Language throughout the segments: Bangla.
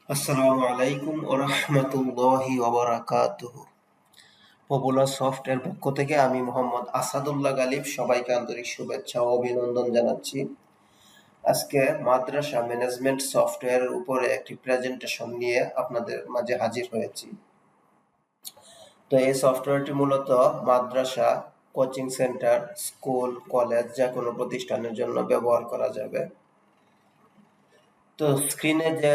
আসসালামু আলাইকুম ওয়া রাহমাতুল্লাহি ওয়া বারাকাতুহু। পপুলার সফটওয়্যার পক্ষ থেকে আমি মোহাম্মদ আসাদুল্লাহ গালিব সবাইকে আন্তরিক শুভেচ্ছা ও অভিনন্দন জানাচ্ছি। আজকে মাদ্রাসা ম্যানেজমেন্ট সফটওয়্যারের উপরে একটি প্রেজেন্টেশন নিয়ে আপনাদের মাঝে হাজির হয়েছি। তো এই সফটওয়্যারটি মূলত মাদ্রাসা, কোচিং সেন্টার, স্কুল, কলেজ যে কোনো প্রতিষ্ঠানের জন্য ব্যবহার করা যাবে। তো স্ক্রিনে যে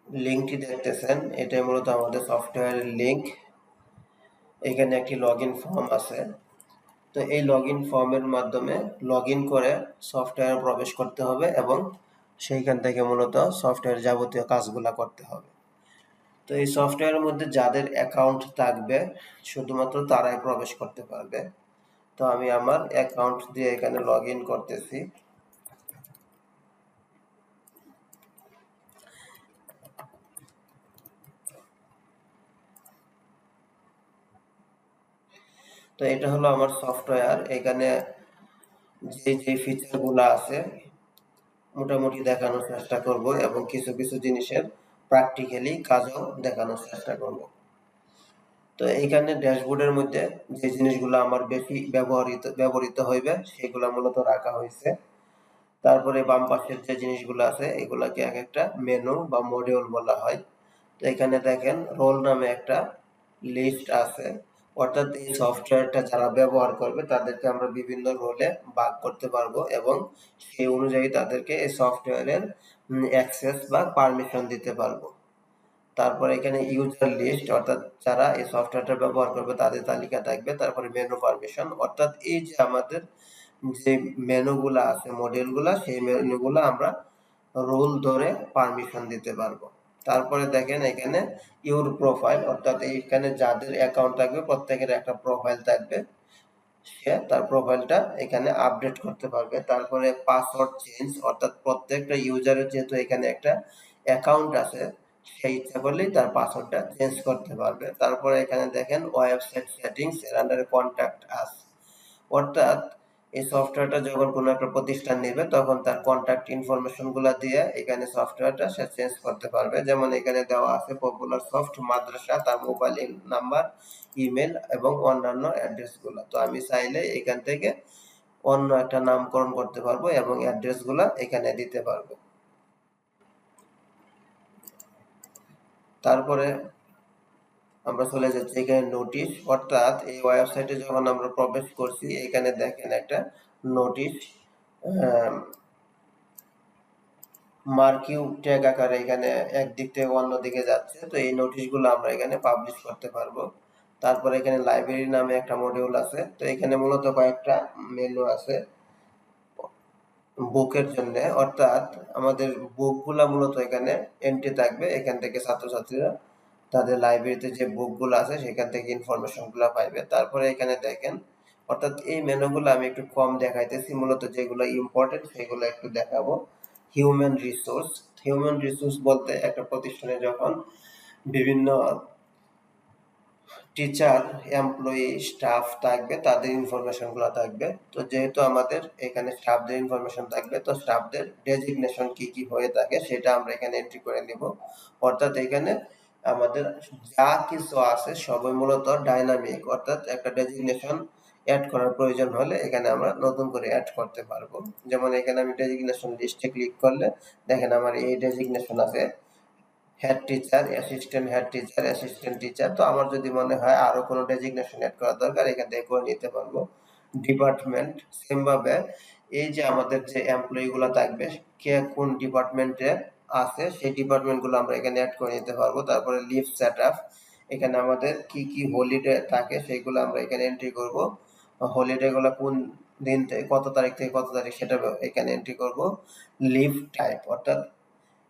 লিঙ্কটি দেখতেছেন এটাই মূলত আমাদের সফটওয়্যারের লিঙ্ক। এখানে একটি লগইন ফর্ম আছে। তো এই লগইন ফর্মের মাধ্যমে লগইন করে সফটওয়্যারে প্রবেশ করতে হবে এবং সেইখান থেকে মূলত সফটওয়্যার যাবতীয় কাজগুলা করতে হবে। তো এই সফটওয়্যারের মধ্যে যাদের অ্যাকাউন্ট থাকবে শুধুমাত্র তারাই প্রবেশ করতে পারবে। তো আমি আমার অ্যাকাউন্ট দিয়ে এখানে লগইন করতেছি। তো এটা হলো আমার সফটওয়্যার। এখানে যে ফিচারগুলো আছে মোটামুটি দেখানোর চেষ্টা করব এবং কিছু কিছু জিনিসের প্র্যাকটিক্যালি কাজও দেখানোর চেষ্টা করব। তো এইখানে ড্যাশবোর্ডের মধ্যে যে জিনিসগুলো আমার বেশি ব্যবহৃত হইবে সেগুলো মূলত রাখা হয়েছে। তারপরে বাম পাশের যে জিনিসগুলো আছে এগুলাকে এক একটা মেনু বা মডিউল বলা হয়। তো এখানে দেখেন রোল নামে একটা লিস্ট আছে, অর্থাৎ এই সফটওয়্যারটা যারা ব্যবহার করবে তাদেরকে আমরা বিভিন্ন রোলে ভাগ করতে পারবো এবং সেই অনুযায়ী তাদেরকে এই সফটওয়্যারের অ্যাক্সেস বা পারমিশন দিতে পারবো। তারপর এখানে ইউজার লিস্ট, অর্থাৎ যারা এই সফটওয়্যারটা ব্যবহার করবে তাদের তালিকা থাকবে। তারপরে মেনু পারমিশন, অর্থাৎ এই যে আমাদের যে মেনুগুলা আছে মডিউলগুলা, সেই মেনুগুলা আমরা রোল ধরে পারমিশন দিতে পারবো। তারপরে দেখেন এখানে ইউর প্রোফাইল, অর্থাৎ এইখানে যাদের অ্যাকাউন্ট থাকবে প্রত্যেকের একটা প্রোফাইল থাকবে, সে তার প্রোফাইলটা এখানে আপডেট করতে পারবে। তারপরে পাসওয়ার্ড চেঞ্জ, অর্থাৎ প্রত্যেকটা ইউজারের যেহেতু এখানে একটা অ্যাকাউন্ট আছে সে ইচ্ছা করলেই তার পাসওয়ার্ডটা চেঞ্জ করতে পারবে। তারপরে এখানে দেখেন ওয়েবসাইট সেটিংস এর আন্ডারে কন্ট্যাক্ট আস, অর্থাৎ এই সফটওয়্যারটা যখন কোনো একটা প্রতিষ্ঠান নেবে তখন তার কন্ট্যাক্ট ইনফরমেশনগুলো দিয়ে এখানে সফটওয়্যারটা সে চেঞ্জ করতে পারবে। যেমন এখানে দেওয়া আছে পপুলার সফট মাদ্রাসা, তার মোবাইল নাম্বার, ইমেল এবং অন্যান্য অ্যাড্রেসগুলো। তো আমি চাইলে এখান থেকে অন্য একটা নামকরণ করতে পারবো এবং অ্যাড্রেসগুলো এখানে দিতে পারবো। তারপরে আমরা চলে যাচ্ছি এখানে নোটিশ, অর্থাৎ এই ওয়েবসাইটে যখন আমরা প্রবেশ করছি এখানে দেখেন একটা নোটিশ মার্কিউ ট্যাগ আকারে এখানে একদিক থেকে অন্য দিকে যাচ্ছে। তো এই নোটিশগুলো আমরা এখানে পাবলিশ করতে পারবো। তারপরে এখানে লাইব্রেরি নামে একটা মডিউল আছে। তো এখানে মূলত কয়েকটা মেনু আছে বুকের জন্য, অর্থাৎ আমাদের বুকগুলা মূলত এখানে এন্ট্রি থাকবে। এখান থেকে ছাত্রছাত্রীরা তাদের লাইব্রেরিতে যে বুকগুলো আছে সেখান থেকে ইনফরমেশনগুলো পাইবে। তারপরে এখানে দেখেন, অর্থাৎ এই মেনুগুলো আমি একটু কম দেখাইতেছি, মূলত যেগুলো ইম্পর্টেন্ট সেগুলো একটু দেখাবো। হিউম্যান রিসোর্স বলতে একটা প্রতিষ্ঠানে যখন বিভিন্ন টিচার, এমপ্লয়ি, স্টাফ থাকবে তাদের ইনফরমেশনগুলো থাকবে। তো যেহেতু আমাদের এখানে স্টাফদের ইনফরমেশন থাকবে, তো স্টাফদের ডেজিগনেশন কি কি হয়ে থাকে সেটা আমরা এখানে এন্ট্রি করে নিব। অর্থাৎ এখানে আমাদের যা কিছু আছে সবই মূলত ডাইনামিক, অর্থাৎ একটা ডেজিগনেশন অ্যাড করার প্রয়োজন হলে এখানে আমরা নতুন করে অ্যাড করতে পারবো। যেমন এখানে আমি ডেজিগনেশন লিস্টে ক্লিক করলে দেখেন আমার এই ডেজিগনেশন আছে head teacher, assistant head teacher, assistant teacher. তো আমার যদি মনে হয় আরো কোনো ডেজিগনেশন অ্যাড করা দরকার এখান থেকে করে নিতে পারবো। ডিপার্টমেন্ট সেম ভাবে এই যে আমাদের যে এমপ্লয়ি গুলো থাকবে কে কোন ডিপার্টমেন্টে আছে সেই ডিপার্টমেন্ট গুলো আমরা এখানে অ্যাড করে নিতে পারবো। তারপরে লিভ সেটআপ, এখানে আমাদের কি কি হলিডে থাকে সেগুলো আমরা এখানে এন্ট্রি করব। হলিডে গুলো কোন দিন থেকে কত তারিখ থেকে কত তারিখ সেটা এখানে এন্ট্রি করব। লিভ টাইপ, অর্থাৎ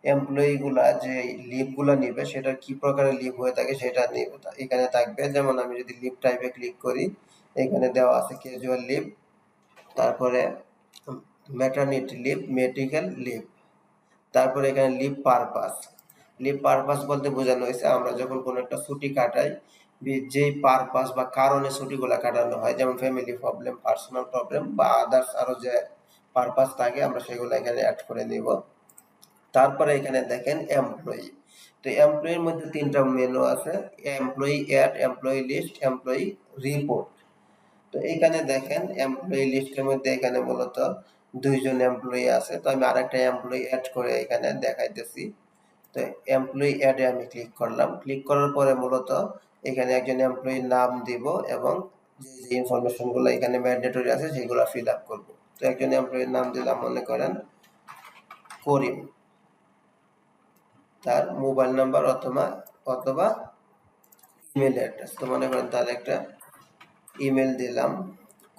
এমপ্লয়ি গুলা যে লিভ গুলা নিবে সেটা কি প্রকারের লিভ হয়ে থাকে সেটা এখানে থাকবে। যেমন আমি যদি লিভ টাইপে ক্লিক করি এখানে দেওয়া আছে ক্যাজুয়াল লিভ, তারপরে ম্যাটারনিটি লিভ, মেডিকেল লিভ, তারপরে এখানে লিভ পারপাস। লিভ পারপাস বলতে বোঝানো হয়েছে আমরা যখন কোনো একটা ছুটি কাটাই যেই পারপাস বা কারণে ছুটিগুলা কাটানো হয়, যেমন ফ্যামিলি প্রবলেম, পার্সোনাল প্রবলেম বা আদার্স আরো যে পারপাস থাকে আমরা সেগুলো এখানে অ্যাড করে নিব। তারপরে এখানে দেখেন এমপ্লয়ি। তো এমপ্লয়ির মধ্যে তিনটা মেনু আছে, employee add, employee list, employee report. তো এখানে দেখেন এমপ্লয়ি লিস্টের মধ্যে এখানে মূলত 2 জন এমপ্লয়ি আছে। তো আমি আরেকটা এমপ্লয়ি অ্যাড করে এখানে দেখাইতেছি। তো এমপ্লয়ি অ্যাডে আমি ক্লিক করলাম। ক্লিক করার পরে মূলত এখানে একজন এমপ্লয়ির নাম দিব এবং যে ইনফরমেশনগুলো এখানে ম্যান্ডেটরি আছে সেগুলো ফিল আপ করব। তো একজন এমপ্লয়ির নাম দিলাম মনে করেন করিম, তার মোবাইল নাম্বার অথবা ইমেল অ্যাড্রেস। তো মনে করেন তার একটা ইমেল দিলাম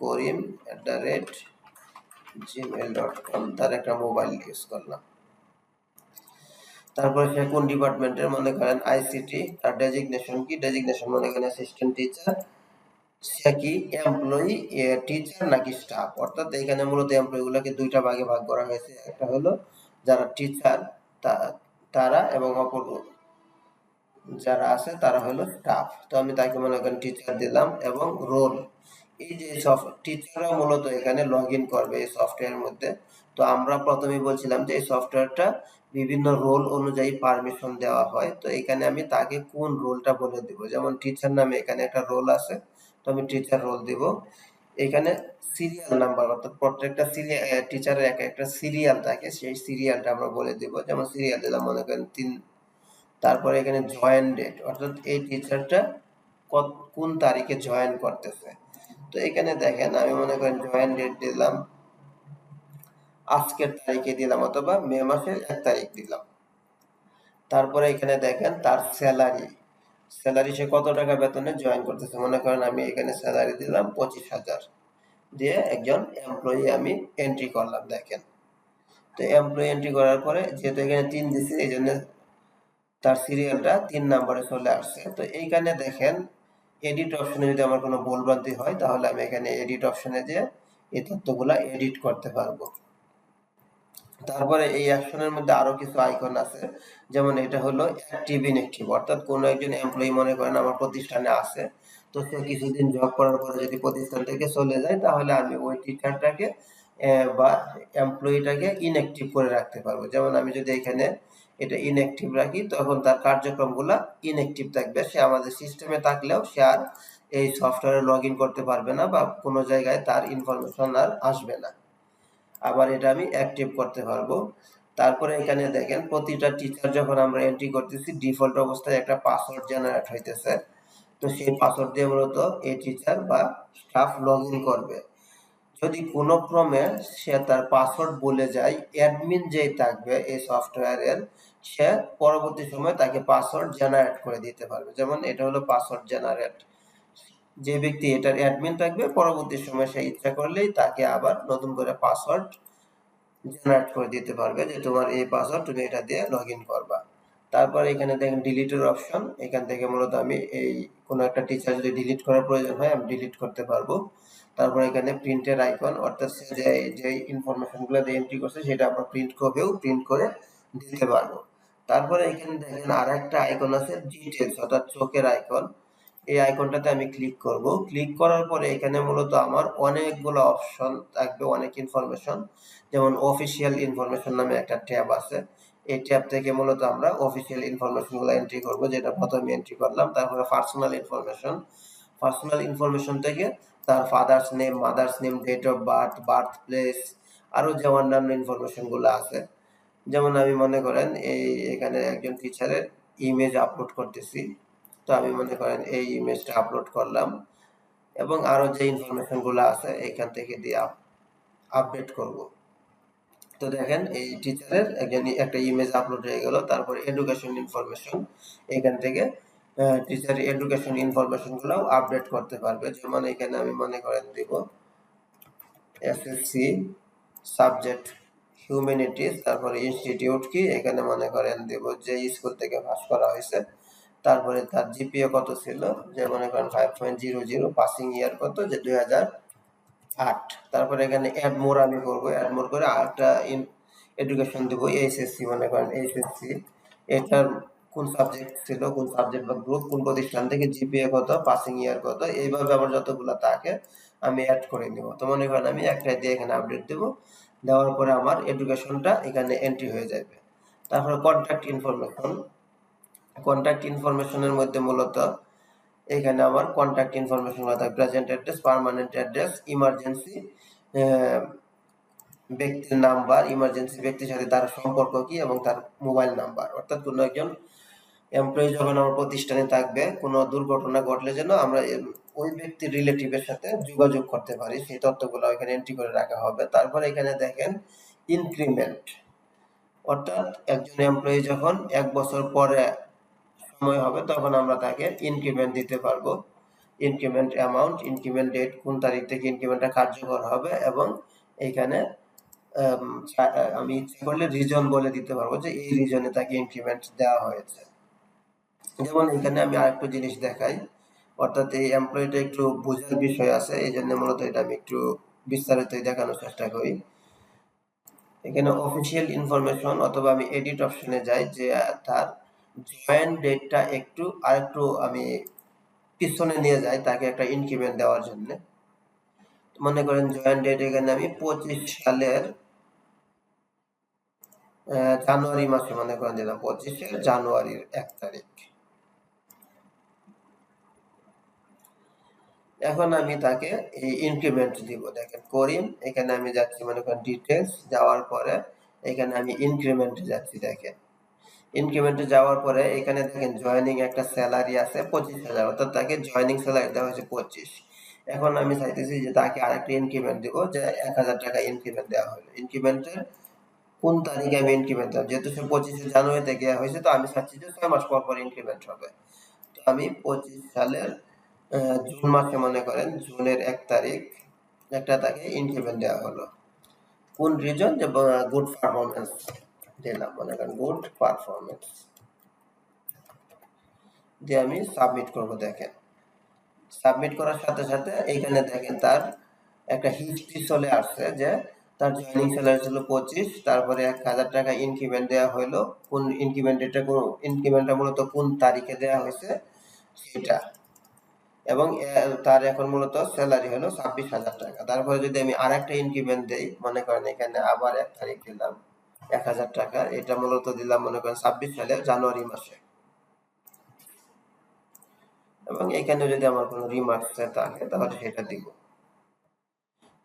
korim@gmail.com, তার একটা মোবাইল ইউজ করলাম। তারপরে সে কোন ডিপার্টমেন্টের, মনে করেন আইসিটি, তার ডেজিগনেশন কি, ডেজিগনেশন মনে করেন অ্যাসিস্ট্যান্ট টিচার, সে কি এমপ্লয়ি, টিচার নাকি স্টাফ। অর্থাৎ এখানে মূলত এমপ্লয়ি গুলোকে দুইটা ভাগে ভাগ করা হয়েছে, একটা হলো যারা টিচার তারা, এবং অপর যারা আছে তারা হলো স্টাফ। তো আমি তাকে মনে করেন টিচার দিলাম এবং রোল। এই যে টিচাররা মূলত এখানে লগ ইন করবে এই সফটওয়্যারের মধ্যে। তো আমরা প্রথমেই বলছিলাম যে এই সফটওয়্যারটা বিভিন্ন রোল অনুযায়ী পারমিশন দেওয়া হয়। তো এখানে আমি তাকে কোন রোলটা বলে দিব, যেমন টিচার নামে এখানে একটা রোল আছে, তো আমি টিচার রোল দিব। এখানে সিরিয়াল নাম্বার, অর্থাৎ প্রত্যেকটা টিচারের একটা সিরিয়াল থাকে, সেই সিরিয়ালটা আমরা বলে দিব। যেমন সিরিয়াল দিলাম মনে করেন 3। তারপরে এখানে জয়েন ডেট, অর্থাৎ এই টিচারটা কোন তারিখে জয়েন করতেছে। তো এখানে দেখেন আমি মনে করেন জয়েন ডেট দিলাম আজকের তারিখে দিলাম, অথবা মে মাসের 1 তারিখ দিলাম। তারপরে এখানে দেখেন তার স্যালারি সে কত টাকা বেতনে জয়েন করতেছে, মনে করেন আমি এখানে স্যালারি দিলাম 25,000 দিয়ে একজন এমপ্লয়ি আমি এন্ট্রি করলাম। দেখেন, তো এমপ্লয়ি এন্ট্রি করার পরে যেহেতু এখানে 3 দিছি, এই জন্য তার সিরিয়ালটা 3 নম্বরে চলে আসছে। তো এইখানে দেখেন এডিট অপশনে যদি আমার কোনো ভুলভ্রান্তি হয়, তাহলে আমি এখানে এডিট অপশনে যে এই তথ্যগুলা এডিট করতে পারবো। তারপরে এই অ্যাকশনের মধ্যে আরো কিছু আইকন আছে, যেমন এটা হলো অ্যাক্টিভ ইনঅ্যাক্টিভ, অর্থাৎ কোনো একজন এমপ্লয়ি মনে করেন আমার প্রতিষ্ঠানে আছে, তো সে কিছুদিন জব করার পরে যদি প্রতিষ্ঠান থেকে চলে যায়, তাহলে আমি ওই টিচারটাকে বা এমপ্লয়িটাকে ইনঅ্যাক্টিভ করে রাখতে পারবো। যেমন আমি যদি এখানে এটা ইনঅ্যাক্টিভ রাখি, তখন তার কার্যক্রমগুলা ইনঅ্যাক্টিভ থাকবে, সে আমাদের সিস্টেমে থাকলেও সে আর এই সফটওয়্যারে লগ ইন করতে পারবে না, বা কোনো জায়গায় তার ইনফরমেশন আর আসবে না। আবার এটা আমি অ্যাক্টিভ করতে পারবো। তারপরে এখানে দেখেন প্রতিটা টিচার যখন আমরা এন্ট্রি করতেছি, ডিফল্ট অবস্থায় একটা পাসওয়ার্ড জেনারেট হইতেছে। তো সেই পাসওয়ার্ড দিয়ে মূলত এই টিচার বা স্টাফ লগ ইন করবে। যদি কোনো ক্রমে সে তার পাসওয়ার্ড বলে যায়, অ্যাডমিন যেই থাকবে এই সফটওয়্যারের, সে পরবর্তী সময় তাকে পাসওয়ার্ড জেনারেট করে দিতে পারবে। যেমন এটা হলো পাসওয়ার্ড জেনারেট, যে ব্যক্তি এটার অ্যাডমিন থাকবে পরবর্তী সময় সে ইচ্ছা করলেই তাকে আবার নতুন করে পাসওয়ার্ড জেনারেট করে দিতে পারবে, যে তোমার এই পাসওয়ার্ড তুমি এটা দিয়ে লগ ইন করবা। তারপর এখানে দেখেন ডিলিটের অপশন, এখান থেকে মূলত আমি এই কোনো একটা টিচার যদি ডিলিট করার প্রয়োজন হয় আমি ডিলিট করতে পারবো। তারপর এখানে প্রিন্টের আইকন, অর্থাৎ সে যে ইনফরমেশনগুলো দিয়ে এন্ট্রি করছে সেটা আমরা প্রিন্ট করে দিতে পারবো। তারপরে এখানে দেখেন আর একটা আইকন আছে ডিটেলস, অর্থাৎ চোখের আইকন। এই আইকনটাতে আমি ক্লিক করব। ক্লিক করার পরে এখানে মূলত আমার অনেকগুলো অপশন থাকবে, অনেক ইনফরমেশন। যেমন অফিসিয়াল ইনফরমেশন নামে একটা ট্যাব আছে, এই ট্যাব থেকে মূলত আমরা অফিসিয়াল ইনফরমেশনগুলো এন্ট্রি করব, যেটা প্রথমে এন্ট্রি করলাম। তারপরে পার্সোনাল ইনফরমেশন থেকে তার father's name, mother's name, date of birth, birth place, আরো যে অন্যান্য ইনফরমেশনগুলো আছে। যেমন আমি মনে করেন এখানে একজন টিচারের ইমেজ আপলোড করতেছি, তো আমি মনে করেন এই ইমেজটা আপলোড করলাম, এবং আরো যে ইনফরমেশনগুলো আছে এখান থেকে দিয়ে আপডেট করব। তো দেখেন এই টিচারের একটা ইমেজ আপলোড হয়ে গেল। তারপর এডুকেশন ইনফরমেশন, এখান থেকে টিচারের এডুকেশন ইনফরমেশনগুলো আপডেট করতে পারবে। যেমন এখানে আমি মনে করেন দিব এসএসসি সাবজেক্ট হিউম্যানিটিজ, তারপরে ইনস্টিটিউট কি, এখানে মনে করেন দেব যে স্কুল থেকে পাস করা হয়েছে, তারপরে তার জিপিএ কত ছিল, যে মনে করেন 5.00, পাসিং ইয়ার কত, যে 2008। তারপরে এখানে অ্যাড মোর আমি করবো, অ্যাড মোর করে আরেকটা এডুকেশন দেব এইচএসসি, মনে করেন এইচএসসি, এটার কোন সাবজেক্ট ছিল, কোন সাবজেক্ট বা গ্রুপ, কোন প্রতিষ্ঠান থেকে, জিপিএ কত, পাসিং ইয়ার কত, এইভাবে আমার যতগুলো থাকে আমি অ্যাড করে নিব। তো মনে করেন আমি একটা দিয়ে এখানে আপডেট দেব, দেওয়ার পরে আমার এডুকেশনটা এখানে এন্ট্রি হয়ে যাবে। তারপরে কন্ট্যাক্ট ইনফরমেশনের মধ্যে মূলত এখানে আমার কন্ট্যাক্ট ইনফরমেশন থাকে present address, permanent address, emergency ব্যক্তির নাম্বার, ইমার্জেন্সি ব্যক্তির সাথে তার সম্পর্ক কি এবং তার মোবাইল নাম্বার। অর্থাৎ কোনো একজন এমপ্লয়ি যখন আমার প্রতিষ্ঠানে থাকবে, কোনো দুর্ঘটনা ঘটলে যেন আমরা ওই ব্যক্তির রিলেটিভের সাথে যোগাযোগ করতে পারি, সেই তথ্যগুলো এখানে এন্ট্রি করে রাখা হবে। তারপরে এখানে দেখেন ইনক্রিমেন্ট, অর্থাৎ একজন এমপ্লয়ি যখন 1 বছর পরে সময় হবে তখন আমরা তাকে ইনক্রিমেন্ট দিতে পারবো। ইনক্রিমেন্ট অ্যামাউন্ট, ইনক্রিমেন্ট ডেট, কোন তারিখ থেকে ইনক্রিমেন্টটা কার্যকর হবে, এবং এইখানে আমি ইচ্ছে করলে রিজন বলে দিতে পারবো যে এই রিজনে তাকে ইনক্রিমেন্ট দেওয়া হয়েছে। যেমন এখানে আমি আরেকটু জিনিস দেখাই, অর্থাৎ এই এমপ্লয়িটা একটু বোঝার বিষয় আছে, এই জন্য মূলত এটা আমি একটু বিস্তারিত দেখানোর চেষ্টা করি। এখানে অফিসিয়াল ইনফরমেশন অথবা আমি এডিট অপশনে যাই, যে তার জয়েন ডেটটা আরেকটু আমি পিছনে নিয়ে যাই তাকে একটা ইনক্রিমেন্ট দেওয়ার জন্য। মনে করেন জয়েন ডেট এখানে আমি 25 সালের জানুয়ারি মাসে মনে করেন দিলাম 25 জানুয়ারির 1 তারিখ। এখন আমি তাকে এই ইনক্রিমেন্ট দিব। দেখেন করিম, এখানে আমি যাচ্ছি মনে করেন ডিটেলস, যাওয়ার পরে এখানে আমি ইনক্রিমেন্টে যাচ্ছি। দেখেন ইনক্রিমেন্টে যাওয়ার পরে এখানে দেখেন জয়েনিং একটা স্যালারি আছে 25,000, অর্থাৎ তাকে জয়েনিং স্যালারি দেওয়া হয়েছে 25। এখন আমি চাইতেছি যে তাকে আরেকটা ইনক্রিমেন্ট দিব, যে 1,000 টাকা ইনক্রিমেন্ট দেওয়া হলো। ইনক্রিমেন্টের কোন তারিখে আমি ইনক্রিমেন্ট দেব, যেহেতু সে 25 জানুয়ারিতে দেওয়া হয়েছে, তো আমি চাচ্ছি যে 6 মাস পর পর ইনক্রিমেন্ট হবে। তো আমি 25 সালের জুন মাসে মনে করেন জুনের 1 তারিখ একটা তাকে ইনক্রিমেন্ট দেওয়া হলো। কোন রিজন, যে গুড পারফরমেন্স দিলাম, মনে করেন গুড পারফরমেন্স দিয়ে আমি সাবমিট করব। দেখেন সাবমিট করার সাথে সাথে এইখানে দেখেন তার একটা হিস্ট্রি চলে আসছে, যে তার জয়েনিং স্যালারি ছিল 25, তারপরে 1,000 টাকা ইনক্রিমেন্ট দেওয়া হলো। কোন ইনক্রিমেন্টটা মূলত কোন তারিখে দেওয়া হয়েছে সেটা, এবং তার এখন মূলত স্যালারি হলো 26,000 টাকা। তারপরে যদি আমি আরেকটা ইনক্রিমেন্ট দেই, মনে করেন এখানে আবার 1 তারিখ দিলাম 1,000 টাকা, এটা মূলত দিলাম মনে করেন 26 সালের জানুয়ারি মাসে, এবং এখানে যদি আমার কোনো রিমার্কস থাকে তাহলে সেটা দিব।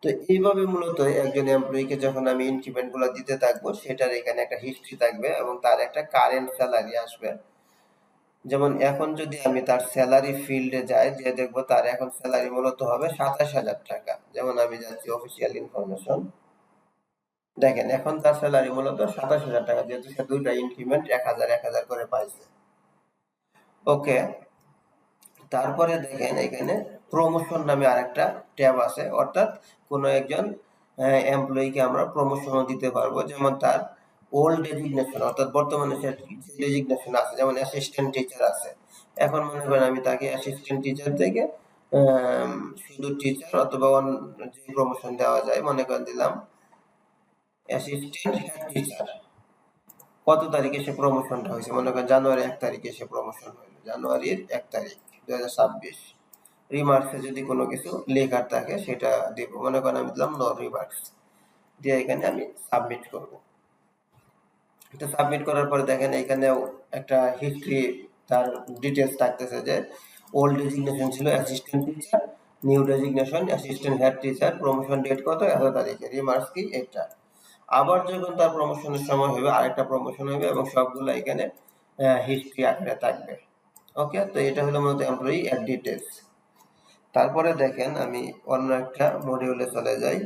তো এইভাবে মূলত একজন এমপ্লয়িকে যখন আমি ইনক্রিমেন্ট গুলো দিতে থাকবো, সেটার এখানে একটা হিস্ট্রি থাকবে এবং তার একটা কারেন্ট স্যালারি আসবে। যেমন এখন যদি আমি তার স্যালারি ফিল্ডে যাই, যে দেখবো তার এখন স্যালারি মূলত হবে 27,000 টাকা। যেমন আমি যাচ্ছি অফিসিয়াল ইনফরমেশন, দেখেন এখন তার স্যালারি মূলত 27,000 টাকা, যেহেতু সে দুইটা ইনক্রিমেন্ট 1,000 করে পাইছে। ওকে, তারপরে দেখেন এখানে প্রমোশন নামে আরেকটা ট্যাব আছে, অর্থাৎ কোনো একজন এমপ্লয়িকে আমরা প্রমোশনও দিতে পারবো। যেমন তার ওল্ড ডেজিগনেশন, অর্থাৎ বর্তমানে সে ডেজিগনেশন আছে, যেমন অ্যাসিস্ট্যান্ট টিচার আছে, এখন মনে করেন আমি তাকে অ্যাসিস্ট্যান্ট টিচার থেকে শুধু টিচার অথবা যে প্রমোশন দেওয়া যায়, মনে করেন দিলাম অ্যাসিস্ট্যান্ট হেড টিচার। কত তারিখে সে প্রমোশনটা হয়েছে, মনে করেন জানুয়ারি 1 তারিখে সে প্রমোশন হলো, জানুয়ারির 1 তারিখ 2026। রিমার্কসে যদি কোনো কিছু লেখার থাকে সেটা দেব, মনে করেন আমি দিলাম নো রিমার্কস, দিয়ে এখানে আমি সাবমিট করব। এটা সাবমিট করার পরে দেখেন এখানেও একটা হিস্ট্রি, তার ডিটেলস থাকতেছে, যে ওল্ড ডেজিগনেশন ছিল assistant teacher, new designation assistant head teacher, promotion date কত, এত তারিখে, রিমার্কস কি এটা। আবার যখন তার প্রমোশনের সময় হবে আরেকটা প্রমোশন হবে, এবং সবগুলো এখানে হিস্ট্রি আকারে থাকবে। ওকে, তো এটা হলো মূলত এমপ্লয়ি এর ডিটেলস। তারপরে দেখেন আমি অন্য একটা মডিউলে চলে যাই,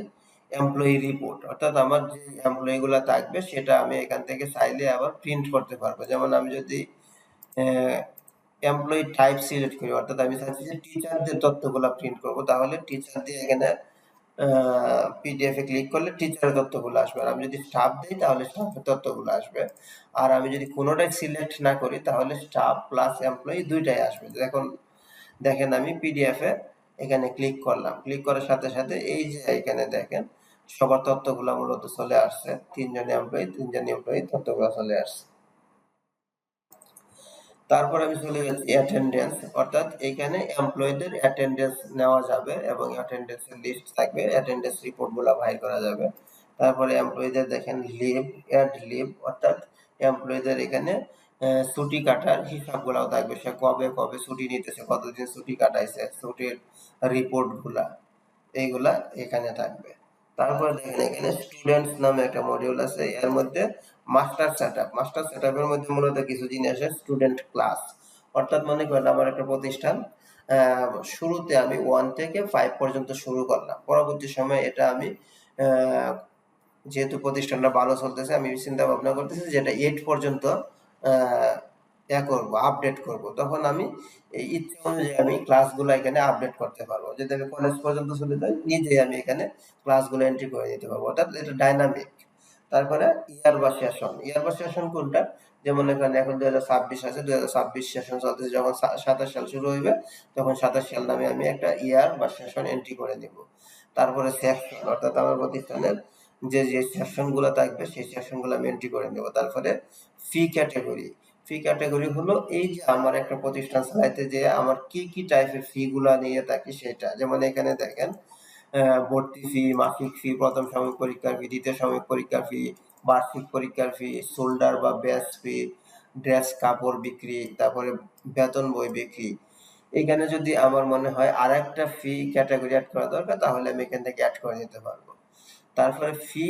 এমপ্লয়ি রিপোর্ট, অর্থাৎ আমার যে এমপ্লয়িগুলো থাকবে সেটা আমি এখান থেকে চাইলে আবার প্রিন্ট করতে পারবো। যেমন আমি যদি এমপ্লয়ি টাইপ সিলেক্ট করি, অর্থাৎ আমি চাচ্ছি যে টিচারদের তথ্যগুলো প্রিন্ট করব, তাহলে টিচার দিয়ে এখানে পিডিএফ এ ক্লিক করলে টিচারের তথ্যগুলো আসবে, আর আমি যদি স্টাফ দিই তাহলে স্টাফের তথ্যগুলো আসবে। আর আমি যদি কোনোটাই সিলেক্ট না করি তাহলে স্টাফ প্লাস এমপ্লয়ি দুইটাই আসবে। এখন দেখেন আমি পিডিএফ এ এখানে ক্লিক করলাম, ক্লিক করার সাথে সাথে এই যে এখানে দেখেন সবার তথ্যগুলো মূলত চলে আসছে, তিনজন এমপ্লয়ি তথ্যগুলো চলে আসছে। তারপর আমি চলে যাচ্ছি অ্যাটেন্ডেন্স, অর্থাৎ এখানে এমপ্লয়ীদের অ্যাটেন্ডেন্স নেওয়া যাবে এবং অ্যাটেন্ডেন্সের লিস্ট থাকবে, অ্যাটেন্ডেন্স রিপোর্টগুলো ফাইল করা যাবে। তারপরে এমপ্লয়ীদের দেখেন লিভ, অ্যাড লিভ, অর্থাৎ এমপ্লয়ীদের এখানে ছুটি কাটার হিসাবগুলাও থাকবে, সে কবে কবে ছুটি নিতেছে, কতদিন ছুটি কাটাইছে, ছুটির রিপোর্টগুলা এইগুলা এখানে থাকবে। তারপরে দেখেন এখানে স্টুডেন্টস নামে একটা মডিউল আছে, এর মধ্যে মাস্টার সেটআপের মধ্যে মূলত কিছু জিনিস আছে স্টুডেন্ট ক্লাস। অর্থাৎ মনে করেন আমার একটা প্রতিষ্ঠান, শুরুতে আমি 1 থেকে 5 পর্যন্ত শুরু করলাম, পরবর্তী সময়ে এটা আমি যেহেতু প্রতিষ্ঠানটা ভালো চলতেছে আমি চিন্তা ভাবনা করতেছি যে এটা 8 পর্যন্ত করবো, আপডেট করব। তখন আমি এই ইচ্ছা অনুযায়ী আমি ক্লাসগুলো এখানে আপডেট করতে পারবো। যদি আমি কলেজ পর্যন্ত চলে যাই নিজেই আমি এখানে ক্লাসগুলো এন্ট্রি করে দিতে পারবো, অর্থাৎ এটা ডাইনামিক। তারপরে ইয়ার বা সেশন কোনটা, যেমন এখানে এখন 2026 আছে, 2026 সেশন চলতেছে, যখন 27 সাল শুরু হইবে তখন 27 সাল নামে আমি একটা ইয়ার বা সেশন এন্ট্রি করে দিব। তারপরে সেকশন, অর্থাৎ আমার প্রতিষ্ঠানের যে সেকশনগুলো থাকবে সেই সেকশনগুলো আমি এন্ট্রি করে নেব। তারপরে ফি ক্যাটাগরি হলো এই যে আমার একটা প্রতিষ্ঠান চালাইতে যে আমার কি কি টাইপের ফি গুলা নিয়ে থাকি সেটা। যেমন এখানে দেখেন ভর্তি ফি, মাসিক ফি, প্রথম সাময়িক পরীক্ষার ফি, দ্বিতীয় সাময়িক পরীক্ষার ফি, বার্ষিক পরীক্ষার ফি, শোল্ডার বা ব্যাচ ফি, ড্রেস কাপড় বিক্রি, তারপরে বেতন বই বিক্রি। এখানে যদি আমার মনে হয় আর একটা ফি ক্যাটাগরি অ্যাড করা দরকার তাহলে আমি এখান থেকে অ্যাড করে নিতে পারবো। তারপরে ফি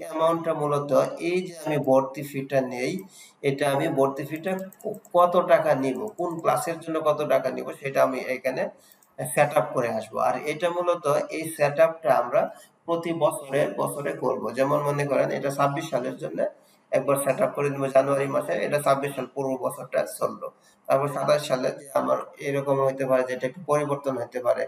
অ্যামাউন্টটা মূলত এই যে আমি ভর্তি ফিটা নেই, এটা আমি ভর্তি ফিটা কত টাকা নিব, কোন ক্লাসের জন্য কত টাকা নিব সেটা আমি এখানে সেট আপ করে আসবো। আর এটা মূলত এই সেট আপটা আমরা প্রতি বছরে করব। যেমন মনে করেন এটা 26 সালের জন্য একবার সেট আপ করে দিব জানুয়ারি মাসে, এটা 26 সাল পুরো বছরটা চললো। তারপর 27 সালে যে আমার এরকম হইতে পারে যে এটা একটু পরিবর্তন হতে পারে,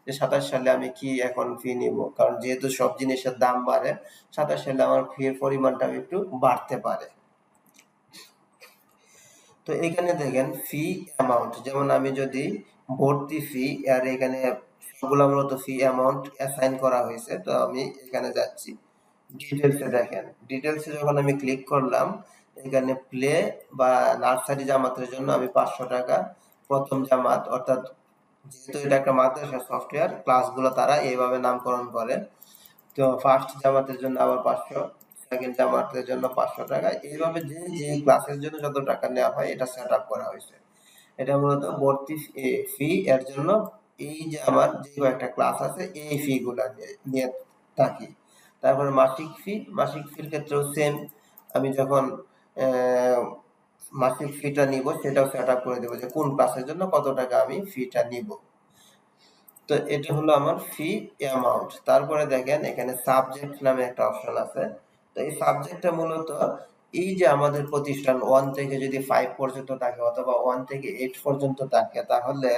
যে 27 সালে আমি কি এখন ফি নিব, কারণ যেহেতু সব জিনিসের দাম বাড়ে 27 সালে আমার ফির পরিমাণটা একটু বাড়তে পারে। তো এখানে দেখেন ফি অ্যামাউন্ট, যেমন আমি যদি ভর্তি ফি আর এখানে সবগুলো মূলত ফি অ্যামাউন্ট অ্যাসাইন করা হয়েছে, তো আমি এখানে যাচ্ছি ডিটেলসে। দেখেন ডিটেলসে যখন আমি ক্লিক করলাম এখানে প্লে বা নার্সারি জামাতের জন্য আমি 500 টাকা প্রথম জামাত, অর্থাৎ যেহেতু এটা একটা মাদ্রাসা সফটওয়্যার ক্লাসগুলো তারা এইভাবে নামকরণ করে, তো ফার্স্ট জামাতের জন্য আবার 500, সেকেন্ড জামাতের জন্য 500 টাকা, এইভাবে যে যে ক্লাসের জন্য যত টাকা নেওয়া হয় এটা সেট আপ করা হয়েছে। এটা মূলত ভর্তি ফি এর জন্য এই যে আমার যে কয়েকটা ক্লাস আছে এই ফি গুলা নিয়ে থাকি। তারপরে মাসিক ফির ক্ষেত্রেও সেম, আমি যখন মাসিক ফিটা নিব সেটাও সেট আপ করে দেবো যে কোন ক্লাসের জন্য কত টাকা আমি ফিটা নিব। তো এটা হলো আমার ফি অ্যামাউন্ট। তারপরে দেখেন এখানে সাবজেক্ট নামে একটা অপশন আছে। তো এই সাবজেক্টটা মূলত এই যে আমাদের প্রতিষ্ঠান 1 থেকে যদি 5 পর্যন্ত থাকে অথবা 1 থেকে 8 পর্যন্ত থাকে, তাহলে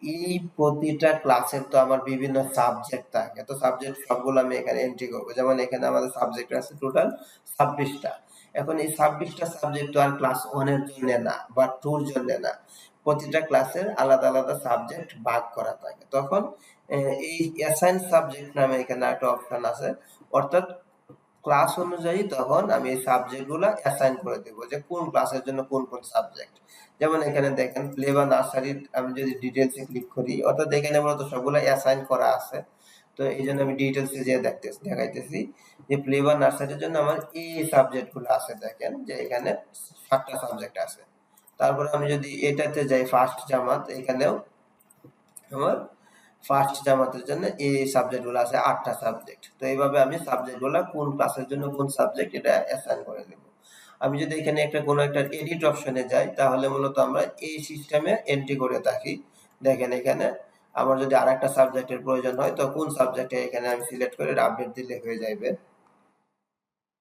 এই প্রতিটা ক্লাসের তো আমার বিভিন্ন সাবজেক্ট থাকে। তো সাবজেক্ট সবগুলো আমি এখানে এন্ট্রি করব। যেমন এখানে আমাদের সাবজেক্ট আছে টোটাল 26টা। এখন এই 26টা সাবজেক্ট তো আর ক্লাস 1 এর জন্য না বা 2 এর জন্য না, প্রতিটা ক্লাসের আলাদা আলাদা সাবজেক্ট ভাগ করা থাকে। তখন এই অ্যাসাইন সাবজেক্ট নামে এখানে একটা অপশন আছে, অর্থাৎ ক্লাস অনুযায়ী তখন আমি এই সাবজেক্ট গুলা অ্যাসাইন করে দেবো যে কোন ক্লাসের জন্য কোন কোন সাবজেক্ট। যেমন এখানে দেখেন প্লে বা নার্সারি, আমি যদি ডিটেলসে ক্লিক করি অর্থাৎ এখানে মূলত সবগুলো অ্যাসাইন করা আছে। তো এই জন্য আমি ডিটেলসে যে দেখাইতেছি যে প্লে বা নার্সারির জন্য আমার এই সাবজেক্ট গুলো আছে। দেখেন যে এখানে 7টা সাবজেক্ট আছে। তারপরে আমি যদি এটাতে যাই ফার্স্ট জামাত, এখানেও আমার ফার্স্ট জামাতের জন্য এই সাবজেক্ট গুলো আছে 8টা সাবজেক্ট। তো এইভাবে আমি সাবজেক্ট গুলো কোন ক্লাসের জন্য কোন সাবজেক্ট এটা অ্যাসাইন করে দেব। আমি যদি এখানে কোনো একটা এডিট অপশনে যাই তাহলে মূলত আমরা এই সিস্টেমে এন্ট্রি করে থাকি। দেখেন এখানে আমার যদি আরেকটা সাবজেক্টের প্রয়োজন হয় তো কোন সাবজেক্টে এখানে আমি সিলেক্ট করে আপডেট দিলে হয়ে যাবে।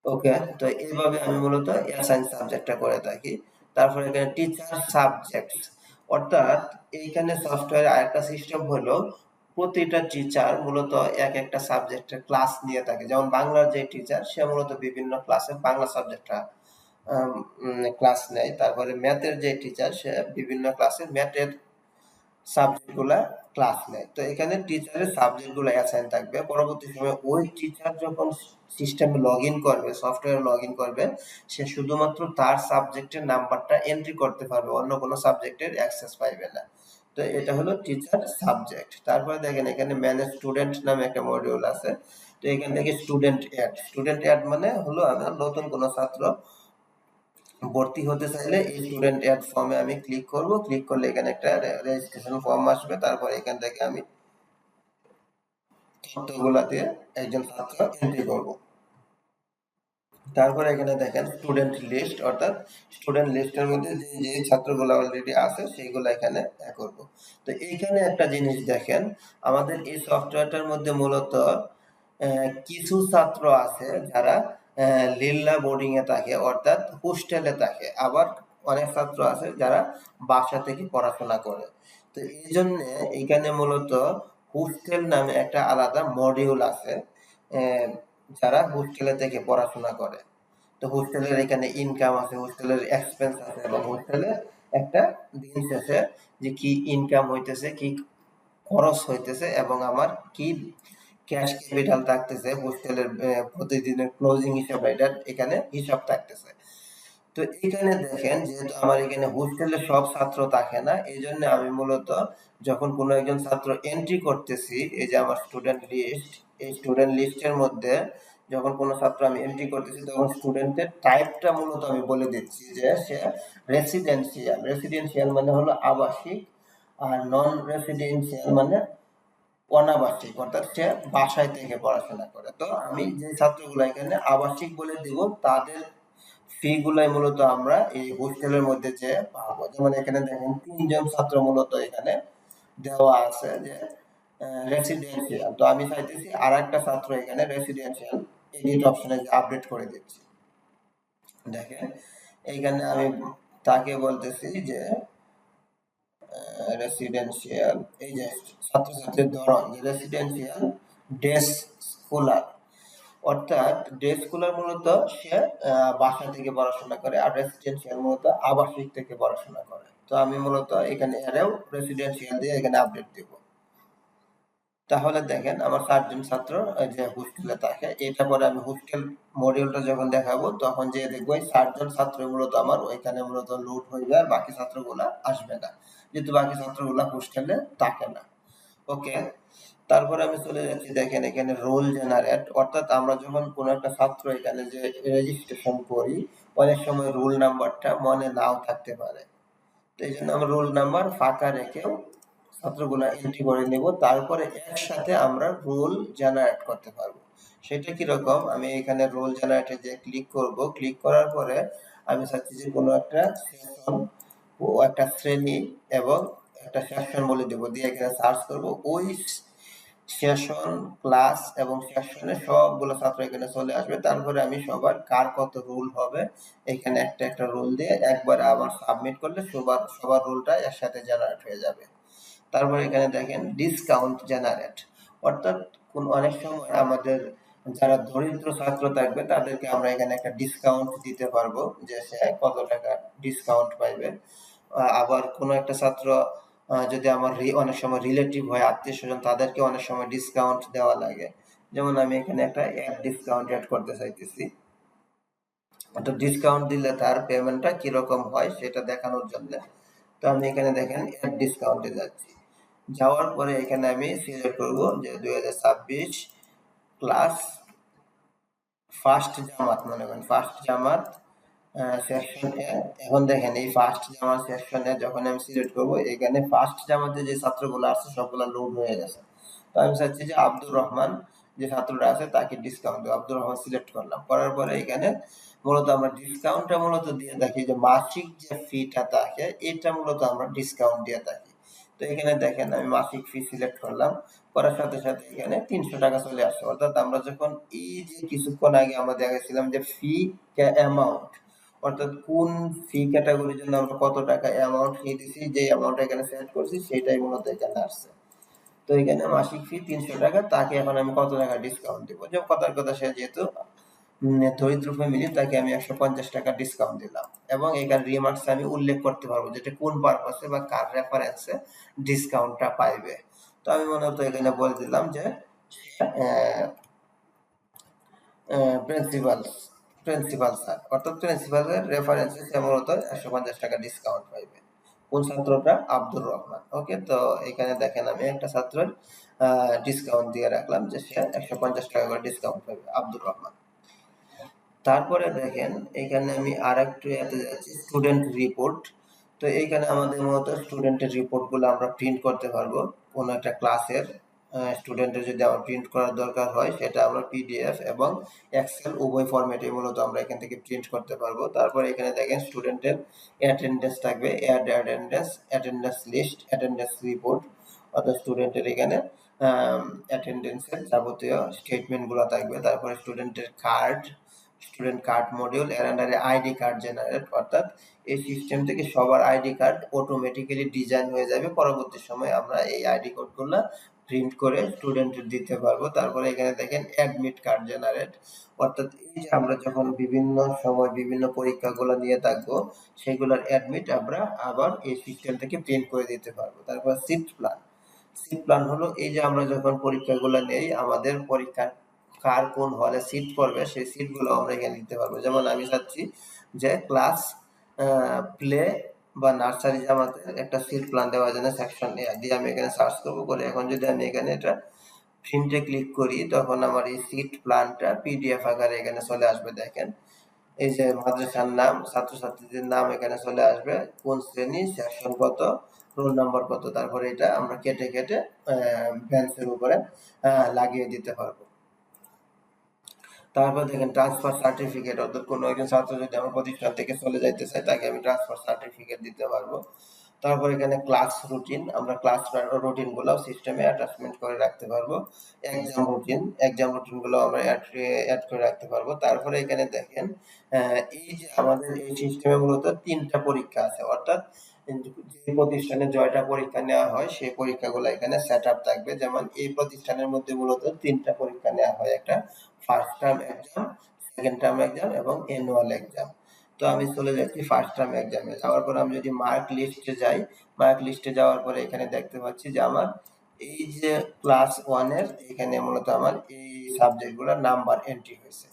ওকে, তো এইভাবে আমি মূলত অ্যাসাইন সাবজেক্টটা করে থাকি। তারপর এখানে টিচার সাবজেক্ট, অর্থাৎ এইখানে সফটওয়্যারে আরেকটা সিস্টেম হলো প্রতিটা টিচার মূলত এক একটা সাবজেক্টের ক্লাস নিয়ে থাকে। যেমন বাংলার যে টিচার সে মূলত বিভিন্ন ক্লাসে বাংলা সাবজেক্টটা ক্লাস নেয়। তারপরে ম্যাথের যে টিচার সে বিভিন্ন ক্লাসে ম্যাথের সাবজেক্টগুলা ক্লাস নেয়। তো এখানে টিচারের সাবজেক্টগুলো অ্যাসাইন থাকবে। পরবর্তী সময়ে ওই টিচার যখন সিস্টেমে লগইন করবে, সফটওয়্যারে লগইন করবে, সে শুধুমাত্র তার সাবজেক্টের নাম্বারটা এন্ট্রি করতে পারবে, অন্য কোনো সাবজেক্টের অ্যাক্সেস পাইবে না। তো এটা হলো টিচার সাবজেক্ট। তারপরে দেখেন এখানে ম্যানেজ স্টুডেন্ট নামে একটা মডিউল আছে। তো এখান থেকে স্টুডেন্ট অ্যাড মানে হলো আমার নতুন কোনো ছাত্র ভর্তি হতে চাইলে এই স্টুডেন্ট অ্যাড ফর্মে আমি ক্লিক করব। ক্লিক করলে এখানে একটা রেজিস্ট্রেশন ফর্ম আসবে। তারপর এখান থেকে আমি তথ্যগুলা দিয়ে একজন ছাত্র এন্ট্রি করব। তারপরে এখানে দেখেন স্টুডেন্ট লিস্ট, অর্থাৎ স্টুডেন্ট লিস্টের মধ্যে যে ছাত্রগুলো অলরেডি আছে সেইগুলো এখানে করব। তো এইখানে একটা জিনিস দেখেন, আমাদের এই সফটওয়্যারটার মধ্যে মূলত কিছু ছাত্র আছে যারা লিল্লা বোর্ডিং এ থাকে, অর্থাৎ হোস্টেলে থাকে। আবার অনেক ছাত্র আছে যারা বাসা থেকে পড়াশোনা করে। তো এই জন্য এইখানে মূলত হোস্টেল নামে একটা আলাদা মডিউল আছে যারা হোস্টেলে থেকে পড়াশোনা করে। তো হোস্টেলের এখানে ইনকাম আছে, হোস্টেলের এক্সপেন্স আছে এবং হোস্টেলের একটা জিনিস আছে যে কি ইনকাম হইতেছে, কি খরচ হইতেছে এবং আমার কি ক্যাশ ক্যাপিটাল থাকতেছে, হোস্টেলের প্রতিদিনের ক্লোজিং হিসাব এটার এখানে হিসাব থাকতেছে। তো এখানে দেখেন যেহেতু আমার এখানে হোস্টেলে সব ছাত্র থাকে না, এই জন্য আমি মূলত যখন কোনো একজন ছাত্র এন্ট্রি করতেছি, এই যে আমার স্টুডেন্ট লিস্ট, এই স্টুডেন্ট লিস্টের মধ্যে যখন কোনো ছাত্র আমি এন্ট্রি করতেছি তখন স্টুডেন্টের টাইপটা মূলত আমি বলে দিচ্ছি যে সে রেসিডেন্সিয়াল মানে হলো আবাসিক, আর নন রেসিডেন্সিয়াল মানে অনাবাসিক, অর্থাৎ সে বাসায় থেকে পড়াশোনা করে। তো আমি যে ছাত্রগুলো এখানে আবাসিক বলে দিব তাদের ফি গুলাই মূলত আমরা এই হোস্টেলের মধ্যে যে পাবো। যেমন এখানে দেখেন 3 জন ছাত্র মূলত এখানে দেওয়া আছে যে রেসিডেন্সিয়াল। তো আমি চাইতেছি আরেকটা ছাত্র এখানে রেসিডেন্সিয়াল এডিট অপশনে আপডেট করে দিচ্ছি। দেখেন এইখানে আমি তাকে বলতেছি যে রেসিডেন্সিয়াল, এই যে ছাত্রছাত্রীর ধরন যে রেসিডেন্সিয়াল ডে স্কলার, অর্থাৎ ডে স্কলার মূলত সে বাসা থেকে পড়াশোনা করে, আর রেসিডেন্সিয়াল মূলত আবাসিক থেকে পড়াশোনা করে। তো আমি মূলত এখানে এরেও রেসিডেন্সিয়াল দিয়ে এখানে আপডেট দিব। তাহলে দেখেন আমার 4 জন ছাত্র যে হোস্টেলে থাকে। এটা পরে আমি হোস্টেল মডিউলটা যখন দেখাবো তখন যে দেখবো এই 4 জন ছাত্র মূলত আমার ওইখানে মূলত লোড হইবে, আর বাকি ছাত্রগুলা আসবে না, যেহেতু বাকি ছাত্রগুলা হোস্টেলে থাকে না। ওকে, তারপরে আমি চলে যাচ্ছি। দেখেন এখানে রোল জেনারেট, অর্থাৎ আমরা যখন কোনো একটা ছাত্র এখানে যে রেজিস্ট্রেশন করি অনেক সময় রোল নাম্বারটা মনে নাও থাকতে পারে। তো এই জন্য আমরা রোল নাম্বার ফাঁকা রেখেও ছাত্রগুলো এন্ট্রি করে নেব। তারপরে একসাথে আমরা রোল জেনারেট করতে পারবো। সেটা কিরকম, আমি এখানে রোল জেনারেটে যে ক্লিক করব। ক্লিক করার পরে আমি চাচ্ছি যে কোনো একটা সেশন ও একটা শ্রেণী এবং একটা সেকশন বলে দেব, দিয়ে এখানে সার্চ করব। ওই সেশন ক্লাস এবং সেকশনে সবগুলো ছাত্র এখানে চলে আসবে। তারপরে আমি সবার কার কত রোল হবে এখানে একটা একটা রোল দিয়ে একবার আবার সাবমিট করলে সবার সবার রোলটা একসাথে জেনারেট হয়ে যাবে। তারপরে এখানে দেখেন ডিসকাউন্ট জেনারেট, অর্থাৎ কোন অনেক সময় আমাদের যারা দরিদ্র ছাত্র থাকবে তাদেরকে আমরা এখানে একটা ডিসকাউন্ট দিতে পারবো যে সে কত টাকা ডিসকাউন্ট পাইবে। আবার কোনো একটা ছাত্র যদি আমার অনেক সময় রিলেটিভ হয়, আত্মীয় স্বজন, তাদেরকে অনেক সময় ডিসকাউন্ট দেওয়া লাগে। যেমন আমি এখানে একটা অ্যাড ডিসকাউন্ট অ্যাড করতে চাইতেছি। তো ডিসকাউন্ট দিলে তার পেমেন্টটা কিরকম হয় সেটা দেখানোর জন্য। তো আমি এখানে দেখেন অ্যাড ডিসকাউন্টে যাচ্ছি। যাওয়ার পরে এখানে আমি সিলেক্ট করব যে 2026 ক্লাস ফার্স্ট জামাত, মনে করেন ফার্স্ট জামাত সেকশন এ। এখন দেখেন এই ফার্স্ট জামাত সেকশনে যখন আমি সিলেক্ট করব এখানে ফার্স্ট জামাতে যে ছাত্রগুলো আছে সবগুলো লোড হয়ে গেছে। তো আমি চাচ্ছি যে আব্দুর রহমান যে ছাত্রটা আছে তাকে ডিসকাউন্ট দেব। আব্দুর রহমান সিলেক্ট করলাম। করার পরে এখানে মূলত আমরা ডিসকাউন্টটা মূলত দিয়ে থাকি যে মাসিক যে ফিটা থাকে এটা মূলত আমরা ডিসকাউন্ট দিয়ে থাকি। তো এখানে দেখেন আমি মাসিক ফি সিলেক্ট করলাম, করার সাথে সাথে এখানে 300 টাকা চলে আসছে। অর্থাৎ আমরা যখন এই যে কিছুক্ষণ আগে আমরা দেখাচ্ছিলাম যে ফি অ্যামাউন্ট, অর্থাৎ কোন ফি ক্যাটাগরির জন্য আমরা কত টাকা অ্যামাউন্ট নিতেছি, যে অ্যামাউন্ট এখানে সেট করছি সেটাই মূলত এখানে আসছে। তো এখানে মাসিক ফি 300 টাকা, তাকে এখন আমি কত টাকা ডিসকাউন্ট দিব। যে কথার কথা সে যেহেতু দরিদ্র ফ্যামিলি তাকে আমি 150 টাকা ডিসকাউন্ট দিলাম। এবং এখানে রিমার্কস আমি উল্লেখ করতে পারবো যেটা কোন পারপাসে বা কার রেফারেন্সে ডিসকাউন্টটা পাইবে। তো আমি মূলত এখানে বলে দিলাম যে প্রিন্সিপাল প্রিন্সিপাল স্যার, অর্থাৎ প্রিন্সিপালের রেফারেন্সে সে মূলত 150 টাকা ডিসকাউন্ট পাইবে। কোন ছাত্রটা? আব্দুর রহমান। ওকে, তো এখানে দেখেন আমি একটা ছাত্রের ডিসকাউন্ট দিয়ে রাখলাম যে সে 150 টাকা করে ডিসকাউন্ট পাবে, আব্দুর রহমান। তারপরে দেখেন এখানে আমি আরেকটু এতে যাচ্ছি, স্টুডেন্ট রিপোর্ট। তো এইখানে আমাদের মূলত স্টুডেন্টের রিপোর্টগুলো আমরা প্রিন্ট করতে পারবো। কোনো একটা ক্লাসের স্টুডেন্টের যদি আমার প্রিন্ট করার দরকার হয়, সেটা আমরা পিডিএফ এবং এক্সেল উভয় ফরম্যাটে মূলত আমরা এখান থেকে প্রিন্ট করতে পারবো। তারপর এখানে দেখেন স্টুডেন্টের অ্যাটেন্ডেন্স থাকবে, add attendance, attendance list, attendance report, অর্থাৎ স্টুডেন্টের এখানে অ্যাটেন্ডেন্সের যাবতীয় স্টেটমেন্টগুলো থাকবে। তারপরে স্টুডেন্টের কার্ড, স্টুডেন্ট কার্ড মডিউল, এর আন্ডারে আইডি কার্ড জেনারেট, অর্থাৎ এই সিস্টেম থেকে সবার আইডি কার্ড অটোমেটিক্যালি ডিজাইন হয়ে যাবে। পরবর্তী সময়ে আমরা এই আইডি কোডগুলো প্রিন্ট করে স্টুডেন্টের দিতে পারবো। তারপরে এখানে দেখেন অ্যাডমিট কার্ড জেনারেট, অর্থাৎ এই যে আমরা যখন বিভিন্ন সময় বিভিন্ন পরীক্ষাগুলো নিয়ে থাকবো, সেগুলোর অ্যাডমিট আমরা আবার এই সিস্টেম থেকে প্রিন্ট করে দিতে পারবো। তারপর শিফট প্ল্যান, শিফট প্ল্যান হলো এই যে আমরা যখন পরীক্ষাগুলো নেই, আমাদের পরীক্ষার কার কোন হলে সিট পড়বে সেই সিটগুলো আমরা এখানে দিতে পারবো। যেমন আমি চাচ্ছি যে ক্লাস প্লে বা নার্সারি জামাতের একটা সিট প্ল্যান দেওয়ার জন্য সেকশন দিয়ে আমি এখানে সার্চ করবো, করে এখন যদি আমি এখানে এটা প্রিন্টে ক্লিক করি, তখন আমার এই সিট প্ল্যানটা পিডিএফ আকারে এখানে চলে আসবে। দেখেন এই যে মাদ্রাসার নাম, ছাত্রছাত্রীদের নাম এখানে চলে আসবে, কোন শ্রেণী, সেকশন কত, রোল নাম্বার কত। তারপরে এটা আমরা কেটে কেটে বেঞ্চের উপরে লাগিয়ে দিতে পারবো। তারপর দেখেন ট্রান্সফার সার্টিফিকেট, অর্থাৎ কোনো একজন ছাত্র যদি আমার প্রতিষ্ঠান থেকে চলে যাইতে চায়, তাকে আমি ট্রান্সফার সার্টিফিকেট দিতে পারবো। তারপর এখানে ক্লাস রুটিন, আমরা ক্লাস রুটিন গুলো সিস্টেমে অ্যাটাচমেন্ট করে রাখতে পারবো। এক্সাম রুটিন গুলো আমরা অ্যাড করে রাখতে পারবো। তারপরে এখানে দেখেন এই যে আমাদের এই সিস্টেমে মূলত 3টা পরীক্ষা আছে, অর্থাৎ যে প্রতিষ্ঠানে জয়টা পরীক্ষা নেওয়া হয় সেই পরীক্ষাগুলো এখানে সেট আপ থাকবে। যেমন এই প্রতিষ্ঠানের মধ্যে মূলত 3টা পরীক্ষা নেওয়া হয়, একটা first term exam, second term exam এবং অ্যানুয়াল এক্সাম। তো আমি চলে যাচ্ছি ফার্স্ট টার্ম এক্সামে। যাওয়ার পর আমি যদি মার্ক লিস্টে যাই, মার্ক লিস্টে যাওয়ার পরে এখানে দেখতে পাচ্ছি যে আমার এই যে ক্লাস 1 এর এখানে মূলত আমার এই সাবজেক্টগুলোর নাম্বার এন্ট্রি হয়েছে।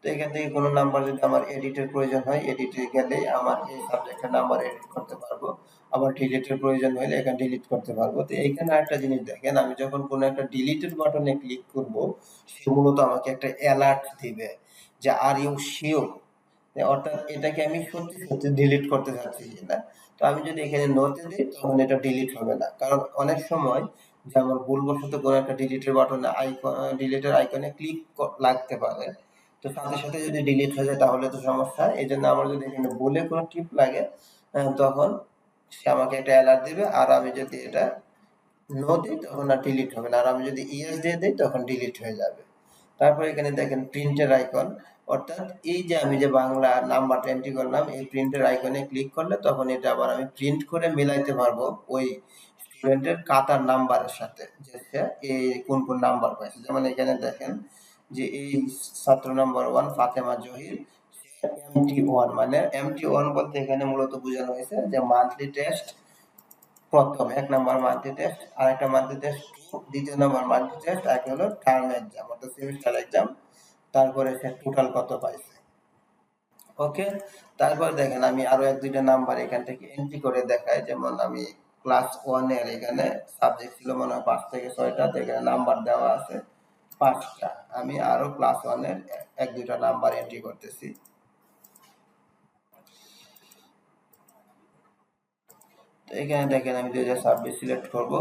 তো এখান থেকে কোনো নাম্বার যদি আমার এডিটের প্রয়োজন হয়, এডিটে গেলে আমার এই সাবজেক্টের নাম্বার এডিট করতে পারবো। আবার ডিলিটের প্রয়োজন হলে এখানে ডিলিট করতে পারবো। তো এইখানে আরেকটা জিনিস দেখেন, আমি যখন কোনো একটা ডিলিটের বাটনে ক্লিক করব, সে মূলত আমাকে একটা অ্যালার্ট দিবে যে আর ইউ শিওর, অর্থাৎ এটাকে আমি সত্যি সত্যি ডিলিট করতে চাচ্ছি কিনা। তো আমি যদি এখানে নোতে দিই, তখন এটা ডিলিট হবে না, কারণ অনেক সময় যে আমার ভুলবশত কোনো একটা ডিলিটের বাটনে ডিলিটের আইকনে ক্লিক লাগতে পারে, তো সাথে সাথে যদি ডিলিট হয়ে যায় তাহলে তো সমস্যা। এই জন্য আমার যদি এখানে ভুলে কোনো টিপ লাগে, তখন সে আমাকে একটা অ্যালার্ট দিবে, আর আমি যদি এটা নো দিই তখন আর ডিলিট হবে না, আর আমি যদি ইয়েস দিয়ে দিই তখন ডিলিট হয়ে যাবে। তারপর এখানে দেখেন প্রিন্টের আইকন, অর্থাৎ এই যে আমি যে বাংলা নাম্বারটা এন্ট্রি করলাম, এই প্রিন্টের আইকনে ক্লিক করলে তখন এটা আবার আমি প্রিন্ট করে মিলাইতে পারবো ওই স্টুডেন্টের খাতার নাম্বারের সাথে, যে সে এই কোন কোন নাম্বার পাইছে। যেমন এখানে দেখেন যে এই ছাত্র নাম্বার 1 ফাতেমা জহির, MT1, মানে MT1 বলতে এখানে মূলত বোঝানো হয়েছে যে মান্থলি টেস্ট প্রথম 1 নাম্বার মান্থলি টেস্ট, আরেকটা মান্থলি টেস্ট 2, দ্বিতীয় নাম্বার মান্থলি টেস্ট, আর হলো টার্ম এক্সাম অর্থাৎ সেমিস্টার এক্সাম। তারপরে সে টোটাল কত পাইছে। ওকে, তারপর দেখেন আমি আরো 1-2টা নাম্বার এখান থেকে এন্ট্রি করে দেখাই। যেমন আমি ক্লাস 1 এর এখানে সাবজেক্ট ছিল মনে হয় 5 থেকে 6টা, তো এখানে নাম্বার দেওয়া আছে 5টা। আমি আরো ক্লাস 1 এর 1-2টা নাম্বার এন্ট্রি করতেছি। তো এখানে দেখেন আমি 2026 সিলেক্ট করব,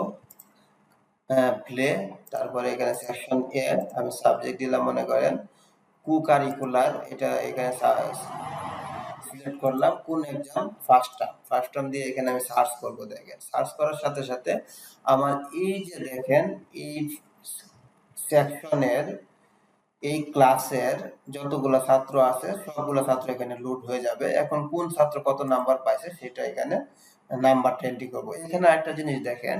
প্লে, তারপরে এখানে সেকশন এ আমি সাবজেক্ট দিলাম মনে করেন কো-কারিকুলার, এটা এখানে সিলেক্ট করলাম, কোন এক্সাম, ফার্স্ট টার্ম দিয়ে এখানে আমি সার্চ করব। দেখেন সার্চ করার সাথে সাথে আমার এই যে দেখেন এই সেকশনের এই ক্লাসের যতগুলো ছাত্র আছে সবগুলো ছাত্র এখানে লোড হয়ে যাবে। এখন কোন ছাত্র কত নাম্বার পাইছে সেটা এখানে নাম্বারটা এন্ট্রি করব। এখানে একটা জিনিস দেখেন,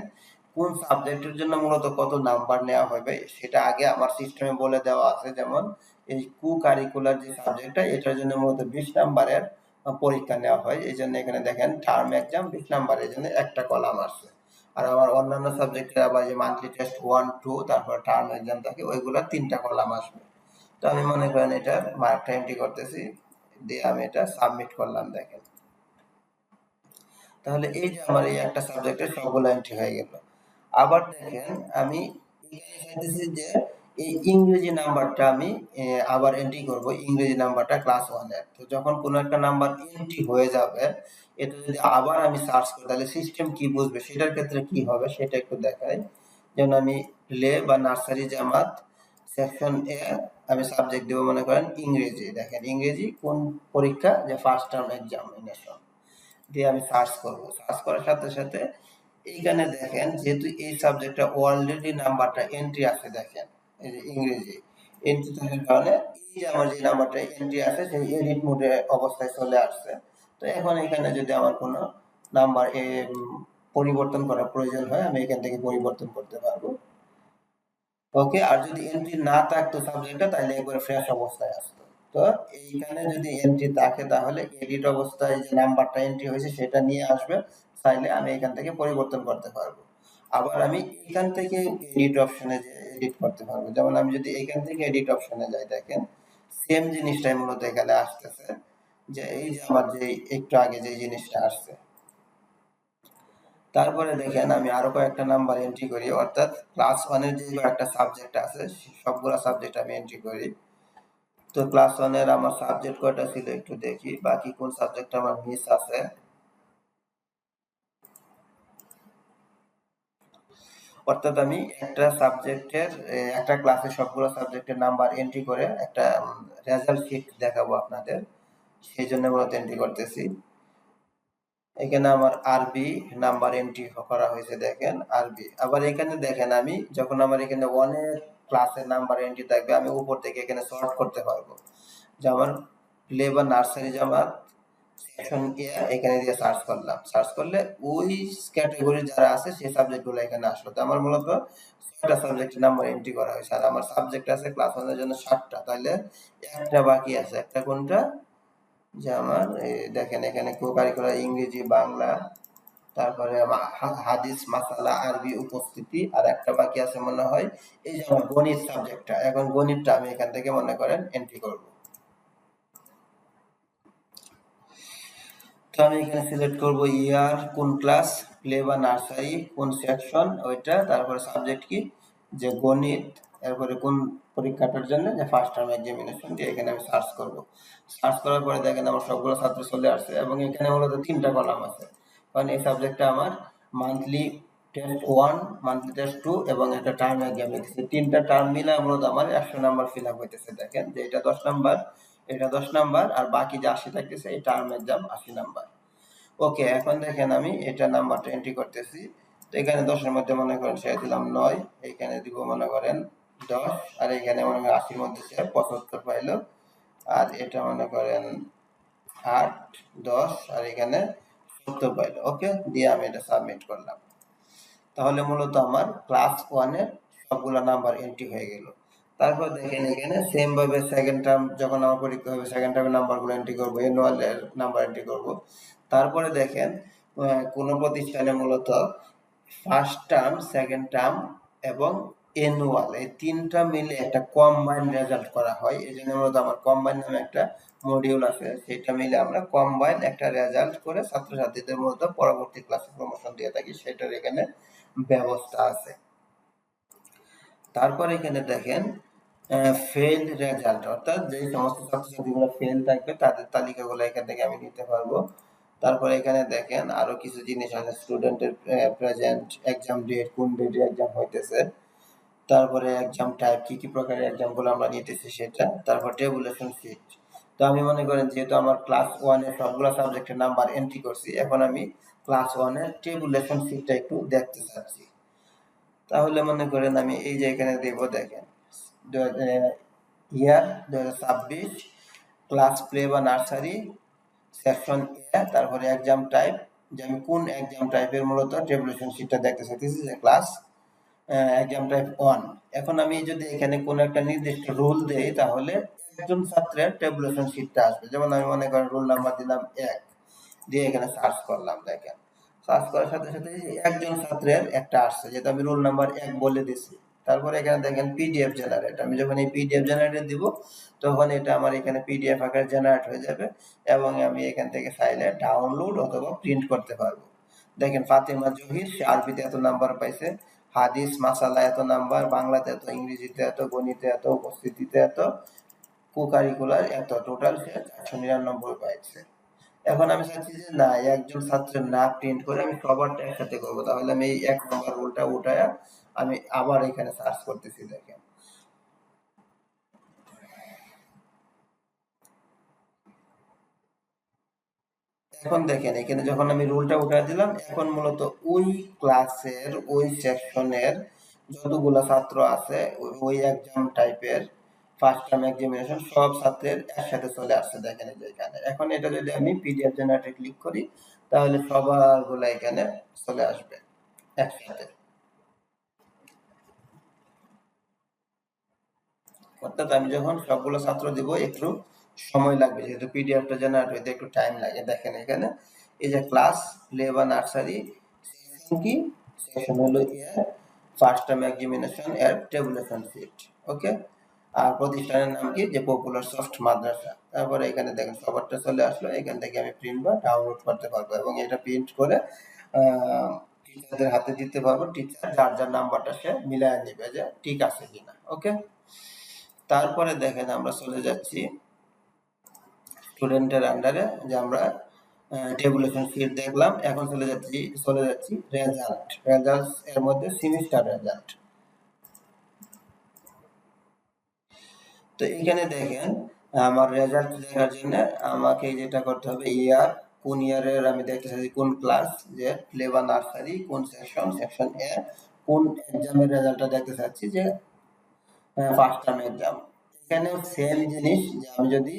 কোন সাবজেক্টের জন্য মূলত কত নাম্বার নেওয়া হবে সেটা আগে আমার সিস্টেমে বলে দেওয়া আছে। যেমন এই কো-কারিকুলার যে সাবজেক্টটা, এটার জন্য মূলত 20 নাম্বারের পরীক্ষা নেওয়া হয়। এই জন্য এখানে দেখেন টার্ম এক্সাম 20 নাম্বারের জন্য একটা কলাম আছে। আর আমার অন্যান্য সাবজেক্টের আবার যে মান্থলি টেস্ট 1, 2, তারপর টার্ম এক্সাম থাকে, ওইগুলো 3টা কলাম আসবে। তো আমি মনে করেন এটা মার্কটা এন্ট্রি করতেছি, দিয়ে আমি এটা সাবমিট করলাম। দেখেন তাহলে এই যে আমার এই একটা সাবজেক্টের সবগুলো এন্ট্রি হয়ে গেল। আবার দেখেন আমি এখানে চাইতেছি যে এই ইংরেজি নাম্বারটা আমি আবার এন্ট্রি করব, ইংরেজি নাম্বারটা ক্লাস 1 এর। তো যখন কোনো একটা নাম্বার এন্ট্রি হয়ে যাবে, এটা যদি আবার আমি সার্চ করি তাহলে সিস্টেম কি বুঝবে, সেটার ক্ষেত্রে কি হবে সেটা একটু দেখাই। যেমন আমি প্লে বা নার্সারি জামাত সেকশন এ আমি সাবজেক্ট দেব মনে করেন ইংরেজি। দেখেন ইংরেজি কোন পরীক্ষা, যে ফার্স্ট টার্ম এক্সামিনেশন দিয়ে আমি সার্চ করব। সার্চ করার সাথে সাথে এইখানে দেখেন যেহেতু এই সাবজেক্টটা অলরেডি নাম্বারটা এন্ট্রি আছে, দেখেন এই যে ইংরেজি এন্ট্রি থাকার কারণে এই যে আমার যে নাম্বারটা এন্ট্রি আছে সেই এডিট মোডে অবস্থায় চলে আসছে। তো এখন এখানে যদি আমার কোনো নাম্বার পরিবর্তন করার প্রয়োজন হয় আমি এখান থেকে পরিবর্তন করতে পারবো। ওকে, আর যদি এন্ট্রি না থাকতো সাবজেক্টটা তাহলে একবারে ফ্রেশ অবস্থায় আসতো। তো এইখানে যদি এন্ট্রি থাকে তাহলে এডিট অবস্থায় যে নাম্বারটা এন্ট্রি হয়েছে সেটা নিয়ে আসবে, চাইলে আমি এখান থেকে পরিবর্তন করতে পারবো। আবার আমি এখান থেকে এডিট অপশনে যে এডিট করতে পারবো, যেমন আমি যদি এখান থেকে এডিট অপশনে যাই, দেখেন সেম জিনিসটাই মূলত এখানে আসতেছে, যে এই যে আমার যে একটু আগে যে জিনিসটা আসছে। তারপরে দেখেন আমি আরো কয়েকটা নাম্বার এন্ট্রি করি, অর্থাৎ ক্লাস 1 এর যে কয়েকটা সাবজেক্ট আছে সবগুলা সাবজেক্ট আমি এন্ট্রি করি। তো ক্লাস 1 এর আমার সাবজেক্ট কয়টা ছিল একটু দেখি, বাকি কোন সাবজেক্ট আমার মিস আছে। অর্থাৎ আমি একটা সাবজেক্টের একটা ক্লাসে সবগুলো সাবজেক্টের নাম্বার এন্ট্রি করে একটা রেজাল্ট শিট দেখাবো আপনাদের, সেই জন্য মূলত এন্ট্রি করতেছি। এখানে আমার আরবি নাম্বার এন্ট্রি করা হয়েছে, দেখেন আরবি। আবার এখানে দেখেন আমি যখন আমার এখানে অনেক ক্লাসের নাম্বার এন্ট্রি থাকবে আমি উপর থেকে এখানে সর্ট করতে পারবো, যেমন প্লে বা নার্সারি জামাত সেকশন এ এখানে দিয়ে সার্চ করলাম, সার্চ করলে ওই ক্যাটাগরি যারা আছে সেই সাবজেক্টগুলো এখানে আসলো। তো আমার মূলত 6টা সাবজেক্টের নাম্বার এন্ট্রি করা হয়েছে, আর আমার সাবজেক্ট আছে ক্লাস 1 এর জন্য 7টা, তাহলে একটা বাকি আছে। একটা কোনটা, যে আমার দেখেন এখানে কো-কারিকুলার ইংরেজি বাংলা, তারপরে হাদিস মাসালা আরবি উপস্থিতি, আর একটা বাকি আছে মনে হয় এই যে আমার গণিত সাবজেক্টটা। এখন গণিতটা আমি এখান থেকে মনে করেন এন্ট্রি করব। তো আমি এখানে সিলেক্ট করব ইয়ার, কোন ক্লাস, প্লে বা নার্সারি, কোন সেকশন ওইটা, তারপরে সাবজেক্ট কি, যে গণিত, এরপরে কোন পরীক্ষাটার জন্য, যে ফার্স্ট টার্ম এক্সামিনেশন দিয়ে এখানে আমি সার্চ করব। সার্চ করার পরে দেখেন আমার সবগুলো ছাত্র চলে আসছে, এবং এখানে মূলত 3টা কলাম আছে, কারণ এই সাবজেক্টটা আমার মান্থলি টেস্ট 1, মান্থলি টেস্ট 2 এবং একটা টার্ম এক্সাম লিখেছে। 3টা টার্ম মিলে মূলত আমার 100 নাম্বার ফিল আপ হইতেছে। দেখেন যে এটা 10 নাম্বার, এটা 10 নাম্বার, আর বাকি যে 80 থাকতেছে এই টার্ম এক্সাম 80 নাম্বার। ওকে, এখন দেখেন আমি এটা নাম্বারটা এন্ট্রি করতেছি। তো এখানে 10 এর মধ্যে মনে করেন সে দিলাম 9, এখানে দিব মনে করেন 10, আর এখানে মনে করেন 80 এর মধ্যে সে 75 পাইলো, আর এটা মনে করেন 8, 10, আর এখানে 70 পাইলো। ওকে, দিয়ে আমি এটা সাবমিট করলাম। তাহলে মূলত আমার ক্লাস 1 এর সবগুলা নাম্বার এন্ট্রি হয়ে গেল। তারপর দেখেন এখানে সেম ভাবে সেকেন্ড টার্ম যখন আমার পরীক্ষা হবে সেকেন্ড টার্মের নাম্বারগুলো এন্ট্রি করব, অ্যানুয়াল এর নাম্বার এন্ট্রি করব। তারপরে দেখেন কোন প্রতিষ্ঠানে মূলত ফার্স্ট টার্ম, সেকেন্ড টার্ম এবং অ্যানুয়াল এই 3টা মিলে একটা কম্বাইন রেজাল্ট করা হয়। এজন্য মূলত আমার কম্বাইন নামে একটা মডিউল আছে, সেটা মিলে আমরা কম্বাইন একটা রেজাল্ট করে ছাত্রছাত্রীদের মূলত পরবর্তী ক্লাসে প্রমোশন দিয়ে থাকি, সেটার এখানে ব্যবস্থা আছে। তারপর এখানে দেখেন ফেল রেজাল্ট, অর্থাৎ যে সমস্ত ছাত্রছাত্রীগুলো ফেল থাকবে তাদের তালিকাগুলো এখান থেকে আমি নিতে পারবো। তারপরে এখানে দেখেন আরো কিছু জিনিস আছে, স্টুডেন্টের প্রেজেন্ট, এক্সাম ডেট, কোন ডেটে এক্সাম হইতেছে, তারপরে এক্সাম টাইপ, কি কি প্রকারের এক্সামগুলো আমরা নিতেছি সেটা, তারপর টেবুলেশন সিট। তো আমি মনে করেন যেহেতু আমার ক্লাস 1 এর সবগুলো সাবজেক্টের নাম্বার এন্ট্রি করছি, এখন আমি ক্লাস 1 এর টেবুলেশন সিটটা একটু দেখতে চাচ্ছি। তাহলে মনে করেন আমি এই যে এখানে দেব, দেখেন ইয়ার 2026, ক্লাস প্লে বা নার্সারি সেকশন এ, তারপরে এক্সাম টাইপ, যে আমি কোন এক্সাম টাইপের মূলত টেবুলেশন শিটটা দেখতে চাইতেছি, যে ক্লাস এক্সাম টাইপ 1। এখন আমি যদি এখানে কোন একটা নির্দিষ্ট রুল দেই তাহলে একজন ছাত্রের টেবুলেশন শিটটা আসবে। যেমন আমি মনে করেন রোল নাম্বার দিলাম 1, দিয়ে এখানে সার্চ করলাম, দেখেন সার্চ করার সাথে সাথে একজন ছাত্রের একটা আসছে, যেটা আমি রোল নাম্বার 1 বলে দিছি। তারপরে এখানে দেখেন পিডিএফ জেনারেট, আমি যখন এই পিডিএফ জেনারেট দিব তখন এটা আমার এখানে পিডিএফ আকারে জেনারেট হয়ে যাবে, এবং আমি এখান থেকে চাইলে ডাউনলোড অথবা প্রিন্ট করতে পারবো। দেখেন ফাতেমা জহির, সে আরবিতে এত নাম্বার পাইছে, হাদিস মাসালা এত নাম্বার, বাংলাতে এত, ইংরেজিতে এত, গণিতে এত, উপস্থিতিতে এত, কো-কারিকুলার এত, টোটাল সে 499 পাইছে। এখন আমি চাচ্ছি যে না, একজন ছাত্রের না প্রিন্ট করে আমি সবারটা একসাথে করবো। তাহলে আমি এই 1 নম্বর রুলটা উঠায়া আমি আবার এখানে সার্চ করতেছি। দেখেন এখন দেখেন এখানে যখন আমি রুলটা উঠাই দিলাম, এখন মূলত ওই ক্লাসের ওই সেকশনের যতগুলা ছাত্র আছে ওই এক্সাম টাইপের ফার্স্ট টার্ম এক্সামিনেশন সব ছাত্রের একসাথে চলে আসছে। দেখেন এই যে এখানে। এখন এটা যদি আমি পিডিএফ জেনারেটরে ক্লিক করি তাহলে সবারগুলা এখানে চলে আসবে একসাথে। অর্থাৎ আমি যখন সবগুলো ছাত্র দিব একটু সময় লাগবে, যেহেতু পিডিএফটা জেনারেট হইতে একটু টাইম লাগে। দেখেন এখানে এই যে ক্লাস প্লে বা নার্সারি সেকশন কি, সেকশন হলো এর ফার্স্ট টার্ম এক্সামিনেশন এর টেবুলেশন শিট। ওকে, আর প্রতিষ্ঠানের নাম কি, যে পপুলার সফট মাদ্রাসা। তারপরে এখানে দেখেন সবারটা চলে আসলো। এখান থেকে আমি প্রিন্ট বা ডাউনলোড করতে পারবো এবং এটা প্রিন্ট করে টিচারদের হাতে দিতে পারবো। টিচার যার যার নাম্বারটা সে মিলায় নেবে যে ঠিক আছে কিনা। ওকে, তারপরে দেখেন আমরা চলে যাচ্ছি স্টুডেন্টের আন্ডারে, যে আমরা টেবুলেশন শিট দেখলাম। এখন চলে যাচ্ছি রেজাল্ট। রেজাল্ট এর মধ্যে সেমিস্টার রেজাল্ট। তো এখানে দেখেন আমার রেজাল্ট দেখার জন্য আমাকে যেটা করতে হবে, ইয়ার, কোন ইয়ারের আমি দেখতে চাচ্ছি, কোন ক্লাস, যে প্লে বা নার্সারি, কোন সেকশন, সেকশন এ, কোন এক্সামের রেজাল্টটা দেখতে চাচ্ছি, যে ফার্স্ট টার্ম এক্সাম। এখানে সেম জিনিস, যে আমি যদি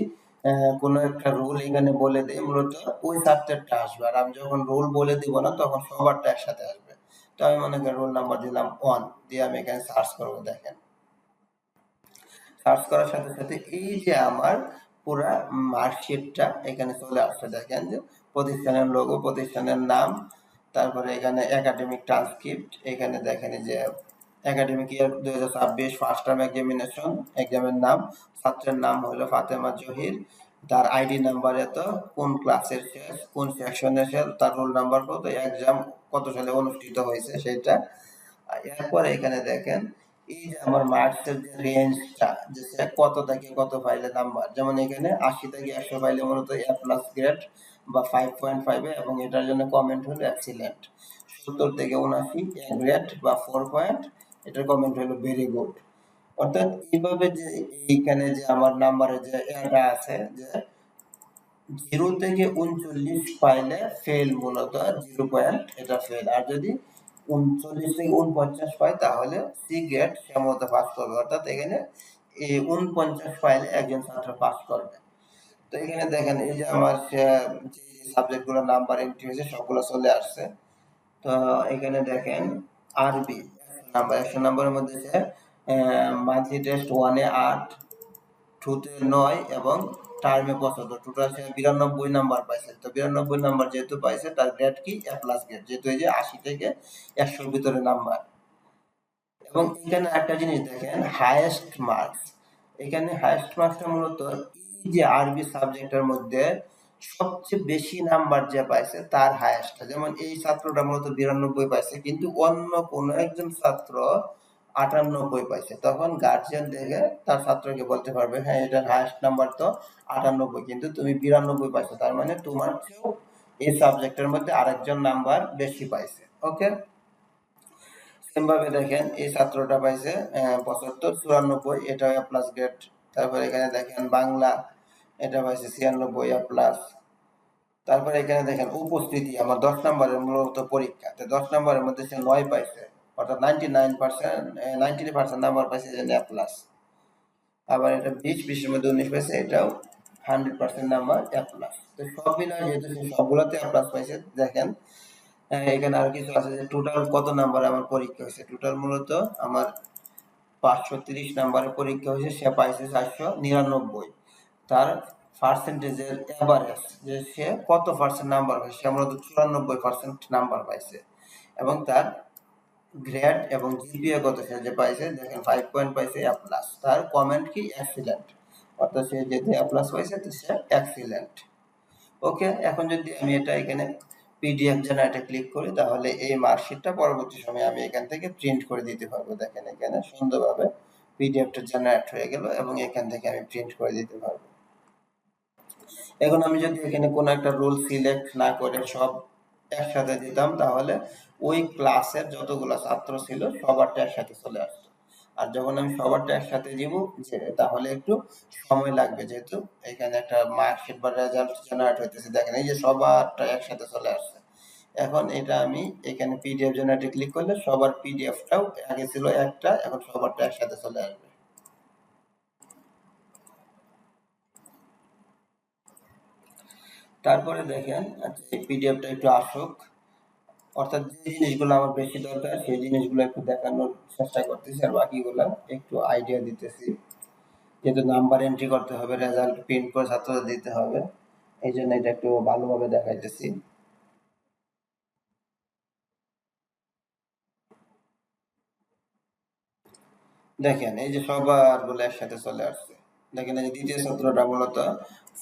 কোনো একটা রুল এখানে বলে দিই, মূলত ওই সাবজেক্টটা আসবে। আর আমি যখন রুল বলে দিব না তখন সবারটা একসাথে আসবে। তো আমি মনে করি রোল নাম্বার দিলাম 1, দিয়ে আমি এখানে সার্চ করবো। দেখেন সার্চ করার সাথে সাথে এই যে আমার পুরা মার্কশিটটা এখানে চলে আসছে। দেখেন যে প্রতিষ্ঠানের লোগো, প্রতিষ্ঠানের নাম, তারপরে এখানে একাডেমিক ট্রান্সক্রিপ্ট, এখানে দেখেন যে একাডেমিক ইয়ার 2026 ফার্স্ট টার্ম এক্সামিনেশন, এক্সামের নাম, ছাত্রের নাম হলো ফাতেমা জহির, তার আইডি নাম্বার এত, কোন ক্লাসের শেষ, কোন সেকশনের শেষ, তার রোল নাম্বার কত, এক্সাম কত সালে অনুষ্ঠিত হয়েছে সেটা। এরপরে এখানে দেখেন এই যে আমার মার্কসের যে রেঞ্জটা, যে কত থেকে কত পাইলে নাম্বার, যেমন এখানে 80 থেকে 100 পাইলে মূলত এ প্লাস গ্রেড বা 5.5 এবং এটার জন্য কমেন্ট হলো এক্সিলেন্ট। 70 থেকে 79 এ গ্রেড বা 4 পয়েন্ট, এটার কমেন্ট হলো ভেরি গুড। অর্থাৎ এইভাবে যে এইখানে যে আমার নাম্বারে যে এটা আছে, যে 0 থেকে 39 পাইলে ফেল, মূলত 0 পয়েন্ট, এটা ফেল। আর যদি 39 থেকে 49 পায় তাহলে সি গ্রেড, সে মতো পাস করবে। অর্থাৎ এখানে এই 49 পাইলে একজন ছাত্র পাস করবে। তো এখানে দেখেন এই যে আমার যে সাবজেক্টগুলোর নাম্বার এন্ট্রি হয়েছে সবগুলো চলে আসছে। তো এখানে দেখেন আরবি নাম্বার 100 নাম্বারের মধ্যে যে মান্থলি টেস্ট 1 এ 8, 2 তে 9 এবং টার্মে 75, টোটাল সে 92 নাম্বার পাইছে। তো 92 নাম্বার যেহেতু পাইছে তার গ্রেড কি, এ প্লাস গ্রেড, যেহেতু এই যে 80 থেকে 100 এর ভিতরে নাম্বার। এবং এখানে একটা জিনিস দেখেন হাইয়েস্ট মার্কস। এখানে হাইয়েস্ট মার্কসটা মূলত এই যে আরবি সাবজেক্টের মধ্যে সবচেয়ে বেশি নাম্বার যে পাইছে তার হাইয়েস্টটা। যেমন এই ছাত্রটা মূলত 92 পাইছে, কিন্তু অন্য কোনো একজন ছাত্র 98 পাইছে। তখন গার্জিয়ান দেখে তার ছাত্রকে বলতে পারবে, হ্যাঁ এটার হাইয়েস্ট নাম্বার তো 98, কিন্তু তুমি 92 পাইছো, তার মানে তোমার চেয়েও এই সাবজেক্টের মধ্যে আরেকজন নাম্বার বেশি পাইছে। ওকে, সেম ভাবে দেখেন এই ছাত্রটা পাইছে 75, 94, এটা এ প্লাস গ্রেড। তারপরে এখানে দেখেন বাংলা, এটা পাইছে 96, এ প্লাস। তারপরে এখানে দেখেন উপস্থিতি, আমার 10 নম্বরের মূলত পরীক্ষা, তো 10 নম্বরের মধ্যে সে 9 পাইছে, অর্থাৎ 99%, 90% নাম্বার পাইছে, যে এ প্লাস। আবার এটা 20 এর মধ্যে 19 পাইছে, এটাও 100% নাম্বার এ প্লাস। তো সব মিলায় যেহেতু সে সবগুলোতে এ প্লাস পাইছে, দেখেন এখানে আর কিছু আছে যে টোটাল কত নাম্বার আমার পরীক্ষা হয়েছে। টোটাল মূলত আমার 530 নাম্বারের পরীক্ষা হয়েছে, সে পাইছে 499। তার পার্সেন্টেজের এভারেজ, যে সে কত পার্সেন্ট নাম্বার পাইছে, সে মূলত 94% নাম্বার পাইছে। এবং তার গ্রেড এবং জিপিএ কত সে যে পাইছে, দেখেন 5 পয়েন্ট পাইছে, এ প্লাস। তার কমেন্ট কি, এক্সিলেন্ট। অর্থাৎ সে যেহেতু এ প্লাস পাইছে তো সে এক্সিলেন্ট। ওকে, এখন যদি আমি এটা এখানে পিডিএফ জেনারেটে ক্লিক করি, তাহলে এই মার্কশিটটা পরবর্তী সময়ে আমি এখান থেকে প্রিন্ট করে দিতে পারবো। দেখেন এখানে সুন্দরভাবে পিডিএফটা জেনারেট হয়ে গেল এবং এখান থেকে আমি প্রিন্ট করে দিতে পারবো। এখন আমি যদি এখানে কোনো একটা রোল সিলেক্ট না করে সব একসাথে দিতাম, তাহলে ওই ক্লাসের যতগুলো ছাত্র ছিল সবারটা একসাথে চলে আসতো। আর যখন আমি সবারটা একসাথে দিব, যে তাহলে একটু সময় লাগবে, যেহেতু এখানে একটা মার্কশিট বা রেজাল্ট জেনারেট হইতেছে। দেখেন এই যে সবারটা একসাথে চলে আসছে। এখন এটা আমি এখানে পিডিএফ জেনারেটে ক্লিক করলে সবার পিডিএফটাও আগে ছিল একটা, এখন সবারটা একসাথে চলে আসবে। তারপরে দেখেন, আচ্ছা এই পিডিএফটা একটু আসুক, অর্থাৎ যে জিনিসগুলো আমার বেশি দরকার সেই জিনিসগুলো একটু দেখানোর চেষ্টা করতেছি, আর বাকিগুলো একটু আইডিয়া দিতেছি। যেহেতু নাম্বার এন্ট্রি করতে হবে, রেজাল্ট প্রিন্ট করে ছাত্রদের দিতে হবে, এই জন্য এটা একটু ভালোভাবে দেখাইতেছি। দেখেন এই যে সবার গুলো একসাথে চলে আসছে। দেখেন এই যে দ্বিতীয় ছাত্রটা মূলত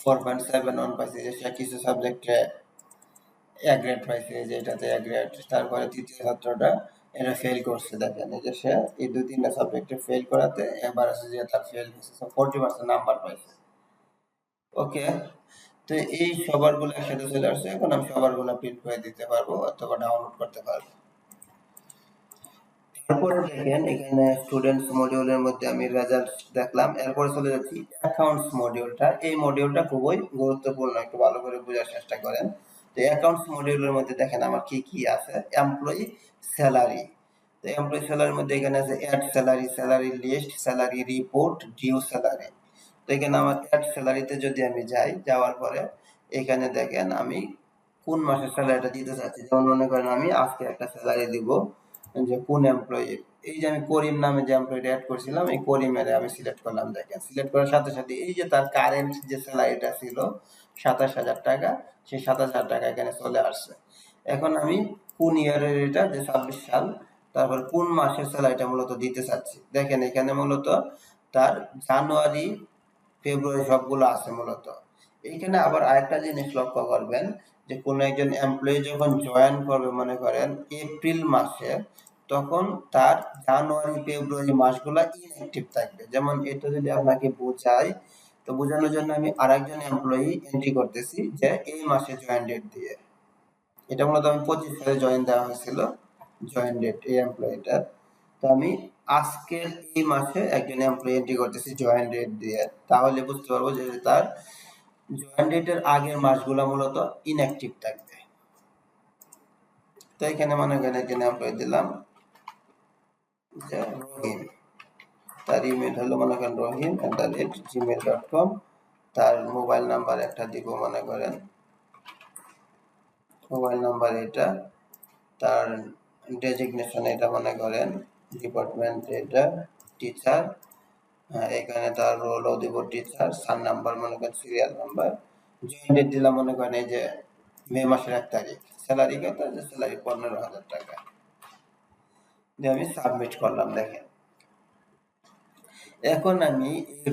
4.71 পাইছে, যে সে কিছু সাবজেক্টে এ গ্রেড পাইছে, যে এটাতে এ গ্রেড। তারপরে তৃতীয় ছাত্রটা এটা ফেল করছে। দেখেন এই যে সে এই দুই তিনটা সাবজেক্টে ফেল করাতে এবার আছে যে তার ফেল হয়েছে, 40% নাম্বার পাইছে। ওকে, তো এই সবার গুলো একসাথে চলে আসছে। এখন আমি সবার গুলো প্রিন্ট করে দিতে পারবো অথবা ডাউনলোড করতে পারবো। তারপরে দেখেন এখানে স্টুডেন্টস মডিউলের মধ্যে আমি রেজাল্ট দেখলাম। এরপরে চলে যাচ্ছি অ্যাকাউন্টস মডিউলটা। এই মডিউলটা খুবই গুরুত্বপূর্ণ, একটু ভালো করে বোঝার চেষ্টা করেন। তো অ্যাকাউন্টস মডিউলের মধ্যে দেখেন আমার কি কি আছে। এমপ্লয়ি স্যালারি, তো এমপ্লয়ি স্যালারির মধ্যে এখানে আছে add salary, salary list, salary report, due salary. তো এখানে আমার অ্যাড স্যালারিতে যদি আমি যাই, যাওয়ার পরে এখানে দেখেন আমি কোন মাসের স্যালারিটা দিতে চাচ্ছি। যেমন মনে করেন আমি আজকে একটা স্যালারি দিব, যে কোন এমপ্লয়ি, এই যে আমি করিম নামে যে এমপ্লয়িটা অ্যাড করছিলাম, এই করিমের আমি সিলেক্ট করলাম। দেখেন সিলেক্ট করার সাথে সাথে এই যে তার কারেন্ট যে স্যালারিটা ছিল 27,000 টাকা, সেই 27,000 টাকা এখানে চলে আসছে। এখন আমি কোন ইয়ারের, এটা যে 26 সাল, তারপর কোন মাসের স্যালারিটা মূলত দিতে চাচ্ছি। দেখেন এখানে মূলত তার জানুয়ারি ফেব্রুয়ারি সবগুলো আছে মূলত। এইখানে আবার আরেকটা জিনিস লক্ষ্য করবেন, যে কোনো একজন এমপ্লয়ি যখন জয়েন করবে মনে করেন এপ্রিল মাসে, তখন তার জানুয়ারি ফেব্রুয়ারি মাসগুলা ইনঅ্যাক্টিভ থাকবে। যেমন এটা যদি আপনাকে বোঝাই, তো বোঝানোর জন্য আমি আরেকজন এমপ্লয়ি এন্ট্রি করতেছি, যে এই মাসে জয়েন ডেট দিয়ে। এটা মূলত আমি 25 সালে জয়েন দেওয়া হয়েছিল, জয়েন ডেট এই এমপ্লয়িটার। তো আমি আজকের এই মাসে একজন এমপ্লয়ি এন্ট্রি করতেছি জয়েন ডেট দিয়ে, তাহলে বুঝতে পারবো যে তার জয়েন ডেটের আগের মাসগুলো মূলত ইনঅ্যাক্টিভ থাকবে। তো এখানে মনে করেন একজন এমপ্লয়ি দিলাম যে রহিম, তার ইমেল হলো মনে করেন রহিম@gmail.com, তার মোবাইল নাম্বার একটা দিব মনে করেন, মোবাইল নাম্বার এটা, তার ডেজিগনেশন এটা মনে করেন ডিপার্টমেন্ট এটা টিচার, এখানে তার রোলও দিব টিচার, সার নাম্বার মনে করেন সিরিয়াল নাম্বার, জয়েন ডেট দিলাম মনে করেন এই যে মে মাসের 1 তারিখ, স্যালারি কত, যে স্যালারি 15,000 টাকা দিয়ে আমি সাবমিট করলাম। দেখেন এখন আমি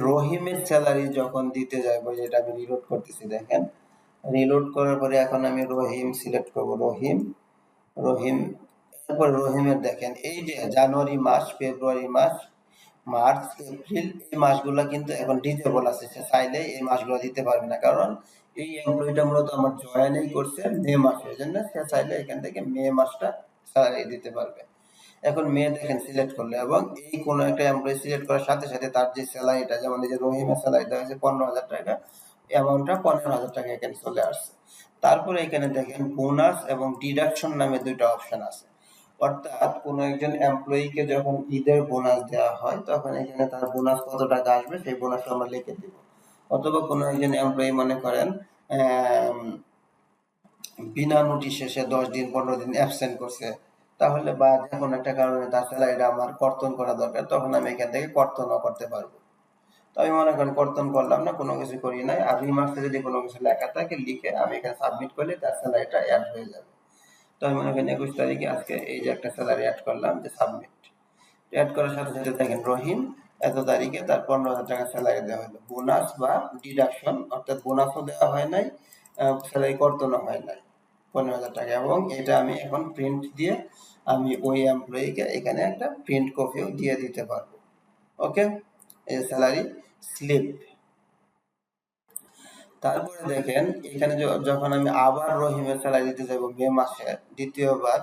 রহিমের স্যালারি যখন দিতে যাবো, যেটা আমি রিলোড করতেছি, দেখেন রিলোড করার পরে এখন আমি রহিম সিলেক্ট করব, রহিম, রহিম, এরপর রহিমের দেখেন এই যে জানুয়ারি মাস, ফেব্রুয়ারি মাস, মার্চ, এপ্রিল, এই মাসগুলো কিন্তু এখন ডিজেবল আছে। সে চাইলে এই মাসগুলো দিতে পারবে না, কারণ এই এমপ্লয়িটা মূলত আমার জয়েনই করছে মে মাসে, এই জন্য সে চাইলে এখান থেকে মে মাসটা স্যালারি দিতে পারবে। এখন মে দেখেন সিলেক্ট করলে, এবং এই কোনো একটা এমপ্লয়ি সিলেক্ট করার সাথে সাথে তার যে স্যালারিটা, যেমন এই যে রহিমের স্যালারিটা হয়েছে 15,000 টাকা, অ্যামাউন্টটা 15,000 টাকা এখানে চলে আসছে। তারপরে এখানে দেখেন বোনাস এবং ডিডাকশন নামে দুইটা অপশন আছে। অর্থাৎ কোনো একজন এমপ্লয়িকে যখন ঈদের বোনাস দেওয়া হয়, তখন এখানে তার বোনাস কত টাকা আসবে সেই বোনাসটা আমরা লিখে দিব। অথবা কোনো একজন এমপ্লয়ি মনে করেন বিনা নোটিশে সে 10 দিন 15 দিন অ্যাবসেন্ট করছে, তাহলে বা যে কোনো একটা কারণে তার স্যালারিটা আমার কর্তন করা দরকার, তখন আমি এখান থেকে কর্তনও করতে পারবো। তো আমি মনে করেন কর্তন করলাম না, কোনো কিছু করি নাই, আর রিমার্কসে যদি কোনো কিছু লেখা থাকে লিখে আমি এখানে সাবমিট করলে তার স্যালারিটা অ্যাড হয়ে যাবে। তো আমি মনে করেন 21 তারিখে আজকে এই যে একটা স্যালারি অ্যাড করলাম, যে সাবমিট। অ্যাড করার সাথে সাথে দেখেন রহিম এত তারিখে তার 15,000 টাকা স্যালারি দেওয়া হলো, বোনাস বা ডিডাকশন, অর্থাৎ বোনাসও দেওয়া হয় নাই, স্যালারি কর্তনও হয় নাই। 15,000 টাকা, এবং এটা আমি এখন প্রিন্ট দিয়ে আমি ওই এমপ্লয়িকে এখানে একটা প্রিন্ট কপিও দিয়ে দিতে পারবো। ওকে, এই স্যালারি স্লিপ। তারপরে দেখেন এখানে যখন আমি আবার রহিমের স্যালারি দিতে যাবো মে মাসে দ্বিতীয়বার,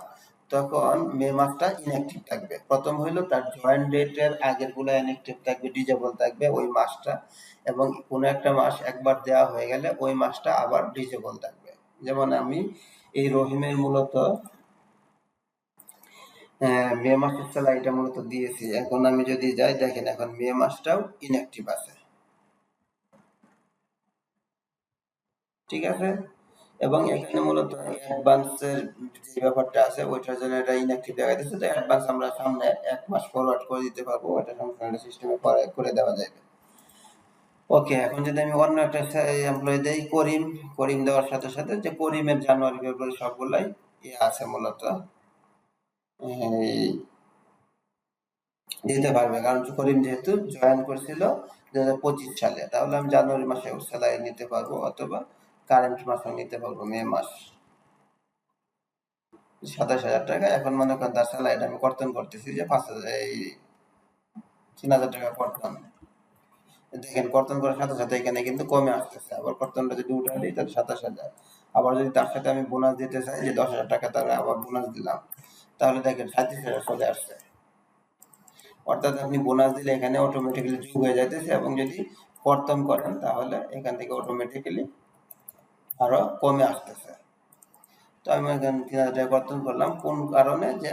তখন মে মাসটা ইনঅ্যাক্টিভ থাকবে। প্রথম হইলো তার জয়েন ডেটের আগের গুলো ইনঅ্যাক্টিভ থাকবে, ডিজেবল থাকবে ওই মাসটা, এবং কোনো একটা মাস একবার দেওয়া হয়ে গেলে ওই মাসটা আবার ডিজেবল থাকবে। যেমন আমি এই রহিমের মূলত মে মাসের স্যালারিটা মূলত দিয়েছি। এখন আমি যদি যাই, দেখেন এখন মে মাসটাও ইনঅ্যাক্টিভ আছে, ঠিক আছে। এবং এখানে মূলত অ্যাডভান্সের যে ব্যাপারটা আছে ওইটার জন্য এটা ইনঅ্যাক্টিভ দেখা দিচ্ছে, তো অ্যাডভান্স আমরা সামনে 1 মাস ফরওয়ার্ড করে দিতে পারবো, ওটা সমস্যা সিস্টেমে করে দেওয়া যাবে। ওকে, এখন যদি আমি অন্য একটা এমপ্লয়ি দেই করিম, করিম দেওয়ার সাথে সাথে যে করিমের জানুয়ারি ফেব্রুয়ারি সবগুলাই আছে মূলত দিতে পারবে, কারণ করিম যেহেতু জয়েন করছিল 2025 সালে, তাহলে আমি জানুয়ারি মাসে স্যালারি নিতে পারবো, অথবা কারেন্ট মাসে নিতে পারবো, মে মাস 27,000 টাকা। এখন মনে করেন তার স্যালারিটা আমি কর্তন করতেছি যে 3,000 টাকা কর্তন। দেখেন কর্তন করার সাথে সাথে এখানে কিন্তু কমে আসতেছে, আবার কর্তনটা যদি উঠে দিই তাহলে 27,000। আবার যদি তার সাথে আমি বোনাস দিতে চাই যে 10,000 টাকা তাহলে আবার বোনাস দিলাম, তাহলে দেখেন 37,000 চলে আসছে। অর্থাৎ আপনি বোনাস দিলে এখানে অটোমেটিক্যালি যোগ হয়ে যাইতেছে, এবং যদি কর্তন করেন তাহলে এখান থেকে অটোমেটিক্যালি আরো কমে আসতেছে। তো আমি এখানে 3,000 টাকা কর্তন করলাম, কোন কারণে, যে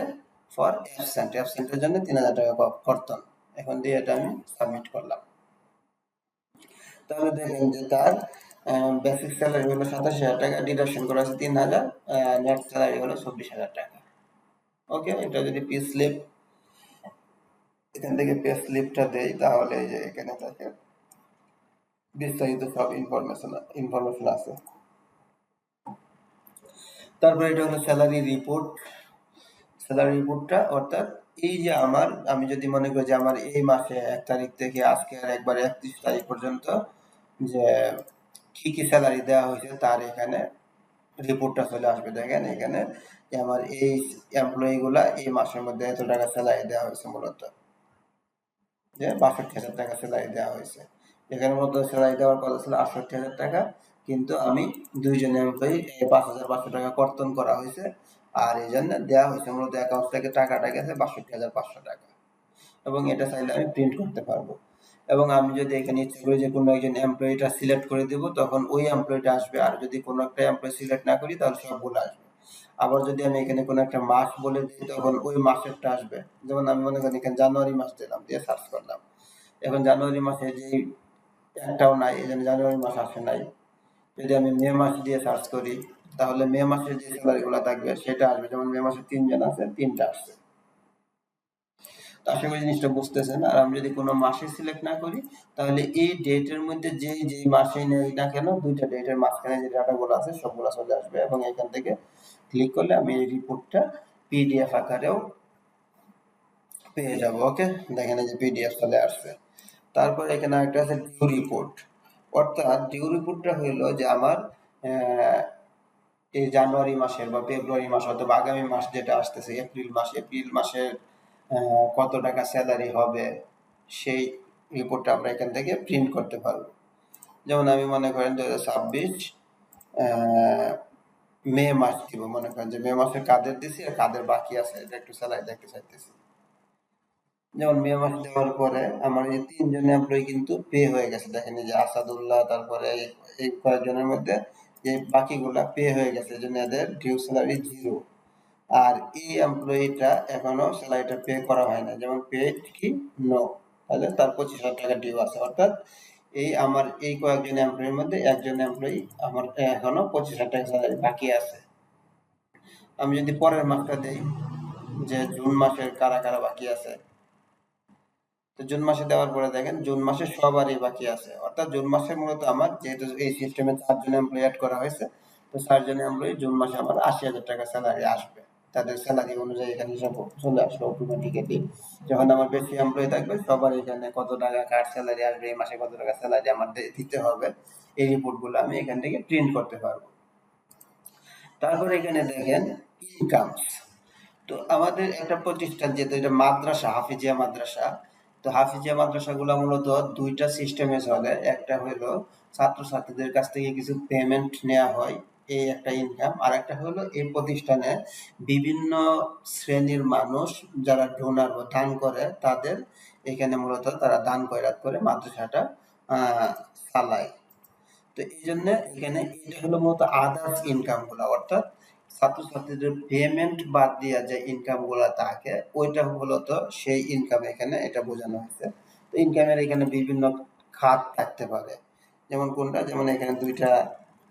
ফর অ্যাবসেন্টের জন্য 3,000 টাকা কর্তন। এখন দিয়ে এটা আমি সাবমিট করলাম। তাহলে দেখেন যে তার বেসিক স্যালারি হলো 27,000 টাকা, ডিডাকশন করা আছে 3,000, নেট স্যালারি হলো 24,000 টাকা। ওকে, এটা যদি পে স্লিপ এখান থেকে পে স্লিপটা দেই, তাহলে এই যে এখানে থাকে বিস্তারিত সব ইনফরমেশন আছে। তারপরে এটা হলো স্যালারি রিপোর্ট। স্যালারি রিপোর্টটা অর্থাৎ এই যে আমি যদি মনে করি যে আমার এই মাসে 1 তারিখ থেকে আজকে আর একবার 31 তারিখ পর্যন্ত যে কি কি স্যালারি দেওয়া হয়েছে তার এখানে রিপোর্টটা চলে আসবে। দেখেন এখানে যে আমার এই এমপ্লয়ি গুলা এই মাসের মধ্যে এত টাকা স্যালারি দেওয়া হয়েছে, মূলত যে 62,000 টাকা স্যালারি দেওয়া হয়েছে। এখানে মূলত স্যালারি দেওয়ার কথা ছিল 68,000 টাকা, কিন্তু আমি দুইজন এমপ্লয়ি 5,500 টাকা কর্তন করা হয়েছে, আর এই জন্য দেওয়া হয়েছে মূলত অ্যাকাউন্ট থেকে টাকাটা গেছে 62,500 টাকা, এবং এটা চাইলে আমি প্রিন্ট করতে পারবো। এবং আমি যদি এখানে ইচ্ছে করি যে কোনো একজন এমপ্লয়িটা সিলেক্ট করে দেব, তখন ওই এমপ্লয়িটা আসবে, আর যদি কোনো একটা এমপ্লয়ি সিলেক্ট না করি তাহলে সবগুলো আসবে। আবার যদি আমি এখানে কোনো একটা মাস বলে দিই তখন ওই মাসেরটা আসবে। যেমন আমি মনে করি এখানে জানুয়ারি মাস দিলাম, দিয়ে সার্চ করলাম, এখন জানুয়ারি মাসে যে একটাও নাই, এই জন্য জানুয়ারি মাস আসে নাই। যদি আমি মে মাস দিয়ে সার্চ করি তাহলে মে মাসের যে স্যালারিগুলো থাকবে সেটা আসবে, যেমন মে মাসে 3 জন আছে, 3টা আসছে। আশা করি জিনিসটা বুঝতেছেন। আর আমি যদি কোনো মাসে সিলেক্ট না করি তাহলে এই ডেটের মধ্যে যেই মাসে নেই না কেন, দুইটা ডেটের মাঝখানে যে ডাটাগুলো আছে সবগুলো চলে আসবে, এবং এখান থেকে ক্লিক করলে আমি এই রিপোর্টটা পিডিএফ আকারেও পেয়ে যাব। ওকে, দেখেন এই যে পিডিএফ চলে আসছে। তারপর এখানে একটা আছে ডিউ রিপোর্ট। অর্থাৎ ডিউ রিপোর্টটা হইলো যে আমার এই জানুয়ারি মাসের বা ফেব্রুয়ারি মাস অথবা আগামী মাস যেটা আসতেছে এপ্রিল মাসের কত টাকা স্যালারি হবে সেই রিপোর্টটা আমরা এখান থেকে প্রিন্ট করতে পারবো। যেমন আমি মনে করেন 2026 মে মাস দিব, মনে করেন যে মে মাসে কাদের দিছি আর কাদের বাকি আছে এটা একটু স্যালারি দেখতে চাইতেছি। যেমন মে মাস দেওয়ার পরে আমার এই 3 জন এমপ্লয়ি কিন্তু পে হয়ে গেছে, দেখেন এই যে আসাদুল্লাহ, তারপরে এই কয়েকজনের মধ্যে যে বাকিগুলা পে হয়ে গেছে, এই জন্য এদের ডিউ স্যালারি 0। আর এই এমপ্লয়িটা এখনো স্যালারিটা পে করা হয় না, যেমন পেড কি নো, তাহলে তার 25,000 টাকা ডিউ আছে। অর্থাৎ আমার এই কয়েকজন এমপ্লয়ির মধ্যে একজন এমপ্লয়ি আমার এখনো 25,000 টাকা স্যালারি বাকি আছে। আমি যদি পরের মাসটা দেই যে জুন মাসের কারা কারা বাকি আছে, তো জুন মাসে দেওয়ার পরে দেখেন জুন মাসে সবারই বাকি আছে। অর্থাৎ জুন মাসে মূলত আমার যেহেতু এই সিস্টেমে 4 জন এমপ্লয়ি অ্যাড করা হয়েছে, তো 4 জন এমপ্লয়ি জুন মাসে আমার 80,000 টাকা স্যালারি আসবে। তাদের স্যালারি অনুযায়ী এখানে হিসাব চলে আসলো অটোমেটিক্যালি। যখন আমার বেশি এমপ্লয়ি থাকবে সবার এখানে কত টাকা কার স্যালারি আসবে, এই মাসে কত টাকা স্যালারি আমার দিতে হবে, এই রিপোর্টগুলো আমি এখান থেকে প্রিন্ট করতে পারবো। তারপর এখানে দেখেন ইনকামস। তো আমাদের একটা প্রতিষ্ঠান, যেহেতু এটা মাদ্রাসা, হাফিজিয়া মাদ্রাসা, তো হাফিজিয়া মাদ্রাসাগুলো মূলত দুইটা সিস্টেমে চলে। একটা হলো ছাত্রছাত্রীদের কাছ থেকে কিছু পেমেন্ট নেওয়া হয়, এই একটা ইনকাম। আর একটা হলো এই প্রতিষ্ঠানে বিভিন্ন শ্রেণীর মানুষ যারা ডোনার বা দান করে, তাদের এখানে মূলত তারা দান খয়রাত করে মাদ্রাসাটা চালায়। তো এই জন্য এখানে এটা হলো মূলত আদার্স ইনকাম গুলা, অর্থাৎ ছাত্রছাত্রীদের পেমেন্ট বাদ দিয়া যে ইনকাম গুলা থাকে, ওইটা মূলত সেই ইনকাম এখানে এটা বোঝানো হয়েছে। তো ইনকামের এখানে বিভিন্ন খাত থাকতে পারে, যেমন কোনটা, যেমন এখানে দুইটা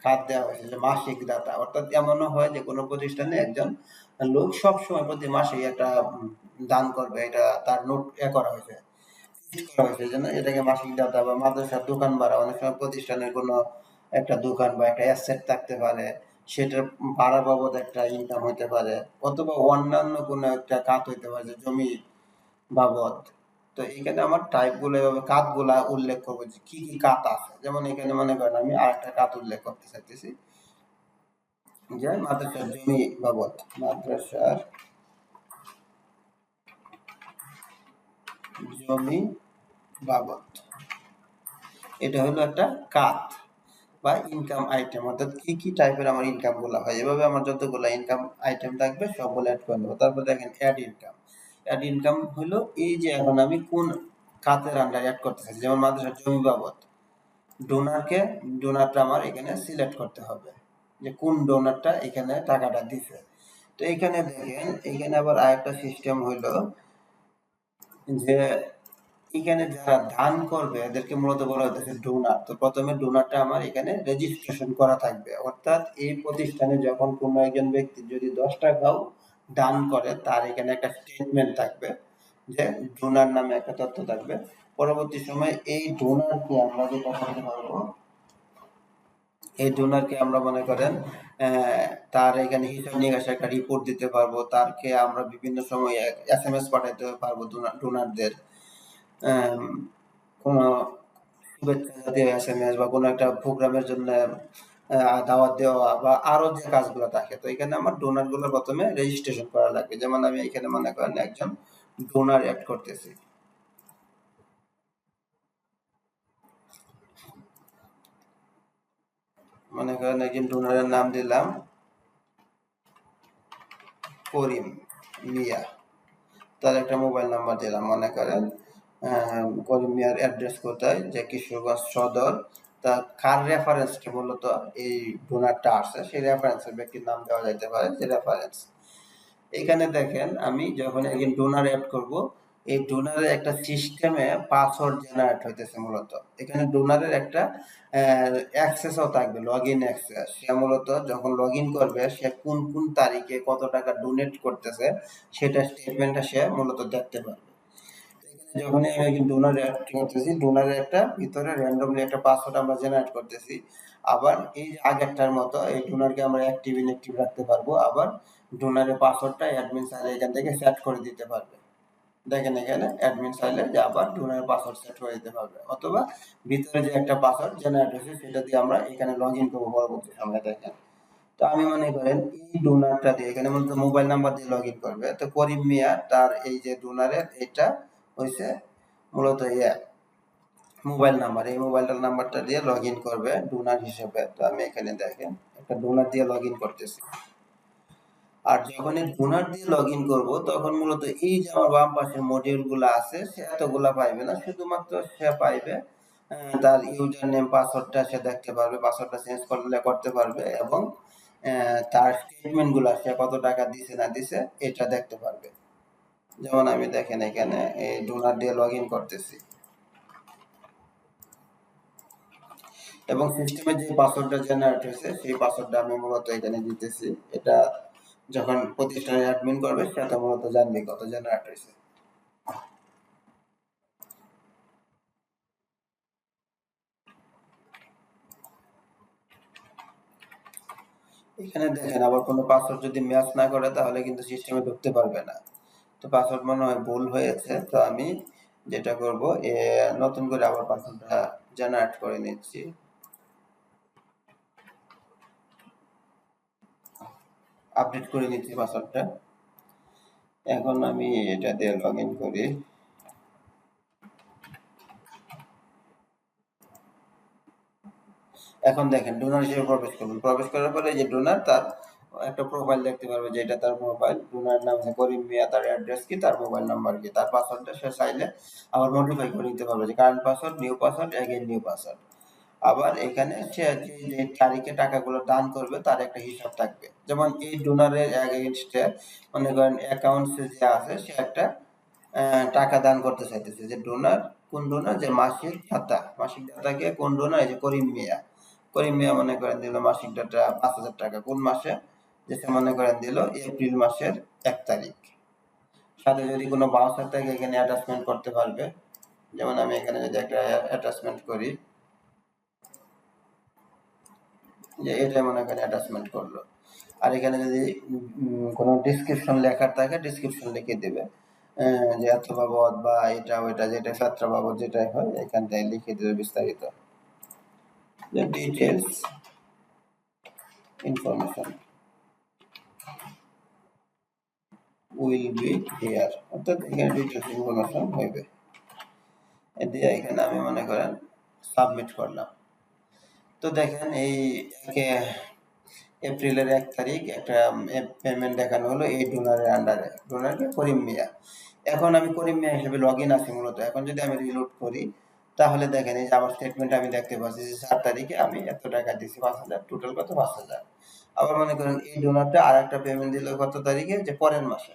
খাত দেওয়া হয়েছে, যে মাসিক দাতা, অর্থাৎ এমনও হয় যে কোনো প্রতিষ্ঠানে একজন লোক সবসময় প্রতি মাসে একটা দান করবে, এটা তার নোট করা হয়েছে, করা হয়েছে, এই জন্য এটাকে মাসিক দাতা। বা মাদ্রাসার দোকান ভাড়া, অনেক সময় প্রতিষ্ঠানের কোনো একটা দোকান বা একটা অ্যাসেট থাকতে পারে, সেটার ভাড়া বাবদ একটা ইনকাম হইতে পারে, অথবা অন্যান্য কোনো একটা খাত হইতে পারে, যে জমি বাবদ। তো এখানে আমার টাইপ গুলো এভাবে কাত গুলা উল্লেখ করবো যে কি কি কাত আছে। যেমন এখানে মনে করেন আমি আরেকটা কাত উল্লেখ করতে চাইতেছি, যে মাদ্রাসার জমি বাবদ, মাদ্রাসার জমি বাবদ, এটা হলো একটা কাত বা ইনকাম আইটেম, অর্থাৎ কি কি টাইপের আমার ইনকাম গুলো হয়। এভাবে আমার যতগুলো ইনকাম আইটেম থাকবে সবগুলো অ্যাড করে নেবো। তারপর দেখেন অ্যাড ইনকাম। অ্যাড ইনকাম হলো এই যে এখন আমি কোন খাতের আন্ডারে অ্যাড করতে চাই, যেমন মাদ্রাসার জমি বাবদ, ডোনারকে, ডোনারটা আমার এখানে সিলেক্ট করতে হবে যে কোন ডোনারটা এখানে টাকাটা দিছে। তো এখানে দেখেন, এখানে আবার আরেকটা সিস্টেম হইলো যে এখানে যারা দান করবে এদেরকে মূলত বলা হইতেছে ডোনার। তো প্রথমে ডোনারটা আমার এখানে রেজিস্ট্রেশন করা থাকবে, অর্থাৎ এই প্রতিষ্ঠানে যখন কোনো একজন ব্যক্তি যদি 10 টাকাও দান করে, তার এখানে একটা স্টেটমেন্ট থাকবে, যে ডোনার নামে একটা তথ্য থাকবে। পরবর্তী সময়ে এই ডোনারকে আমরা যেটা করতে পারবো, এই ডোনারকে আমরা মনে করেন তার এখানে হিসাব নিকাশের একটা রিপোর্ট দিতে পারবো, তারকে আমরা বিভিন্ন সময় এসএমএস পাঠাতে পারবো ডোনারদের, কোনো শুভেচ্ছা জাতীয় এসএমএস বা কোনো একটা প্রোগ্রামের জন্য দাওয়াত দেওয়া বা আরো যে কাজগুলো থাকে। তো এখানে আমার ডোনার গুলো প্রথমে রেজিস্ট্রেশন করা লাগবে। যেমন আমি এখানে মনে করেন একজন ডোনার অ্যাড করতেছি, মনে করেন একজন ডোনারের নাম দিলাম করিম মিয়া, তার একটা মোবাইল নাম্বার দিলাম, মনে করেন করিম মিয়ার অ্যাড্রেস কোথায়, যে কিশোরগঞ্জ সদর। তা কার রেফারেন্সকে মূলত এই ডোনারটা আসে, সেই রেফারেন্সের ব্যক্তির নাম দেওয়া যাইতে পারে, যে রেফারেন্স। এখানে দেখেন আমি যখন একজন ডোনার অ্যাড করব, এই ডোনারের একটা সিস্টেমে পাসওয়ার্ড জেনারেট হইতেছে মূলত। এখানে ডোনারের একটা অ্যাক্সেসও থাকবে, লগ ইন অ্যাক্সেস। সে মূলত যখন লগ ইন করবে, সে কোন কোন তারিখে কত টাকা ডোনেট করতেছে, সেটা স্টেটমেন্টটা সে মূলত দেখতে পারবে। যখনই আমি একজন ডোনার অ্যাড করতেছি, ডোনারের একটা ভিতরে র্যান্ডমলি একটা পাসওয়ার্ড আমরা জেনারেট করতেছি। আবার এই আগেরটার মতো এই ডোনারকে আমরা অ্যাক্টিভ ইনঅ্যাক্টিভ রাখতে পারবো। আবার ডোনারের পাসওয়ার্ডটা অ্যাডমিন চাইলে এখান থেকে সেট করে দিতে পারবে। দেখেন এখানে অ্যাডমিন চাইলে যে আবার ডোনারের পাসওয়ার্ড সেট করে দিতে পারবে, অথবা ভিতরে যে একটা পাসওয়ার্ড জেনারেট হয়েছে সেটা দিয়ে আমরা এখানে লগ ইন করবো পরবর্তী সময়। দেখেন, তো আমি মনে করেন এই ডোনারটা দিয়ে এখানে মূলত মোবাইল নাম্বার দিয়ে লগ ইন করবে। তো করিম মিয়া তার এই যে ডোনারের এটা হয়েছে মূলত মোবাইল নাম্বার, এই মোবাইলটার নাম্বারটা দিয়ে লগ ইন করবে ডোনার হিসেবে। তো আমি এখানে দেখেন একটা ডোনার দিয়ে লগ ইন করতেছি। আর যখন এই ডোনার দিয়ে লগ ইন করবো, তখন মূলত এই যে আমার বাম পাশের মডিউল গুলো আছে, সে এতগুলা পাইবে না, শুধুমাত্র সে পাইবে তার ইউজার নেম, পাসওয়ার্ডটা সে দেখতে পারবে, পাসওয়ার্ডটা চেঞ্জ করলে করতে পারবে, এবং তার স্টেটমেন্ট গুলা, সে কত টাকা দিছে না দিছে এটা দেখতে পারবে। যেমন আমি দেখেন এখানে এই ডোনার দিয়ে লগ ইন করতেছি, এবং সিস্টেমে যে পাসওয়ার্ডটা জেনারেট হয়েছে সেই পাসওয়ার্ডটা আমি মূলত এখানে দিতেছি। এটা যখন প্রতিষ্ঠানে অ্যাডমিন করবে, সেটা মূলত জানবে কত জেনারেট হয়েছে। এখানে দেখেন আবার কোনো পাসওয়ার্ড যদি ম্যাচ না করে, তাহলে কিন্তু সিস্টেমে ঢুকতে পারবে না। তো পাসওয়ার্ড মনে হয় ভুল হয়েছে, তো আমি যেটা করব, নতুন করে আবার পাসওয়ার্ডটা জেনারেট করে নিচ্ছি। আপডেট করে নিচ্ছি পাসওয়ার্ডটা। এখন আমি এটা দিয়ে লগ ইন করি। এখন দেখেন ডোনার হিসেবে প্রবেশ করবেন। প্রবেশ করার পরে এই যে ডোনার, তার একটা প্রোফাইল দেখতে পারবে যে এটা তার প্রোফাইল। ডোনার নাম হচ্ছে করিম মিয়া, তার অ্যাড্রেস কি, তার মোবাইল নাম্বার কি, তার পাসওয়ার্ডটা সে চাইলে আবার মডিফাই করে নিতে পারবে, যে current password, new password, again new password. আবার এখানে সে যে তারিখে টাকাগুলো দান করবে তার একটা হিসাব থাকবে। যেমন এই ডোনারের এগেইনস্টে মনে করেন অ্যাকাউন্টসে যে আছে সে একটা টাকা দান করতে চাইতেছে, যে ডোনার কোন ডোনার, যে মাসিক দাতা, মাসিক দাতাকে কোন ডোনার, এই যে করিম মিয়া। করিম মিয়া মনে করেন দিল মাসিক ডাটা 5,000 টাকা। কোন মাসে, যেটা মনে করেন দিল এপ্রিল মাসের 1 তারিখ। সাথে যদি কোনো বাউচার থাকে এখানে অ্যাটাচমেন্ট করতে পারবে। যেমন আমি এখানে যদি একটা অ্যাটাচমেন্ট করি, যে এটা মনে করেন অ্যাটাচমেন্ট করলো। আর এখানে যদি কোনো ডেসক্রিপশন লেখার থাকে ডেসক্রিপশন লিখে দেবে, যে এত বাবদ বা এটা ওইটা যেটা যাত্রা বাবদ যেটাই হয় এখান থেকে লিখে দেবে বিস্তারিত, যে details information will be here, অর্থাৎ এখানে ডিটেলস ইনফরমেশন হইবে। দিয়ে এখানে আমি মনে করেন সাবমিট করলাম। তো দেখেন এই এপ্রিলের 1 তারিখ একটা পেমেন্ট দেখানো হলো এই ডোনারের আন্ডারে, ডোনারকে করিম মিয়া। এখন আমি করিম মিয়া হিসেবে লগ ইন আছি মূলত। এখন যদি আমি রিলোড করি তাহলে দেখেন এই যে আমার স্টেটমেন্ট আমি দেখতে পাচ্ছি যে 7 তারিখে আমি এত টাকা দিছি, 5,000, টোটাল কত, 5,000। আবার মনে করেন এই ডোনারটা আর একটা পেমেন্ট দিল কত তারিখে, যে পরের মাসে।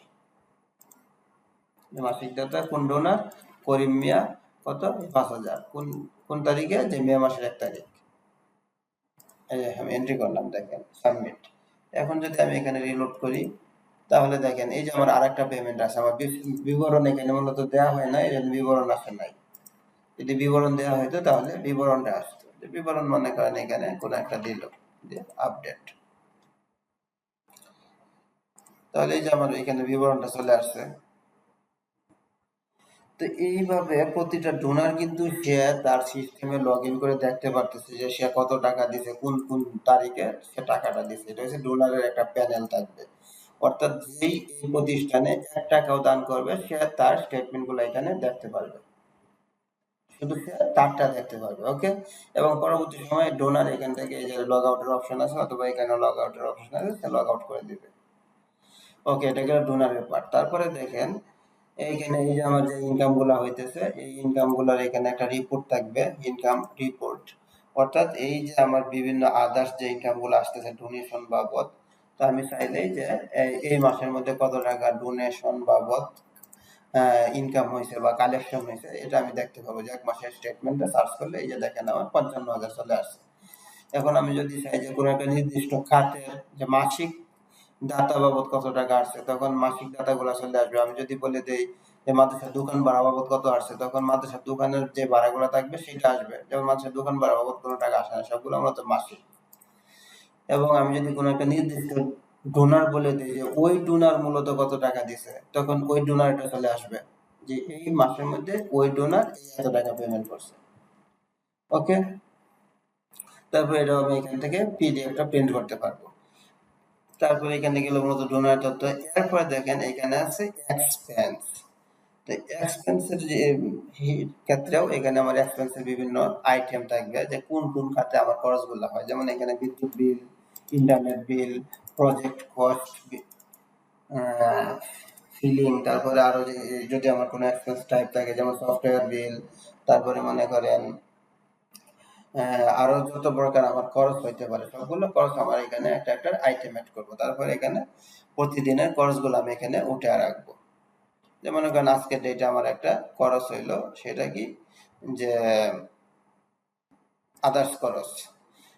মাসিক দাতা কোন ডোনার, করিম মিয়া, কত, 5,000, কোন কোন তারিখে, যে মে মাসের 1 তারিখ। আমি এন্ট্রি করলাম, দেখেন সাবমিট। এখন যদি আমি এখানে রিলোড করি তাহলে দেখেন এই যে আমার আরেকটা পেমেন্ট আছে, আমার বিবরণ এখানে মূলত দেওয়া হয় না, এই জন্য বিবরণ আসে নাই। যদি বিবরণ দেওয়া হইতো তাহলে বিবরণটা আসতো। বিবরণ মনে করেন এখানে কোন একটা দিল, যে আপডেট, তাহলে এই যে আমার এখানে বিবরণটা চলে আসছে। তো এইভাবে প্রতিটা ডোনার কিন্তু সে তার সিস্টেমে লগ ইন করে দেখতে পারতেছে যে সে কত টাকা দিছে, কোন কোন তারিখে সে টাকাটা দিছে। এটা হচ্ছে ডোনারের একটা প্যানেল থাকবে। অর্থাৎ যেই এই প্রতিষ্ঠানে 1 টাকাও দান করবে সে তার স্টেটমেন্ট গুলো এখানে দেখতে পারবে, শুধু সে তারটা দেখতে পারবে। ওকে। এবং পরবর্তী সময়ে ডোনার এখান থেকে এই যে লগ আউটের অপশন আছে, অথবা এখানে লগ আউটের অপশন আছে, সে লগ আউট করে দিবে। ওকে, এটা গেল ডোনারের পার্ট। তারপরে দেখেন এইখানে এই যে আমার যে ইনকাম গুলা হইতেছে, এই ইনকাম গুলার এখানে একটা রিপোর্ট থাকবে, ইনকাম রিপোর্ট। অর্থাৎ এই যে আমার বিভিন্ন আদার্স যে ইনকাম গুলো আসতেছে ডোনেশন বাবদ, তো আমি চাইলেই যে এই মাসের মধ্যে কত টাকা ডোনেশন বাবদ ইনকাম হয়েছে বা কালেকশন হয়েছে এটা আমি দেখতে পাবো। যে 1 মাসের স্টেটমেন্টে সার্চ করলে এই যে দেখেন আমার 55,000 চলে আসছে। এখন আমি যদি চাই যে কোনো একটা নির্দিষ্ট খাতের যে মাসিক দাতা বাবদ কত টাকা আসছে, তখন মাসিক দাতাগুলো চলে আসবে। আমি যদি বলে দেই যে মাদ্রাসার দোকান ভাড়া বাবদ কত আসছে, তখন মাদ্রাসার দোকানের যে ভাড়াগুলো থাকবে সেটা আসবে। যেমন মাদ্রাসার দোকান ভাড়া বাবদ কোনো টাকা আসে না, সবগুলো মূলত মাসিক। এবং আমি যদি কোনো একটা নির্দিষ্ট ডোনার বলে দিই যে ওই ডোনার মূলত কত টাকা দিছে, তখন ওই ডোনারটা চলে আসবে, যে এই মাসের মধ্যে ওই ডোনার এই এত টাকা পেমেন্ট করছে। ওকে। তারপর এটা আমি এখান থেকে পিডিএফটা প্রিন্ট করতে পারবো। তারপরে এখানে গেল মূলত ডোনার তথ্য। এরপরে দেখেন এখানে আছে এক্সপেন্স। তো এক্সপেন্সের যে ক্ষেত্রেও এখানে আমার এক্সপেন্সের বিভিন্ন আইটেম থাকবে, যে কোন কোন খাতে আমার খরচগুলো হয়। যেমন এখানে বিদ্যুৎ bill, internet bill, project cost, filling, তারপরে আরো যদি আমার কোনো এক্সপেন্স টাইপ থাকে যেমন সফটওয়্যার বিল, তারপরে মনে করেন আরো যত প্রকার আমার খরচ হইতে পারে সবগুলো খরচ আমার এখানে একটা একটা আইটেম অ্যাড করবো। তারপরে এখানে প্রতিদিনের খরচগুলো আমি এখানে উঠে রাখবো। যেমন মনে করেন আজকের ডেটে আমার একটা খরচ হইলো, সেটা কি, যে আদার্স খরচ।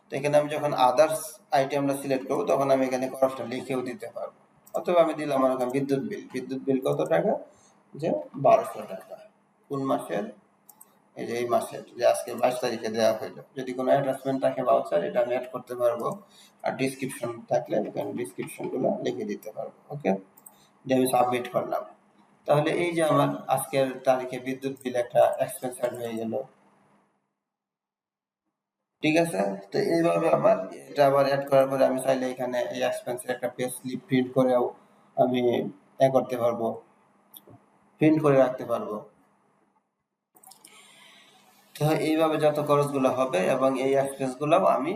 তো এখানে আমি যখন আদার্স আইটেমটা সিলেক্ট করবো তখন আমি এখানে খরচটা লিখেও দিতে পারবো। অথবা আমি দিলাম মনে করেন বিদ্যুৎ বিল, বিদ্যুৎ বিল কত টাকা, যে 1200 টাকা। কোন মাসের, এই যে এই মাসের, যে আজকে 22 তারিখে দেওয়া হইলো। যদি কোনো অ্যাটাচমেন্ট থাকে ভাউচার, এটা আমি অ্যাড করতে পারবো। আর ডিসক্রিপশন থাকলে এখানে ডিসক্রিপশন গুলো লিখে দিতে পারবো। ওকে, দিয়ে আমি সাবমিট করলাম। তাহলে এই যে আমার আজকের তারিখে বিদ্যুৎ বিল একটা এক্সপেন্স অ্যাড হয়ে গেল। ঠিক আছে। তো এইভাবে আমার এটা আবার অ্যাড করার পরে আমি চাইলে এখানে এই এক্সপেন্সের একটা পে স্লিপ প্রিন্ট করেও আমি করতে পারবো, প্রিন্ট করে রাখতে পারবো। তো এইভাবে যত খরচগুলো হবে এবং এই এক্সপেন্স গুলাও আমি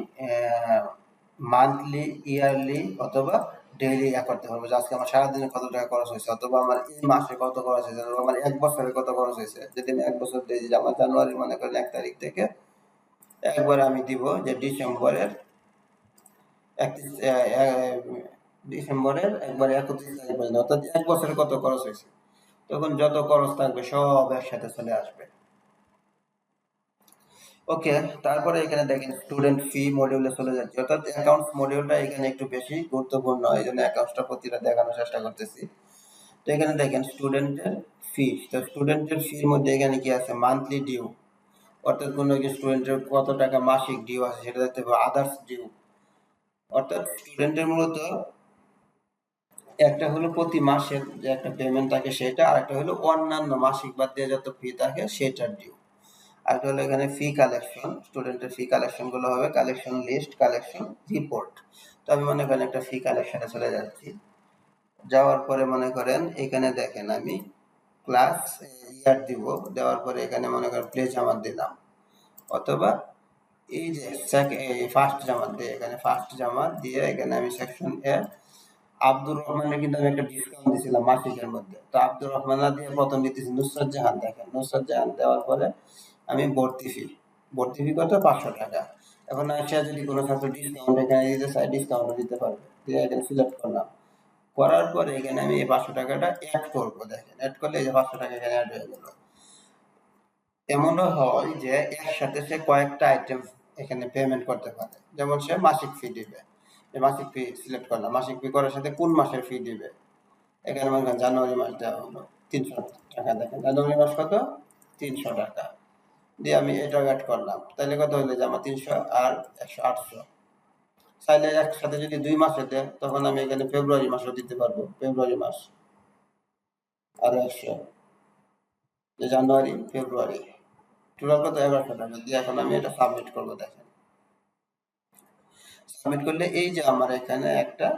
মান্থলি, ইয়ারলি অথবা ডেইলি করতে পারবো, যে আজকে আমার সারাদিনে কত টাকা খরচ হয়েছে, অথবা আমার এই মাসে কত খরচ হয়েছে, অথবা আমার এক বছরে কত খরচ হয়েছে। যদি আমি এক বছর দিই, যে আমার জানুয়ারি মনে করেন 1 তারিখ থেকে একবার আমি দিব যে ডিসেম্বরের 31 তারিখ পর্যন্ত, অর্থাৎ এক বছরে কত খরচ হয়েছে, তখন যত খরচ থাকবে সব একসাথে চলে আসবে। ওকে, তারপরে এখানে দেখেন স্টুডেন্ট ফি মডিউলে চলে যাচ্ছে, অর্থাৎ অ্যাকাউন্টস মডিউলটা এখানে একটু বেশি গুরুত্বপূর্ণ, এই জন্য অ্যাকাউন্টসটা প্রতিটা দেখানোর চেষ্টা করতেছি। তো এখানে দেখেন স্টুডেন্টের ফি, তো স্টুডেন্টের ফির মধ্যে এখানে কি আছে, মান্থলি ডিউ, অর্থাৎ কোনো স্টুডেন্টের কত টাকা মাসিক ডিউ আছে সেটা দেখতে পাবো, আদার্স ডিউ, অর্থাৎ স্টুডেন্টের মূলত একটা হলো প্রতি মাসের যে একটা পেমেন্ট থাকে সেটা, আর একটা হলো অন্যান্য মাসিক বাদ দিয়ে যত ফি থাকে সেটার ডিউ। আর হলো এখানে ফি কালেকশন, স্টুডেন্টের ফি কালেকশন গুলো হবে কালেকশন লিস্ট, কালেকশন রিপোর্ট। তো আমি মনে করেন একটা ফি কালেকশনে চলে যাচ্ছি, যাওয়ার পরে মনে করেন এখানে দেখেন আমি ক্লাস ইয়ার দিব, দেওয়ার পরে এখানে মনে করেন প্লেস জামাত দিলাম, অথবা এই যে ফার্স্ট জামাত দিয়ে, এখানে ফার্স্ট জামাত দিয়ে এখানে আমি সেকশন এ আব্দুর রহমানের কিন্তু আমি একটা ডিসকাউন্ট দিয়েছিলাম মাসিকের মধ্যে, তো আব্দুর রহমান না দিয়ে প্রথম দিতেছি নুসরাত জাহান, দেখেন নুসরাত জাহান দেওয়ার পরে আমি ভর্তি ফি, ভর্তি ফি কত, 500 টাকা। এখন আসিয়া যদি কোনো ছাত্র ডিসকাউন্ট এখানে দিতে চায়, ডিসকাউন্টও দিতে পারবে, দিয়ে এখানে সিলেক্ট করলাম, করার পরে এখানে আমি এই 500 টাকাটা অ্যাড করবো, দেখেন অ্যাড করলে এই যে 500 টাকা এখানে অ্যাড হয়ে গেল। এমনও হয় যে একসাথে সে কয়েকটা আইটেম এখানে পেমেন্ট করতে পারে, যেমন সে মাসিক ফি দিবে, মাসিক ফি সিলেক্ট করলাম, মাসিক ফি করার সাথে কোন মাসের ফি দিবে, এখানে মনে করেন জানুয়ারি মাস দেওয়া হলো 300 টাকা, দেখেন জানুয়ারি মাস কত, 300 টাকা দিয়ে আমি এটা অ্যাড করলাম, তাহলে কত হলো যে আমার 300 আর 100, 800। চাইলে একসাথে যদি 2 মাসে দেয় তখন আমি এখানে ফেব্রুয়ারি মাসও দিতে পারবো, ফেব্রুয়ারি মাস আর 100, জানুয়ারি ফেব্রুয়ারি, টোটাল কত, 1100 টাকা দিয়ে এখন আমি এটা সাবমিট করবো। দেখেন সাবমিট করলে এই যে আমার এখানে একটা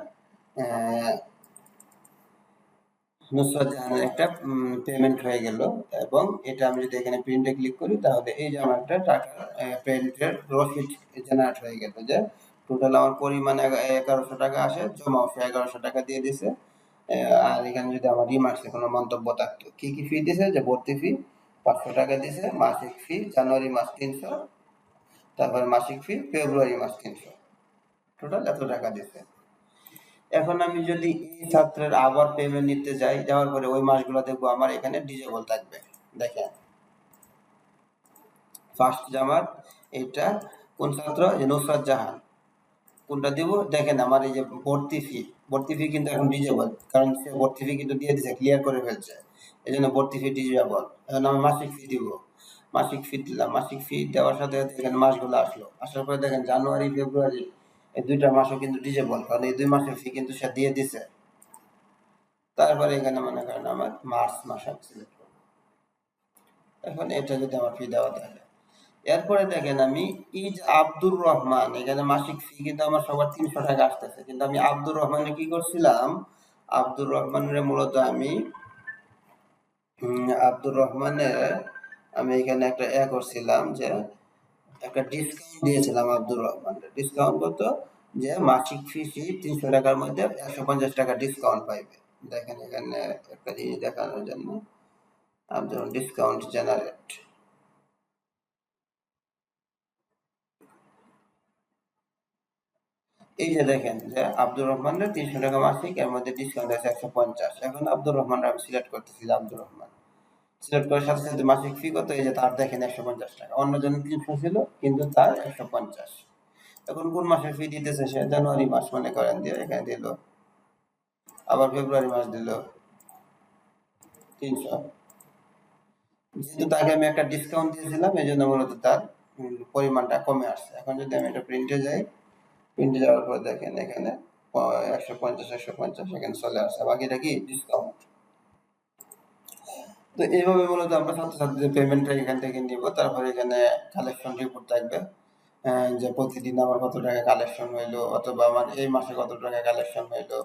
নুসরাত জাহানের একটা পেমেন্ট হয়ে গেল, এবং এটা আমি যদি এখানে প্রিন্টে ক্লিক করি তাহলে এই যে আমার একটা টাকা প্রিন্টের রসিদ জেনারেট হয়ে গেল, যে টোটাল আমার পরিমাণ 1100 টাকা আসে, জমা 1100 টাকা দিয়ে দিছে। আর এখানে যদি আমার রিমার্কসে কোনো মন্তব্য থাকতো, কি কি ফি দিছে, যে ভর্তি ফি 500 টাকা দিছে, মাসিক ফি জানুয়ারি মাস 300, তারপরে মাসিক ফি ফেব্রুয়ারি মাস 300, টোটাল এত টাকা দিছে। এখন আমি যদি এই ছাত্রের আবার পেমেন্ট নিতে যাই, যাওয়ার পরে ওই মাসগুলো দেখবো আমার এখানে ডিজেবল থাকবে। দেখেন ফার্স্ট জামাত, এটা কোন ছাত্র, যে নুসরাত জাহান, কোনটা দিব, দেখেন আমার এই যে ভর্তি ফি, ভর্তি ফি কিন্তু এখন ডিজেবল, কারণ সে ভর্তি ফি কিন্তু দিয়ে দিছে, ক্লিয়ার করে ফেলছে, এই জন্য ভর্তি ফি ডিজেবল। এখন আমি মাসিক ফি দিব, মাসিক ফি দিলাম, মাসিক ফি দেওয়ার সাথে সাথে এখানে মাসগুলো আসলো, আসার পরে দেখেন জানুয়ারি ফেব্রুয়ারি এই দুইটা মাসও কিন্তু ডিজেবল, কারণ এই 2 মাসের ফি কিন্তু সে দিয়ে দিছে। তারপরে এখানে মনে করেন আমার মার্চ মাস আমি সিলেক্ট করব, এখন এটা যদি আমার ফি দেওয়া থাকে, এরপরে দেখেন আমি এই যে আব্দুর রহমান, এখানে মাসিক ফি কিন্তু আমার সবার 300 টাকা আসতেছে, কিন্তু আমি আব্দুর রহমানে কি করছিলাম, আব্দুর রহমানের মূলত আমি আব্দুর রহমানের আমি এখানে একটা করছিলাম, যে একটা ডিসকাউন্ট দিয়েছিলাম আব্দুর রহমানের, ডিসকাউন্ট কত, যে মাসিক ফি 300 টাকার মধ্যে 150 টাকা ডিসকাউন্ট পাইবে। দেখেন এখানে একটা জিনিস দেখানোর জন্য আব্দুর ডিসকাউন্ট জেনারেট, এই যে দেখেন যে আব্দুর রহমানের 300 টাকা মাসিক, এর মধ্যে ডিসকাউন্ট আছে 150। এখন আব্দুর রহমান আমি সিলেক্ট করতেছি, আব্দুর রহমান সিলেক্ট করার সাথে সাথে মাসিক ফি কত, এই যে তার দেখেন 150 টাকা, অন্য জন 300 ছিল কিন্তু তার 150। এখন কোন মাসের ফি দিতেছে সে, জানুয়ারি মাস মনে করেন দিয়ে এখানে দিল, আবার ফেব্রুয়ারি মাস দিল 300, যেহেতু তাকে আমি একটা ডিসকাউন্ট দিয়েছিলাম এই জন্য মূলত তার পরিমাণটা কমে আসছে। এখন যদি আমি এটা প্রিন্টে যাই, প্রিন্টে যাওয়ার পর দেখেন এখানে 150 এখানে চলে আসছে, বাকিটা কি ডিসকাউন্ট। তো এইভাবে মূলত আমরা ছাত্রছাত্রীদের পেমেন্টটা এখান থেকে নিব, তারপরে এখানে কালেকশন রিপোর্ট থাকবে, যে প্রতিদিন আমার কত টাকা কালেকশন হইলো, অথবা আমার এই মাসে কত টাকা কালেকশন হইলো,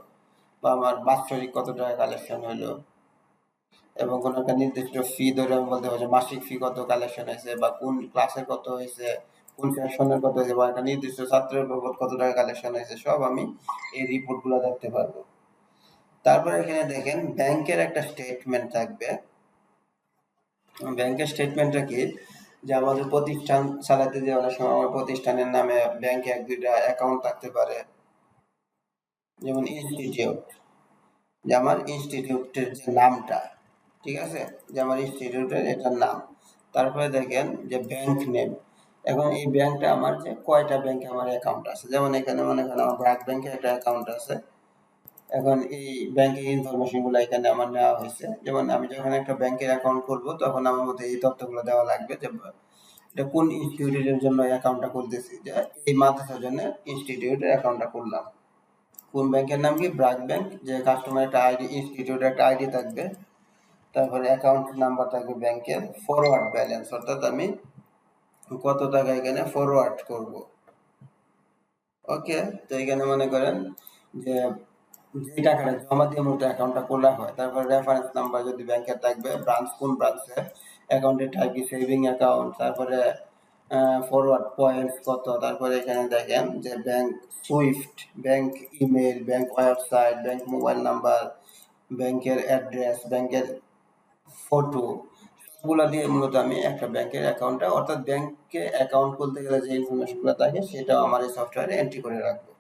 বা আমার বাৎসরিক কত টাকা কালেকশন হইলো, এবং কোনো একটা নির্দিষ্ট ফি ধরে আমি বলতে পারবো যে মাসিক ফি কত কালেকশন হয়েছে, বা কোন ক্লাসের কত হয়েছে, কোন সেকশনের কত হয়েছে, বা একটা নির্দিষ্ট ছাত্রের বাবদ কত টাকা কালেকশন হয়েছে, সব আমি এই রিপোর্টগুলো দেখতে পারবো। তারপরে এখানে দেখেন ব্যাংকের একটা স্টেটমেন্ট থাকবে। ব্যাংকের স্টেটমেন্টটা কি, যে আমাদের প্রতিষ্ঠান চালাতে যে অনেক সময় আমার প্রতিষ্ঠানের নামে ব্যাংকে 1-2টা অ্যাকাউন্ট থাকতে পারে, যেমন ইনস্টিটিউট, যে আমার ইনস্টিটিউটের যে নামটা, ঠিক আছে, যে আমার ইনস্টিটিউটের এটার নাম। তারপরে দেখেন যে ব্যাংক নেম। এখন এই ব্যাংকটা আমার যে কয়টা ব্যাংকে আমার অ্যাকাউন্ট আছে, যেমন এখানে মনে করেন আমার ব্র্যাক ব্যাংকে একটা অ্যাকাউন্ট আছে। এখন এই ব্যাংকিং ইনফরমেশনগুলো এখানে আমার নেওয়া হয়েছে। যেমন আমি যখন একটা ব্যাংকের অ্যাকাউন্ট করব তখন আমার মধ্যে এই তথ্যগুলো দেওয়া লাগবে, যে এটা কোন ইনস্টিটিউটের জন্য অ্যাকাউন্টটা করতেছি, যে এই মাদ্রাসার জন্য ইনস্টিটিউটের অ্যাকাউন্টটা করলাম। কোন ব্যাংকের নাম কি, ব্র্যাক ব্যাংক, যে কাস্টমার একটা আইডি, ইনস্টিটিউটের একটা আইডি থাকবে, তারপরে অ্যাকাউন্ট নাম্বার থাকবে ব্যাংকের, ফরওয়ার্ড ব্যালেন্স, অর্থাৎ আমি কত টাকা এখানে ফরওয়ার্ড করব। ওকে, তো এখানে মনে করেন যে যে টাকাটা জমা দিয়ে মূলত অ্যাকাউন্টটা খোলা হয়, তারপর রেফারেন্স নাম্বার যদি ব্যাংকের থাকবে, ব্রাঞ্চ কোন ব্রাঞ্চে, অ্যাকাউন্টের টাইপ কি সেভিং অ্যাকাউন্ট, তারপরে ফরওয়ার্ড পয়েন্টস কত, তারপরে এখানে দেখেন যে bank Swift, bank email, bank website, bank mobile number, ব্যাংকের অ্যাড্রেস, ব্যাংকের ফটো, সবগুলা দিয়ে মূলত আমি একটা ব্যাংকের অ্যাকাউন্টটা, অর্থাৎ ব্যাংকে অ্যাকাউন্ট খুলতে গেলে যে ইনফরমেশনগুলো থাকে সেটাও আমার এই সফটওয়্যারে এন্ট্রি করে রাখবো।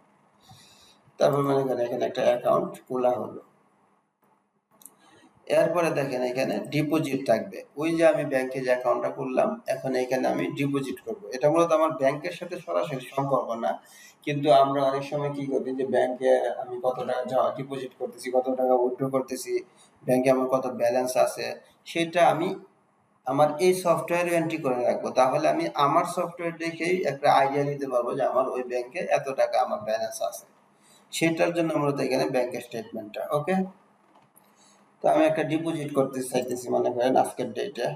তারপর মনে করেন এখানে একটা অ্যাকাউন্ট খোলা হলো। এরপরে দেখেন এখানে ডিপোজিট থাকবে। ওই যে আমি ব্যাংকে যে অ্যাকাউন্টটা করলাম, এখন এখানে আমি ডিপোজিট করব। এটা মূলত আমার ব্যাংকের সাথে সরাসরি সম্পর্ক না, কিন্তু আমরা অনেক সময় কি করি, যে ব্যাংকে আমি কত টাকা ডিপোজিট করতেছি, কত টাকা উইথড্র করতেছি, ব্যাংকে আমার কত ব্যালেন্স আছে, সেটা আমি আমার এই সফটওয়্যারে এন্ট্রি করে রাখবো। তাহলে আমি আমার সফটওয়্যার দেখেই একটা আইডিয়া নিতে পারবো যে আমার ওই ব্যাংকে এত টাকা আমার ব্যালেন্স আছে। সেটার জন্য মূলত এখানে ব্যাংকের স্টেটমেন্টটা। ওকে, তো আমি একটা ডিপোজিট করতে চাইতেছি মনে করেন আজকের ডেটে,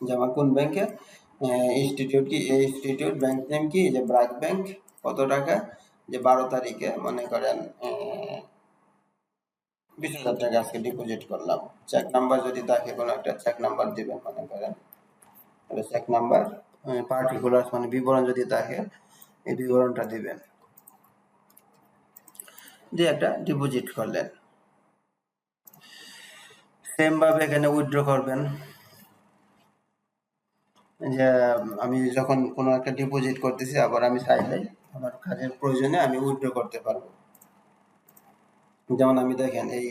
যে আমার কোন ব্যাংকে, ইনস্টিটিউট কি, এই ইনস্টিটিউট, ব্যাংক নেম কি, যে ব্র্যাক ব্যাংক, কত টাকা, যে 12 তারিখে মনে করেন 20,000 টাকা আজকে ডিপোজিট করলাম। চেক নাম্বার যদি থাকে, কোনো একটা চেক নাম্বার দিবেন, মনে করেন চেক নাম্বার, পার্টিকুলার মানে বিবরণ যদি থাকে এই বিবরণটা দিবেন, দিয়ে একটা ডিপোজিট করলেন। সেম ভাবে এখানে উইথড্র করবেন, যে আমি যখন কোনো একটা ডিপোজিট করতেছি, আবার আমি চাইলে আমার কাজের প্রয়োজনে আমি উইথড্র করতে পারবো। যেমন আমি দেখেন এই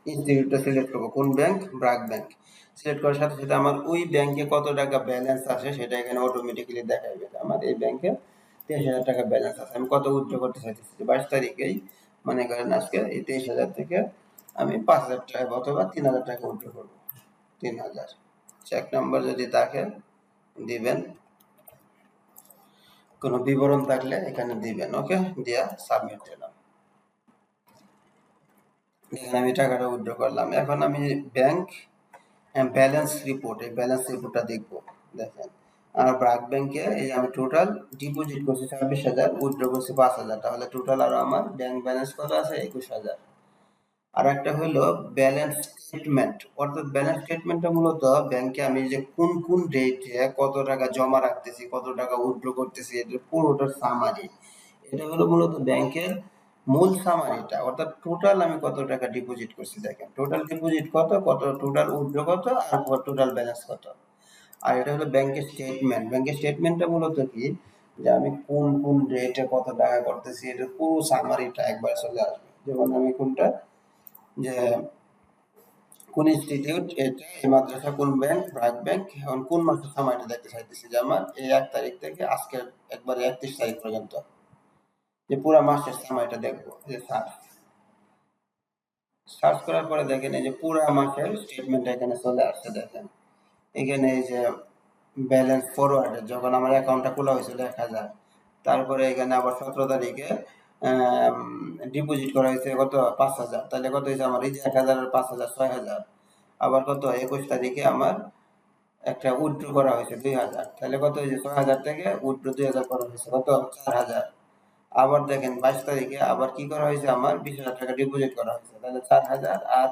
ইনস্টিটিউটটা সিলেক্ট করবো, কোন ব্যাংক, ব্র্যাক ব্যাংক, সিলেক্ট করার সাথে সাথে আমার ওই ব্যাংকে কত টাকা ব্যালেন্স আছে সেটা এখানে অটোমেটিক্যালি দেখাইবে। আমার এই ব্যাংকে 23,000 টাকা ব্যালেন্স আছে, আমি কত উইথড্র করতে চাইতেছি, 22 তারিখেই মনে করেন আজকে এই 23,000 থেকে আমি 5,000 টাকা অথবা 3,000 টাকা উইথড্র করবো। 3,000 চেক নাম্বার যদি থাকে দিবেন, কোনো বিবরণ থাকলে এখানে দিবেন। ওকে, দিয়া সাবমিট দিলাম। দেখেন আমি টাকাটা উইথড্র করলাম। এখন আমি ব্যাংক ব্যালেন্স রিপোর্ট, এই ব্যালেন্স রিপোর্টটা দেখব। দেখেন আমার ব্র্যাক ব্যাংকে এই আমি টোটাল ডিপোজিট করছি 26,000, উইথড্র করছি 5,000, তাহলে টোটাল আরো আমার ব্যাংক ব্যালেন্স কত আছে, 21,000। আর একটা হলো ব্যালেন্স স্টেটমেন্ট, অর্থাৎ ব্যালেন্স স্টেটমেন্টটা মূলত ব্যাংকে আমি যে কোন কোন ডেটে কত টাকা জমা রাখতেছি, কত টাকা উইথড্র করতেছি, এটা পুরোটার সামারি। এটা হলো মূলত ব্যাংকের মূল সামারিটা, অর্থাৎ টোটাল আমি কত টাকা ডিপোজিট করছি, দেখেন টোটাল ডিপোজিট কত, কত টোটাল উইথড্র কত, আর টোটাল ব্যালেন্স কত। আর এটা হলো ব্যাংকের স্টেটমেন্ট। ব্যাংকের স্টেটমেন্টটা মূলত কি, যে আমি কোন কোন ডেটে কত টাকা করতেছি, এটা পুরো সামারিটা একবার চলে আসবে। যেমন আমি কোনটা, যে কোন ইনস্টিটিউট, এটা এই মাদ্রাসা, কোন ব্যাংক, ব্র্যাক ব্যাংক, এখন কোন মাসের সময়টা দেখতে চাইতেছি, যে আমার এই 1 তারিখ থেকে আজকে একবারে 31 তারিখ পর্যন্ত, যে পুরো মাসের সময়টা দেখবো। যে সার্চ সার্চ করার পরে দেখেন এই যে পুরো মাসের স্টেটমেন্ট এখানে চলে আসছে। দেখেন এখানে এই যে ব্যালেন্স ফরওয়ার্ডে যখন আমার অ্যাকাউন্টটা খোলা হয়েছিল 1,000, তারপরে এখানে আবার 17 তারিখে ডিপোজিট করা হয়েছে কত, 5,000, তাহলে কত হয়েছে আমার, এই যে 1,000 আর 5,000 6,000। আবার কত, 21 তারিখে আমার একটা উইথড্র করা হয়েছে 2000, তাহলে কত হয়েছে 6000 থেকে উইথড্র 2000 করা হয়েছে কত 4000। আবার দেখেন 22 তারিখে আবার কি করা হয়েছে, আমার 20,000 টাকা ডিপোজিট করা হয়েছে, তাহলে 4000 আর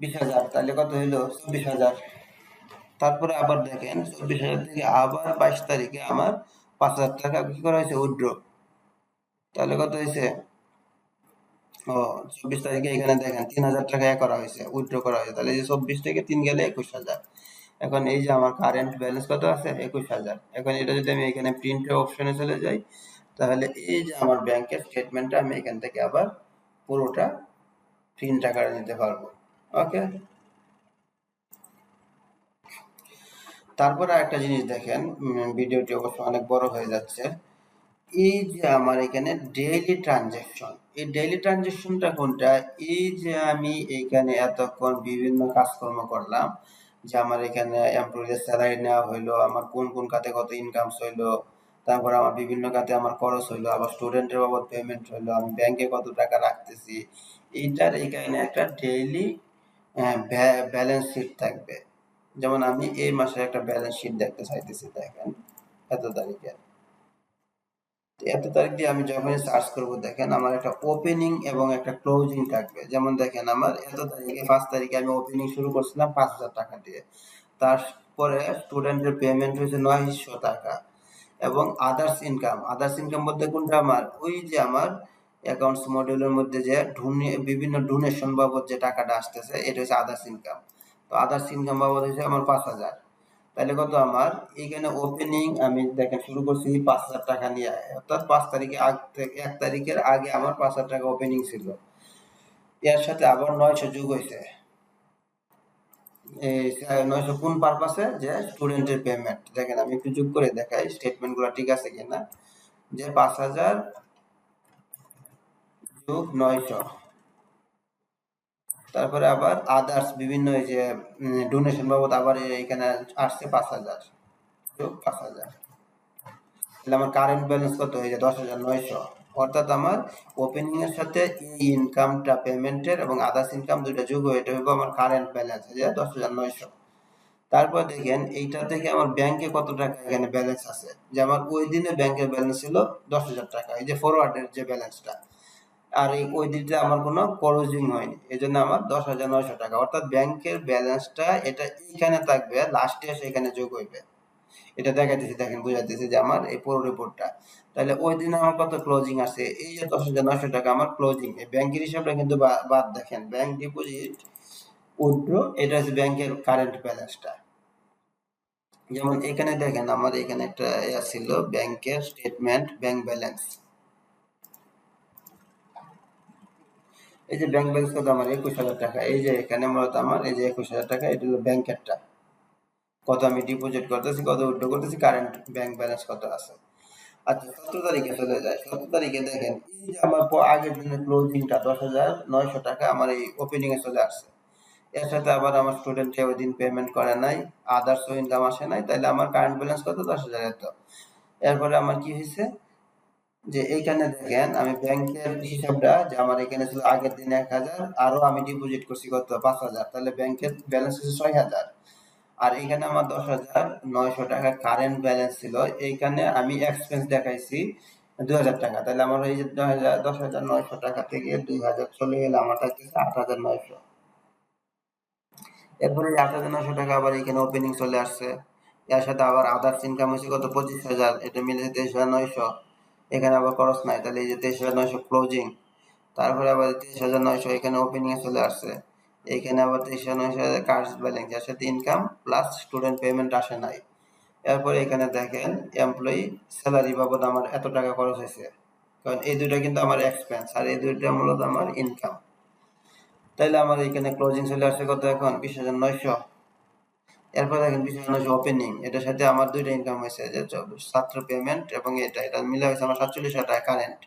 20,000 তাহলে কত হইলো 24,000। তারপরে আবার দেখেন 24,000 থেকে আবার 22 তারিখে আমার 5,000 টাকা কি করা হয়েছে উইথড্র, তাহলে কত হয়েছে, ও 24 তারিখে এখানে দেখেন 3,000 টাকা করা হয়েছে উইথড্র করা হয়েছে, তাহলে এই যে 24 থেকে 3 গেলে 21,000। এখন এই যে আমার কারেন্ট ব্যালেন্স কত আছে 21,000। এখন এটা যদি আমি এখানে প্রিন্ট অপশনে চলে যাই, তাহলে এই যে আমার ব্যাংকের স্টেটমেন্টটা আমি এখান থেকে আবার পুরোটা প্রিন্ট আকারে নিতে পারবো। ওকে, তারপরে আরেকটা জিনিস দেখেন, ভিডিওটি অবশ্য অনেক বড় হয়ে যাচ্ছে। এই যে আমার এখানে ডেইলি ট্রানজ্যাকশন, এই ডেইলি ট্রানজ্যাকশনটা কোনটা, এই যে আমি এখানে এতক্ষণ বিভিন্ন কাজকর্ম করলাম, যে আমার এখানে এমপ্লয়িদের স্যালারি নেওয়া হইলো, আমার কোন কোন খাতে কত ইনকাম হইলো, তারপর আমার বিভিন্ন খাতে আমার খরচ হইলো, আবার স্টুডেন্টের বাবদ পেমেন্ট হইলো, আমি ব্যাংকে কত টাকা রাখতেছি, এইটার এখানে একটা ডেইলি ব্যালেন্স শিট থাকবে। যেমন আমি এই মাসের একটা ব্যালেন্স শিট দেখতে চাইতেছি, দেখেন এত তারিখে, এত তারিখ দিয়ে আমি যখনই সার্চ করব দেখেন আমার একটা ওপেনিং এবং একটা ক্লোজিং থাকবে। যেমন দেখেন আমার এত তারিখে 5 তারিখে আমি ওপেনিং শুরু করছিলাম 5,000 টাকা দিয়ে, তারপরে স্টুডেন্টের পেমেন্ট হয়েছে 900 টাকা, এবং আদার্স ইনকাম বলতে কোনটা, আমার ওই যে আমার অ্যাকাউন্টস মডিউলের মধ্যে যে বিভিন্ন ডোনেশন বাবদ যে টাকাটা আসতেছে এটা হচ্ছে আদার্স ইনকাম। তো আদার্স ইনকাম বাবদ হচ্ছে আমার 5,000, তাহলে কত আমার এখানে ওপেনিং আমি দেখেন শুরু করছি 5,000 টাকা নিয়ে, অর্থাৎ 5 তারিখে 1 তারিখের আগে আমার 5,000 টাকা ওপেনিং ছিল, এর সাথে আবার 900 যোগ হয়েছে। এই 900 কোন পারপাসে, যে স্টুডেন্টের পেমেন্ট, দেখেন আমি একটু যোগ করে দেখাই স্টেটমেন্ট গুলো ঠিক আছে কিনা, যে 5,000 যোগ 900, তারপরে আবার আদার্স বিভিন্ন এই যে ডোনেশন বাবদ আবার এখানে আসছে 5,000 যোগ 5,000, তাহলে আমার কারেন্ট ব্যালেন্স কত হয়ে যায় 10,900। অর্থাৎ আমার ওপেনিং এর সাথে এই ইনকামটা পেমেন্টের এবং আদার্স ইনকাম দুইটা যোগ হয়ে এটা হবে আমার কারেন্ট ব্যালেন্স যে 10,900। তারপর দেখেন এইটা থেকে আমার ব্যাংকে কত টাকা এখানে ব্যালেন্স আছে, যে আমার ওই দিনে ব্যাংকের ব্যালেন্স ছিল 10,000 টাকা, এই যে ফরওয়ার্ডের যে ব্যালেন্সটা, আর এই ওই দিনটা আমার কোনো ক্লোজিং হয়নি, এই জন্য আমার 10,900 টাকা, অর্থাৎ ব্যাংকের ব্যালেন্সটা এটা এইখানে থাকবে, লাস্টে এসে এখানে যোগ হইবে। এটা দেখাইতেছি, দেখেন বুঝাইতেছি যে আমার এই পুরো রিপোর্টটা, তাহলে ওই দিন আমার কত ক্লোজিং আছে, এই যে 10,900 টাকা আমার ক্লোজিং, এই ব্যাংকের হিসাবটা কিন্তু বাদ দেখেন, ব্যাংক ডিপোজিট উইথড্র এটা হচ্ছে ব্যাংকের কারেন্ট ব্যালেন্সটা। যেমন এখানে দেখেন আমার এখানে একটা ছিল ব্যাংকের স্টেটমেন্ট ব্যাংক ব্যালেন্স, এই যে ব্যাংক ব্যালেন্স কত আমার 21,000 টাকা, এই যে এখানে মূলত আমার এই যে 21,000 টাকা, এটা হলো ব্যাংকেরটা, কত আমি ডিপোজিট করতেছি কত উইথড্র করতেছি, কারেন্ট ব্যাংক ব্যালেন্স কত আছে। আচ্ছা 17 তারিখে চলে যায়, 17 তারিখে দেখেন এই যে আমার আগের দিনের ক্লোজিংটা 10,900 টাকা আমার এই ওপেনিং এ চলে আসছে, এর সাথে আবার আমার স্টুডেন্টে ওই দিন পেমেন্ট করে নাই, আদার্স ইনকাম আসে নাই, তাহলে আমার কারেন্ট ব্যালেন্স কত 10,000 এত। এরপরে আমার কি হয়েছে, যে এইখানে দেখেন আমি ব্যাংকের হিসাবটা, যে আমার এখানে ছিল আগের দিন 1,000, আরো আমি ডিপোজিট করছি কত 5,000, তাহলে ব্যাংকের ব্যালেন্স হচ্ছে 6,000, আর এখানে আমার 10,900 টাকা কারেন্ট ব্যালেন্স ছিল, এইখানে আমি এক্সপেন্স দেখাইছি 2,000 টাকা, তাহলে আমার এই যে 10,900 টাকা থেকে 2,000 চলে গেলে আমার থাকতেছে 8,900। এরপরে 8,900 টাকা আবার এখানে ওপেনিং চলে আসছে, এর সাথে আবার আদার্স ইনকাম হয়েছে কত 25,000, এটা মিলে 23,900, এখানে আবার খরচ নাই, তাহলে এই যে 23,900 ক্লোজিং, তারপরে আবার 23,900 এখানে ওপেনিং এ চলে আসছে, এইখানে আবার 23,900 কার্স ব্যালেন্স, যার সাথে ইনকাম প্লাস স্টুডেন্ট পেমেন্ট আসে নাই। এরপরে এখানে দেখেন এমপ্লয়ি স্যালারি বাবদ আমার এত টাকা খরচ হয়েছে, কারণ এই দুইটা কিন্তু আমার এক্সপেন্স আর এই দুইটা মূলত আমার ইনকাম, তাইলে আমার এখানে ক্লোজিং চলে আসছে কত এখন 20,900। এরপর দেখেন 20,900 ওপেনিং, এটার সাথে আমার দুইটা ইনকাম হয়েছে, যে ছাত্র পেমেন্ট এবং এটা মিলে হয়েছে আমার 47,000 টাকা কারেন্ট,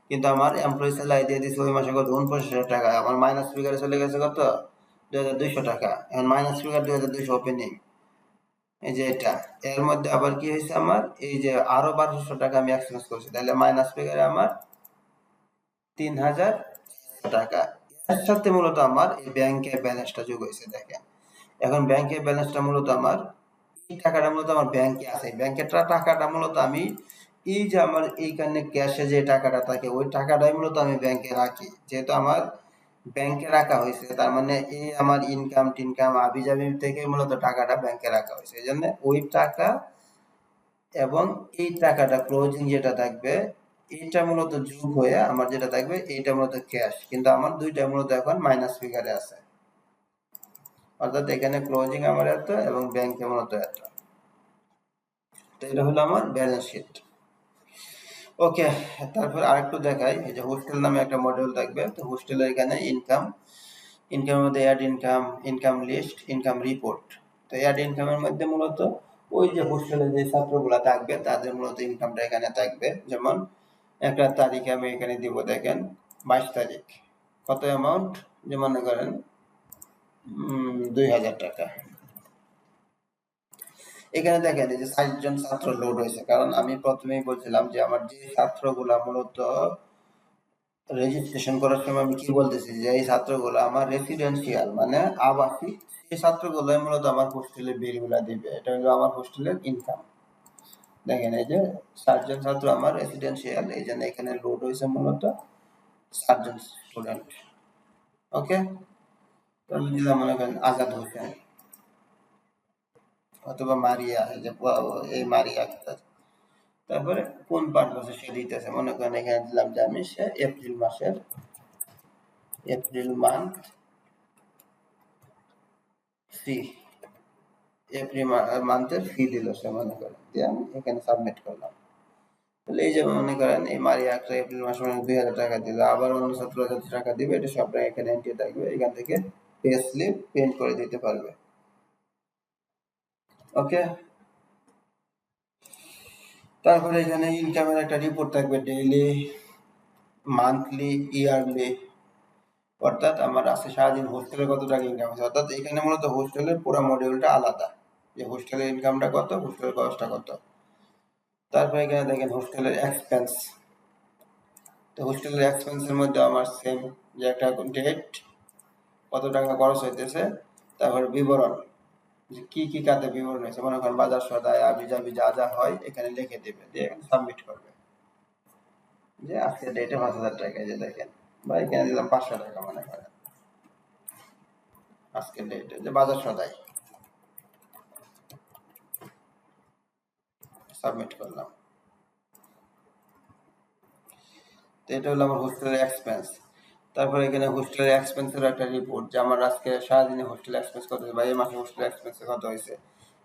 কিন্তু আমার এমপ্লয়ি স্যালারি দিয়ে দিয়েছে ওই মাসে কত 49,000 টাকা, আমার মাইনাস ফিগারে চলে গেছে কত 2,200 টাকা, এখন মাইনাস ফিগার 2,200 ওপেনিং, এই যে এটা, এর মধ্যে আবার কি হয়েছে আমার এই যে আরো 1,200 টাকা আমি এক্সপেন্স করছি, তাহলে মাইনাস ফিগারে আমার 3,000 টাকা, এর সাথে মূলত আমার এই ব্যাংকের ব্যালেন্সটা যোগ হয়েছে, দেখেন এখন ব্যাংকের ব্যালেন্সটা মূলত আমার এই টাকাটা মূলত আমার ব্যাংকে আছে। ব্যাংকের টাকাটা মূলত আমি এই যে আমার এইখানে ক্যাশে যে টাকাটা থাকে ওই টাকাটাই মূলত আমি ব্যাংকে রাখি। যেহেতু আমার ব্যাংকে রাখা হয়েছে তার মানে এই আমার ইনকাম টিনকাম আবিজাবি থেকে মূলত টাকাটা ব্যাংকে রাখা হয়েছে। এই জন্য ওই টাকা এবং এই টাকাটা ক্লোজিং যেটা থাকবে এইটা মূলত যোগ হয়ে আমার যেটা থাকবে এইটা মূলত ক্যাশ, কিন্তু আমার দুইটা মূলত এখন মাইনাস ফিগারে আছে, অর্থাৎ এখানে ক্লোজিং আমার এত এবং ব্যাংকে মূলত এত। তো এটা হলো আমার ব্যালেন্স শিট। ওকে, তারপর আরেকটু দেখাই, এই যে হোস্টেল নামে একটা মডিউল থাকবে। তো হোস্টেলের এখানে ইনকামের মধ্যে add income, income list, income report. তো অ্যাড ইনকামের মধ্যে মূলত ওই যে হোস্টেলে যে ছাত্রগুলা থাকবে তাদের মূলত ইনকামটা এখানে থাকবে। যেমন একটা তারিখ আমি এখানে দিব, দেখেন 22 তারিখ, কত অ্যামাউন্ট, যে মনে করেন 2000 টাকা। এখানে দেখেন এই যে 60 জন ছাত্র লোড হয়েছে, কারণ আমি প্রথমেই বলছিলাম যে আমার যে ছাত্রগুলা মূলত রেজিস্ট্রেশন করার সময় আমি কি বলতেছি যে এই ছাত্রগুলো আমার রেসিডেন্সিয়াল মানে আবাসিক, সেই ছাত্রগুলো মূলত আমার হোস্টেলের বিলগুলা দিবে। এটা হলো আমার হোস্টেলের ইনকাম। দেখেন এই যে 60 জন ছাত্র আমার রেসিডেন্সিয়াল, এই জন্য এখানে লোড হয়েছে মূলত 60 জন স্টুডেন্ট। ওকে, তো আমি দিলাম মনে করেন আজাদ হোসেন অথবা মারিয়া, এই যে এই মারিয়া আক্তার। তারপরে কোন পারপাসে সে দিতেছে, মনে করেন এখানে দিলাম যে আমি সে এপ্রিল মান্থ ফি, এপ্রিল মান্থের ফি দিল সে, মনে করেন দিয়ে আমি এখানে সাবমিট করলাম। তাহলে এই যে মনে করেন এই মারিয়া একটা এপ্রিল মাসে 2000 টাকা দিল, আবার অন্য ছাত্র যত টাকা দিবে এটা সবটা এখানে এন্ট্রি থাকবে, এখান থেকে পে স্লিপ প্রিন্ট করে দিতে পারবে। ওকে, তারপরে এখানে ইনকামের একটা রিপোর্ট থাকবে, ডেইলি, মান্থলি, ইয়ারলি, অর্থাৎ আমার আজকে সারাদিন হোস্টেলে কত টাকা ইনকাম হচ্ছে। অর্থাৎ এখানে মূলত হোস্টেলের পুরো মডিউলটা আলাদা, যে হোস্টেলের ইনকামটা কত, হোস্টেলের খরচটা কত। তারপরে এখানে দেখেন হোস্টেলের এক্সপেন্স। তো হোস্টেলের এক্সপেন্সের মধ্যে আমার সেম যে একটা ডেট, কত টাকা খরচ হইতেছে, তারপরে বিবরণ যে কি কি কাজে বিবরণ হয়েছে, মনে করেন বাজার সদাই আবিজাবি যা যা হয় এখানে লিখে দিবে, দিয়ে এখানে সাবমিট করবে যে আজকে ডেটে 5000 টাকা, যে দেখেন বা এখানে দিলাম 500 টাকা, মনে করেন আজকের ডেটে যে বাজার সদাই, সাবমিট করলাম। তো এটা হলো আমার হোস্টেলের এক্সপেন্স। তারপরে এখানে হোস্টেলের এক্সপেন্সের একটা রিপোর্ট, যে আমার আজকে সারাদিনে হোস্টেল এক্সপেন্স কত হয়েছে বা এই মাসে হোস্টেল এক্সপেন্স কত হয়েছে।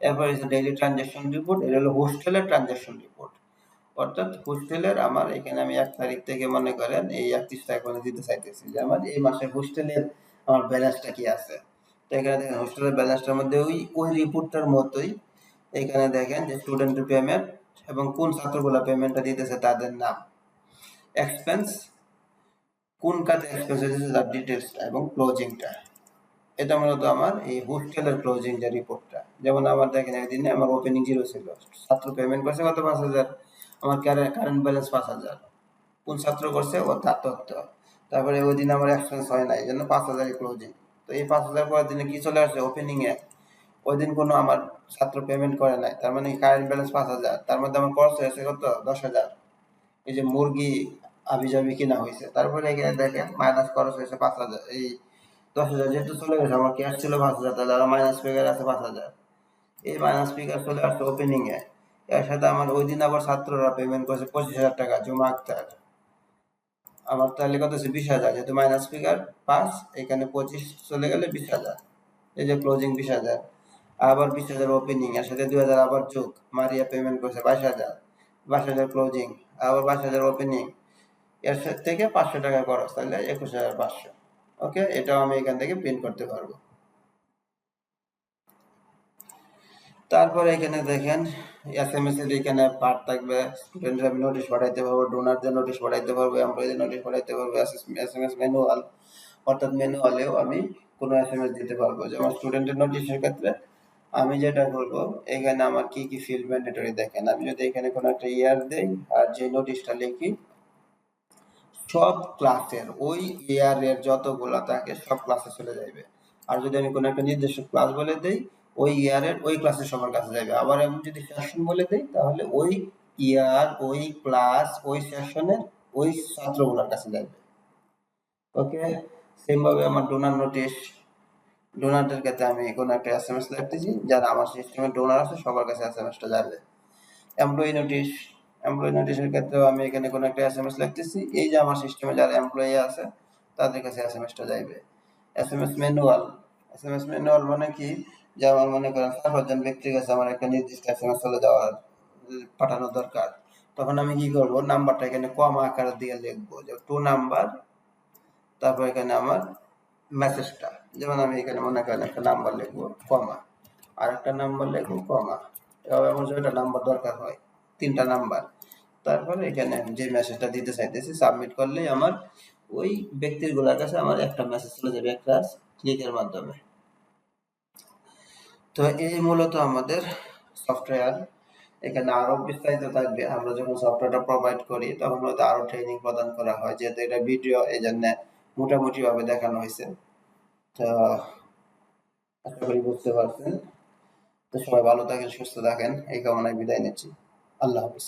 এরপর হচ্ছে ডেইলি ট্রানজাকশন রিপোর্ট, এটা হলো হোস্টেলের ট্রানজাকশন রিপোর্ট, অর্থাৎ হোস্টেলের আমার এখানে আমি 1 তারিখ থেকে মনে করেন এই 31 তারিখ পর্যন্ত দিতে চাইতেছি যে আমার এই মাসে হোস্টেলের আমার ব্যালেন্সটা কি আছে। তো এখানে দেখেন হোস্টেলের ব্যালেন্সটার মধ্যে ওই রিপোর্টটার মতোই এখানে দেখেন যে স্টুডেন্টের পেমেন্ট এবং কোন ছাত্রগুলো পেমেন্টটা দিতেছে তাদের নাম, এক্সপেন্স, কোন খাতে এক্সপেন্স হয়েছে তার ডিটেলস এবং ক্লোজিংটা। এটা মূলত আমার এই হোস্টেলের ক্লোজিং যে রিপোর্টটা। যেমন আমার দেখেন একদিনে আমার ওপেনিং 0 ছিল, ছাত্র পেমেন্ট করছে কত, 5000, আমার কারেন্ট ব্যালেন্স 5000, কোন ছাত্র করছে ও তার তথ্য। তারপরে ওই দিন আমার এক্সপেন্স হয় না, এই জন্য 5000 ক্লোজিং। তো এই 5000 পরের দিনে কি চলে আসছে ওপেনিং এ, ওই দিন কোনো আমার ছাত্র পেমেন্ট করে নাই, তার মানে কারেন্ট ব্যালেন্স 5000, তার মধ্যে আমার খরচ হয়েছে কত, 10000, এই যে মুরগি আবিজাবি কিনা হয়েছে। তারপরে এখানে দেখেন মাইনাস খরচ হয়েছে 5000, এই 10000 যেহেতু চলে গেছে, আমার ক্যাশ ছিল 5000, তাহলে আরো মাইনাস ফিগার আছে 5000, এই মাইনাস ফিগার চলে আসছে ওপেনিং এ। এর সাথে আমার ওই দিন আবার ছাত্ররা পেমেন্ট করেছে 25000 টাকা, জুমা আক্তার, আমার তাহলে কত হচ্ছে 20000, যেহেতু মাইনাস ফিগার 5, এখানে 25 চলে গেলে 20000, এই যে ক্লোজিং 20000, আবার 20000 ওপেনিং, এর সাথে 2000 আবার যোগ, মারিয়া পেমেন্ট করেছে 22000, 22000 ক্লোজিং, আবার 22000 ওপেনিং, এর থেকে 500 টাকা খরচ, তাহলে 21500। ওকে, এটাও আমি এখান থেকে প্রিন্ট করতে পারবো। তারপরে এখানে দেখেন এসএমএস এর এখানে পার্ট থাকবে, স্টুডেন্টরা আমি নোটিশ পাঠাইতে পারবো, ডোনারদের নোটিশ পাঠাইতে পারবো, এমপ্লয়ীদের নোটিশ পাঠাইতে পারবো, এসএমএস ম্যানুয়াল, অর্থাৎ ম্যানুয়ালেও আমি কোনো এসএমএস দিতে পারবো। যেমন স্টুডেন্টের নোটিশের ক্ষেত্রে আমি যেটা করবো, এখানে আমার কি কি ফিল্ড ম্যান্ডেটরি দেখেন, আমি যদি এখানে কোনো একটা ইয়ার দেই আর যে নোটিশটা লিখি, সব ক্লাসের ওই ইয়ারের যতগুলা থাকে সব ক্লাসে চলে যাবে। আর যদি আমি কোনো একটা নির্দিষ্ট ক্লাস বলে দেই, ওই ইয়ারের ওই ক্লাসের সবার কাছে যাবে। আবার আমি যদি সেশন বলে দেই, তাহলে ওই ইয়ার, ওই ক্লাস, ওই সেশনের ওই ছাত্রগুলোর কাছে যাবে। ওকে, সেম ভাবে আমার ডোনার নোটিশ, ডোনারদের ক্ষেত্রে আমি কোনো একটা এসএমএস লিখতেছি, যারা আমার সিস্টেমে ডোনার আছে সবার কাছে এসএমএসটা যাবে। এমপ্লয়ি নোটিশ, এমপ্লয়ি নোটিশের ক্ষেত্রেও আমি এখানে কোনো একটা এসএমএস লিখতেছি, এই যে আমার সিস্টেমে যারা এমপ্লয়ি আছে তাদের কাছে এসএমএসটা যাইবে। এসএমএস ম্যানুয়াল, এসএমএস ম্যানুয়াল মানে কি, যে আমার মনে করেন 4-5 জন ব্যক্তির কাছে আমার একটা নির্দিষ্ট এসএমএস চলে যাওয়ার পাঠানো দরকার, তখন আমি কি করব, নাম্বারটা এখানে কমা আকারে দিয়ে লিখবো যে টু নাম্বার, তারপর এখানে আমার মেসেজটা, যেমন আমি এখানে মনে করেন একটা নাম্বার লিখবো কমা, আর একটা নাম্বার লিখবো কমা, এভাবে আমার যেটা নাম্বার দরকার হয় 3টা নাম্বার, তারপরে এখানে যে মেসেজটা দিতে চাইতেছি সাবমিট করলেই আমার ওই ব্যক্তির গুলার কাছে আমার একটা মেসেজ চলে যাবে একটা ক্লিকের মাধ্যমে। তো এই মূলত আমাদের সফটওয়্যার। এখানে আরো বিস্তারিত থাকবে, আমরা যখন সফটওয়্যারটা প্রোভাইড করি তখন হয়তো আরো ট্রেনিং প্রদান করা হয়, যেহেতু এটা ভিডিও এই জন্য মোটামুটি ভাবে দেখানো হয়েছে। তো আশা করি বুঝতে পারছেন। তো সবাই ভালো থাকেন, সুস্থ থাকেন, এই কামনায় বিদায় নিচ্ছি। আল্লাহ হাফিজ।